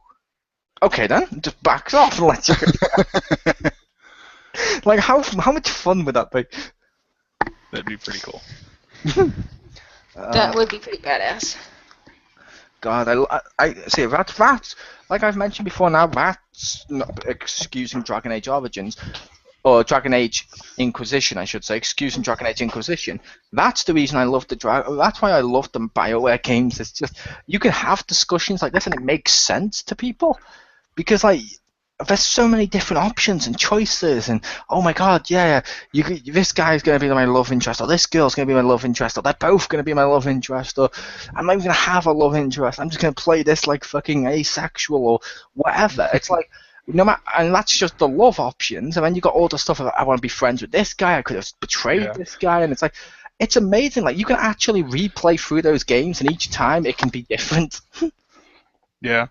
Speaker 1: okay then, just backs off and lets you go. Like, how much fun would that be?
Speaker 2: That'd be pretty cool.
Speaker 3: That would be pretty badass.
Speaker 1: God, I see that's like I've mentioned before. Now that's not excusing Dragon Age Origins or Dragon Age Inquisition, I should say. Excusing Dragon Age Inquisition. That's the reason I love That's why I love the BioWare games. It's just you can have discussions like this and it makes sense to people because like. There's so many different options and choices, and oh my god, yeah, this guy's going to be my love interest, or this girl's going to be my love interest, or they're both going to be my love interest, or I'm not even going to have a love interest. I'm just going to play this like fucking asexual or whatever. It's like no matter, and that's just the love options, and then you got all the stuff of I want to be friends with this guy, I could have betrayed this guy, and it's like it's amazing. Like you can actually replay through those games, and each time it can be different.
Speaker 2: Yeah.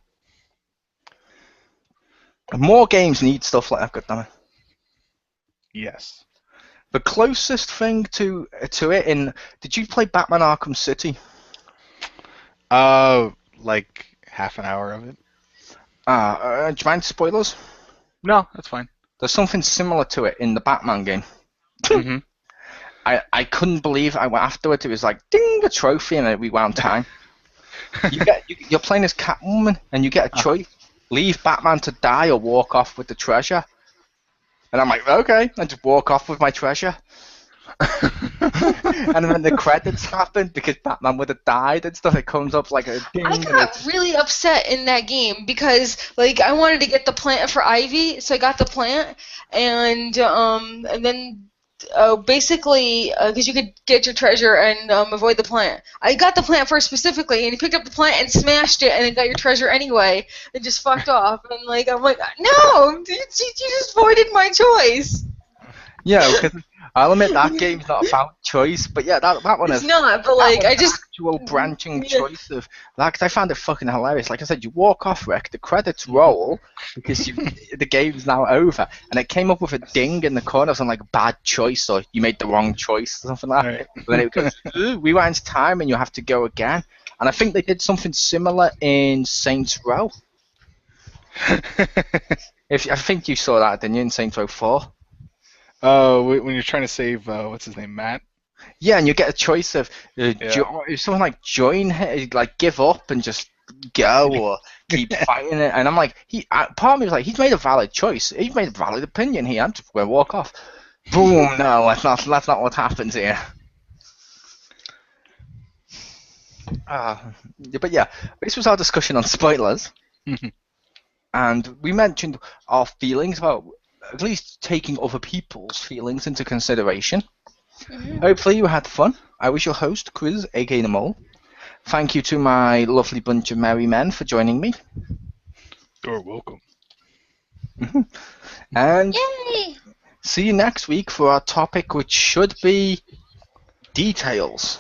Speaker 1: More games need stuff like that, goddammit.
Speaker 2: Yes.
Speaker 1: The closest thing to it in... Did you play Batman Arkham City?
Speaker 2: Like half an hour of it.
Speaker 1: Do you mind spoilers?
Speaker 2: No, that's fine.
Speaker 1: There's something similar to it in the Batman game.
Speaker 2: Mm-hmm.
Speaker 1: I couldn't believe I went afterwards. It was like, ding, a trophy, and it rewound time. You're playing as Catwoman, and you get a choice. Leave Batman to die or walk off with the treasure. And I'm like, okay, I just walk off with my treasure. And then the credits happen because Batman would have died and stuff. It comes up like a ding.
Speaker 3: I got really upset in that game because like I wanted to get the plant for Ivy, so I got the plant, and then basically because you could get your treasure and avoid the plant. I got the plant first specifically, and you picked up the plant and smashed it, and then got your treasure anyway, and just fucked off. And like I'm like, no, you just voided my choice.
Speaker 1: Yeah, because I'll admit that game's not about choice, but yeah, that one is.
Speaker 3: It's not, but like I just
Speaker 1: actual branching choice of that. Cause I found it fucking hilarious. Like I said, you walk off, Rick. The credits roll because the game's now over, and it came up with a ding in the corner, something like bad choice or you made the wrong choice or something like that. Right. Then it goes, rewinds time, and you have to go again. And I think they did something similar in Saints Row. I think you saw that, didn't you, in Saints Row 4?
Speaker 2: When you're trying to save, what's his name, Matt?
Speaker 1: Yeah, and you get a choice of something like join, like give up and just go, or keep fighting it. And I'm like, part of me was like, he's made a valid choice. He's made a valid opinion here. I'm just going to walk off. Boom! No, that's not what happens here. But yeah, this was our discussion on spoilers, and we mentioned our feelings about at least taking other people's feelings into consideration. Hopefully you had fun. I was your host, Quiz, aka The Mole. Thank you to my lovely bunch of merry men for joining me.
Speaker 2: You're welcome.
Speaker 1: And
Speaker 3: yay!
Speaker 1: See you next week for our topic, which should be details.